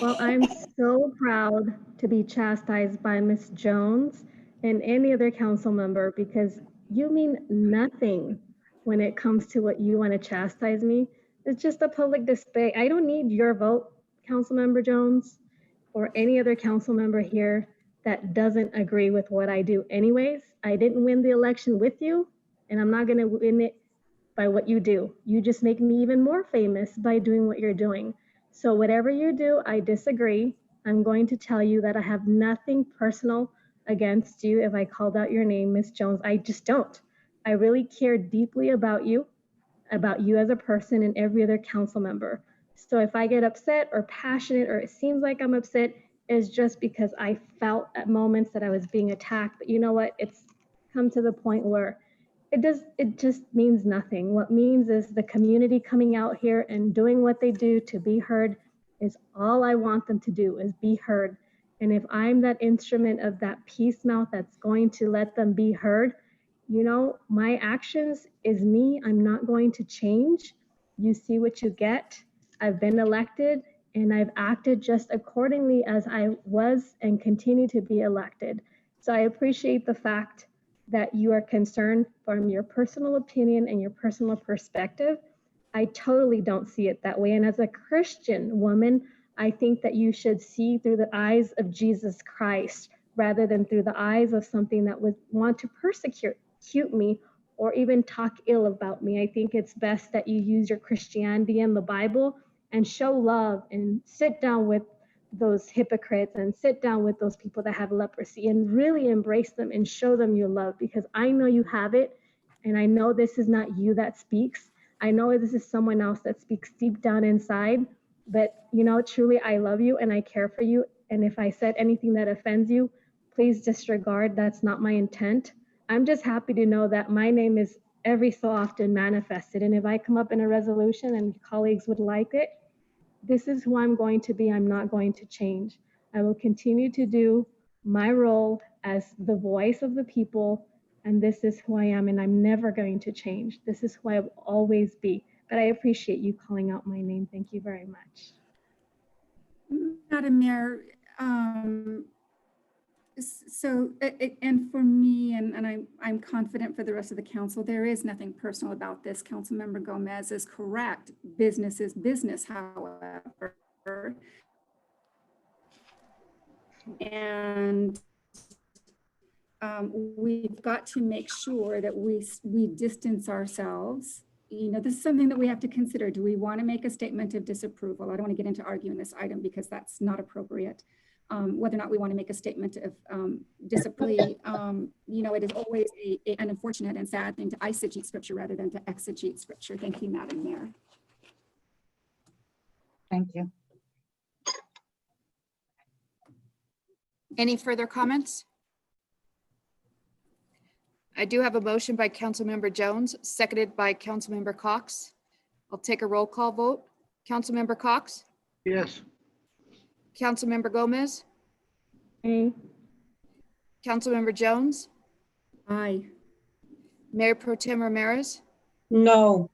[SPEAKER 18] Well, I'm so proud to be chastised by Ms. Jones and any other council member because you mean nothing when it comes to what you want to chastise me. It's just a public display. I don't need your vote, Councilmember Jones, or any other council member here that doesn't agree with what I do anyways. I didn't win the election with you, and I'm not going to win it by what you do. You just make me even more famous by doing what you're doing. So whatever you do, I disagree. I'm going to tell you that I have nothing personal against you if I called out your name, Ms. Jones. I just don't. I really care deeply about you as a person and every other council member. So if I get upset or passionate or it seems like I'm upset, it's just because I felt at moments that I was being attacked. But you know what? It's come to the point where it just means nothing. What means is the community coming out here and doing what they do to be heard is all I want them to do, is be heard. And if I'm that instrument of that peace mouth that's going to let them be heard, you know, my actions is me. I'm not going to change. You see what you get. I've been elected and I've acted just accordingly as I was and continue to be elected. So I appreciate the fact that you are concerned from your personal opinion and your personal perspective. I totally don't see it that way. And as a Christian woman, I think that you should see through the eyes of Jesus Christ rather than through the eyes of something that would want to persecute me or even talk ill about me. I think it's best that you use your Christianity and the Bible and show love and sit down with those hypocrites and sit down with those people that have leprosy and really embrace them and show them your love, because I know you have it. And I know this is not you that speaks. I know this is someone else that speaks deep down inside, but you know, truly I love you and I care for you. And if I said anything that offends you, please disregard. That's not my intent. I'm just happy to know that my name is every so often manifested. And if I come up in a resolution and colleagues would like it, this is who I'm going to be. I'm not going to change. I will continue to do my role as the voice of the people, and this is who I am, and I'm never going to change. This is who I will always be. But I appreciate you calling out my name. Thank you very much.
[SPEAKER 11] Madam Mayor, and for me, and I'm confident for the rest of the council, there is nothing personal about this. Councilmember Gomez is correct. Business is business, however. And we've got to make sure that we distance ourselves. You know, this is something that we have to consider. Do we want to make a statement of disapproval? I don't want to get into arguing this item because that's not appropriate. Whether or not we want to make a statement of disapproval, you know, it is always an unfortunate and sad thing to eisegete scripture rather than to exegete scripture. Thank you, Madam Mayor.
[SPEAKER 12] Thank you.
[SPEAKER 7] Any further comments? I do have a motion by Councilmember Jones, seconded by Councilmember Cox. I'll take a roll call vote. Councilmember Cox?
[SPEAKER 16] Yes.
[SPEAKER 7] Councilmember Gomez?
[SPEAKER 18] Aye.
[SPEAKER 7] Councilmember Jones?
[SPEAKER 11] Aye.
[SPEAKER 7] Mayor Pro Tem Ramirez?
[SPEAKER 12] No.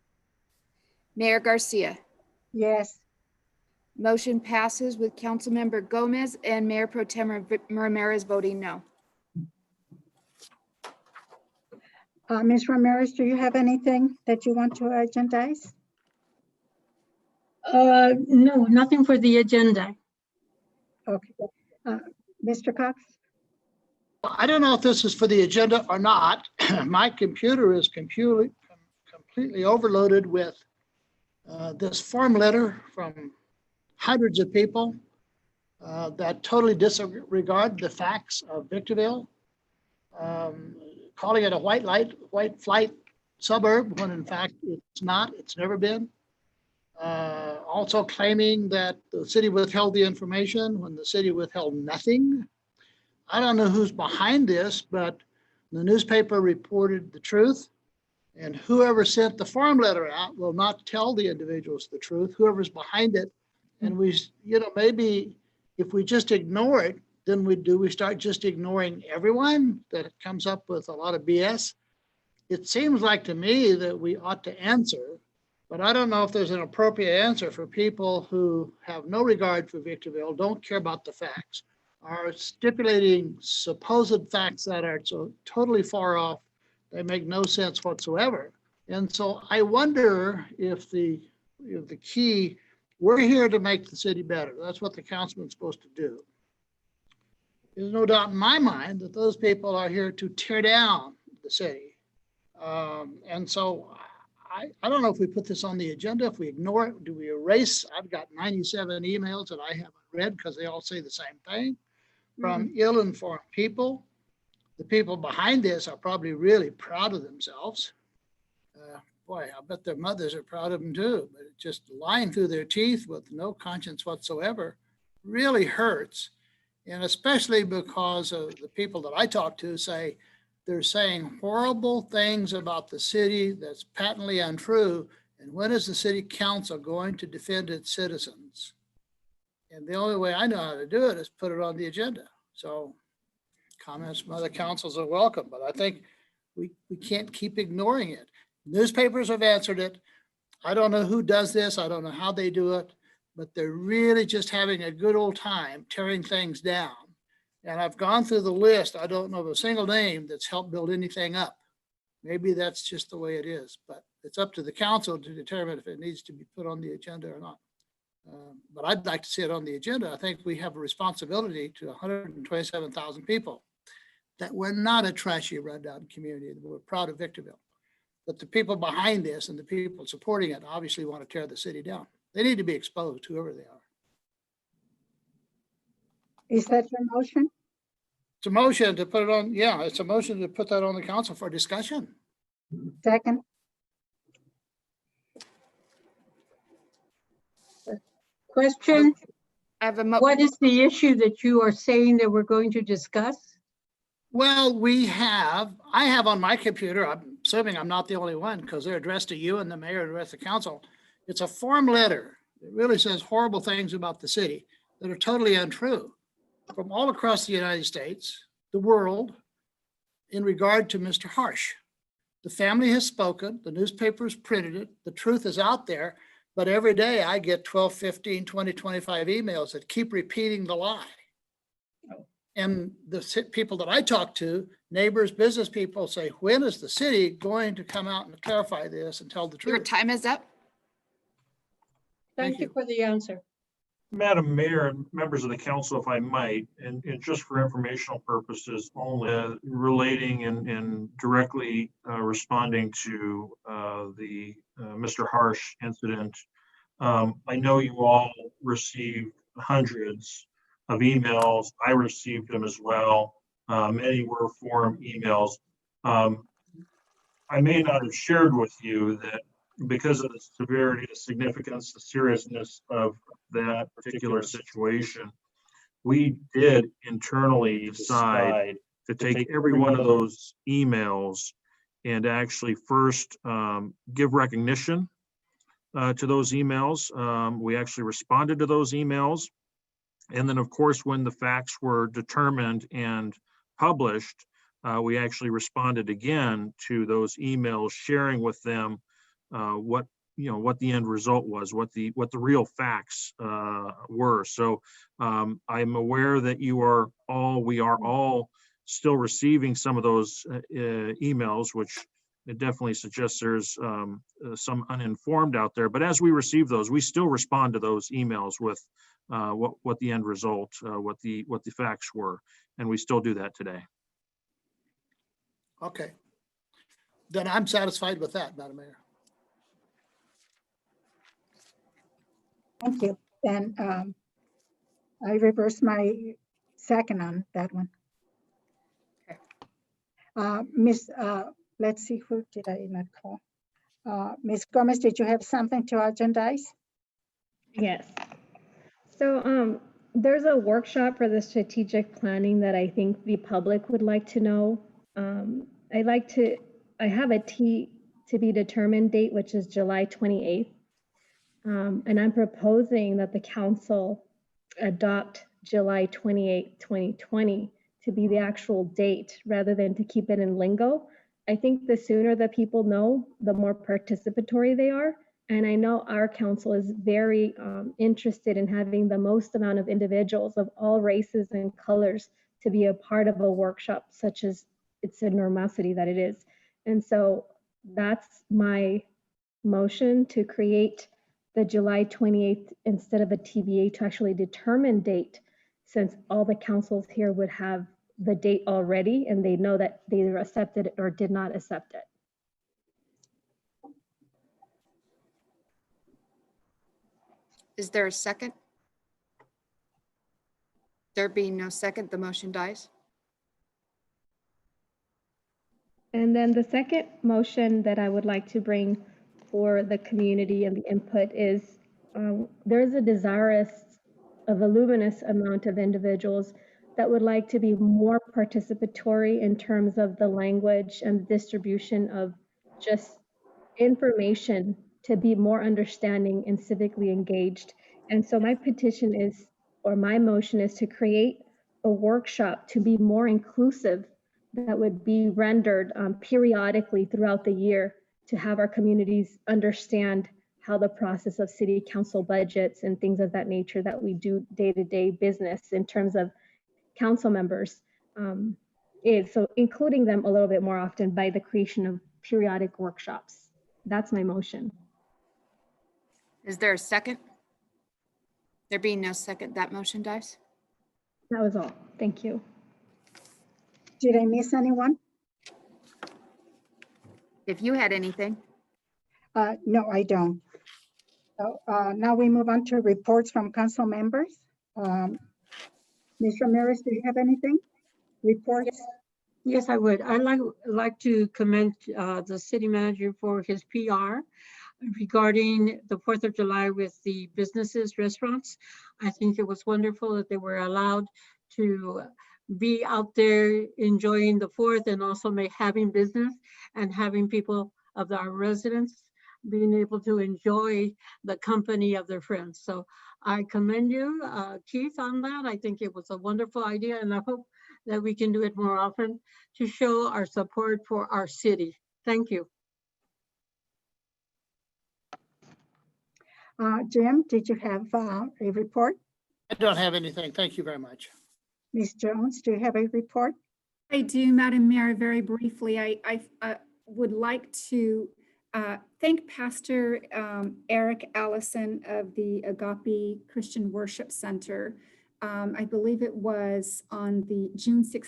[SPEAKER 7] Mayor Garcia?
[SPEAKER 12] Yes.
[SPEAKER 7] Motion passes with Councilmember Gomez and Mayor Pro Tem Ramirez voting no.
[SPEAKER 12] Ms. Ramirez, do you have anything that you want to agendize?
[SPEAKER 4] No, nothing for the agenda.
[SPEAKER 12] Okay. Mr. Cox?
[SPEAKER 16] I don't know if this is for the agenda or not. My computer is completely overloaded with this form letter from hundreds of people that totally disregard the facts of Victorville, calling it a white flight suburb when in fact it's not, it's never been. Also claiming that the city withheld the information when the city withheld nothing. I don't know who's behind this, but the newspaper reported the truth, and whoever sent the form letter out will not tell the individuals the truth, whoever's behind it. And we, you know, maybe if we just ignore it, then we start just ignoring everyone that comes up with a lot of BS? It seems like to me that we ought to answer, but I don't know if there's an appropriate answer for people who have no regard for Victorville, don't care about the facts, are stipulating supposed facts that are so totally far off, they make no sense whatsoever. And so I wonder if the key, we're here to make the city better. That's what the councilman's supposed to do. There's no doubt in my mind that those people are here to tear down the city. And so I don't know if we put this on the agenda, if we ignore it, do we erase? I've got 97 emails that I haven't read because they all say the same thing from ill-informed people. The people behind this are probably really proud of themselves. Boy, I bet their mothers are proud of them too, but just lying through their teeth with no conscience whatsoever really hurts. And especially because of the people that I talk to say, they're saying horrible things about the city that's patently untrue. And when is the city council going to defend its citizens? And the only way I know how to do it is put it on the agenda. So comments from other councils are welcome, but I think we can't keep ignoring it. Newspapers have answered it. I don't know who does this. I don't know how they do it, but they're really just having a good old time tearing things down. And I've gone through the list. I don't know of a single name that's helped build anything up. Maybe that's just the way it is, but it's up to the council to determine if it needs to be put on the agenda or not. But I'd like to see it on the agenda. I think we have a responsibility to 127,000 people that we're not a trashy, rundown community. We're proud of Victorville. But the people behind this and the people supporting it obviously want to tear the city down. They need to be exposed, whoever they are.
[SPEAKER 12] Is that your motion?
[SPEAKER 16] It's a motion to put it on, yeah, it's a motion to put that on the council for discussion.
[SPEAKER 12] Second.
[SPEAKER 4] Question,
[SPEAKER 7] I have a
[SPEAKER 4] what is the issue that you are saying that we're going to discuss?
[SPEAKER 16] Well, I have on my computer, I'm assuming I'm not the only one because they're addressed to you and the mayor and the rest of the council. It's a form letter. It really says horrible things about the city that are totally untrue from all across the United States, the world, in regard to Mr. Harsh. The family has spoken, the newspapers printed it, the truth is out there, but every day I get 12, 15, 20, 25 emails that keep repeating the lie. And the people that I talk to, neighbors, business people say, when is the city going to come out and clarify this and tell the truth?
[SPEAKER 7] Your time is up.
[SPEAKER 4] Thank you for the answer.
[SPEAKER 17] Madam Mayor and members of the council, if I might, and just for informational purposes only, relating and directly responding to the Mr. Harsh incident. I know you all received hundreds of emails. I received them as well. Many were forum emails. I may not have shared with you that because of the severity, the significance, the seriousness of that particular situation, we did internally decide to take every one of those emails and actually first give recognition to those emails. We actually responded to those emails. And then, of course, when the facts were determined and published, we actually responded again to those emails, sharing with them what the end result was, what the real facts were. So I'm aware that we are all still receiving some of those emails, which it definitely suggests there's some uninformed out there. But as we receive those, we still respond to those emails with what the end result, what the facts were, and we still do that today.
[SPEAKER 16] Okay. Then I'm satisfied with that, Madam Mayor.
[SPEAKER 12] Thank you. Then I reverse my second on that one. Let's see, who did I not call? Ms. Gomez, did you have something to agendize?
[SPEAKER 18] Yes. So there's a workshop for the strategic planning that I think the public would like to know. I have a T to be determined date, which is July 28th. And I'm proposing that the council adopt July 28, 2020 to be the actual date rather than to keep it in lingo. I think the sooner that people know, the more participatory they are. And I know our council is very interested in having the most amount of individuals of all races and colors to be a part of a workshop, such as it's a normality that it is. And so that's my motion, to create the July 28th instead of a TBA to actually determine date, since all the councils here would have the date already and they know that they either accepted it or did not accept it.
[SPEAKER 7] Is there a second? There being no second, the motion dies.
[SPEAKER 18] And then the second motion that I would like to bring for the community and the input is there's a voluminous amount of individuals that would like to be more participatory in terms of the language and distribution of just information to be more understanding and civically engaged. And so my petition is, or my motion is, to create a workshop to be more inclusive that would be rendered periodically throughout the year to have our communities understand how the process of city council budgets and things of that nature that we do day-to-day business in terms of council members is. So including them a little bit more often by the creation of periodic workshops. That's my motion.
[SPEAKER 7] Is there a second? There being no second, that motion dies.
[SPEAKER 18] That was all. Thank you.
[SPEAKER 12] Did I miss anyone?
[SPEAKER 7] if you had anything.
[SPEAKER 12] No, I don't. So now we move on to reports from council members. Ms. Ramirez, do you have anything? Reports?
[SPEAKER 4] Yes, I would. I'd like to commend the city manager for his PR regarding the 4th of July with the businesses, restaurants. I think it was wonderful that they were allowed to be out there enjoying the 4th and also having business and having people of our residents being able to enjoy the company of their friends. So I commend you, Keith, on that. I think it was a wonderful idea, and I hope that we can do it more often to show our support for our city. Thank you.
[SPEAKER 12] Jim, did you have a report?
[SPEAKER 16] I don't have anything. Thank you very much.
[SPEAKER 12] Ms. Jones, do you have a report?
[SPEAKER 11] I do, Madam Mayor, very briefly. I would like to thank Pastor Eric Allison of the Agape Christian Worship Center. I believe it was on the June 16th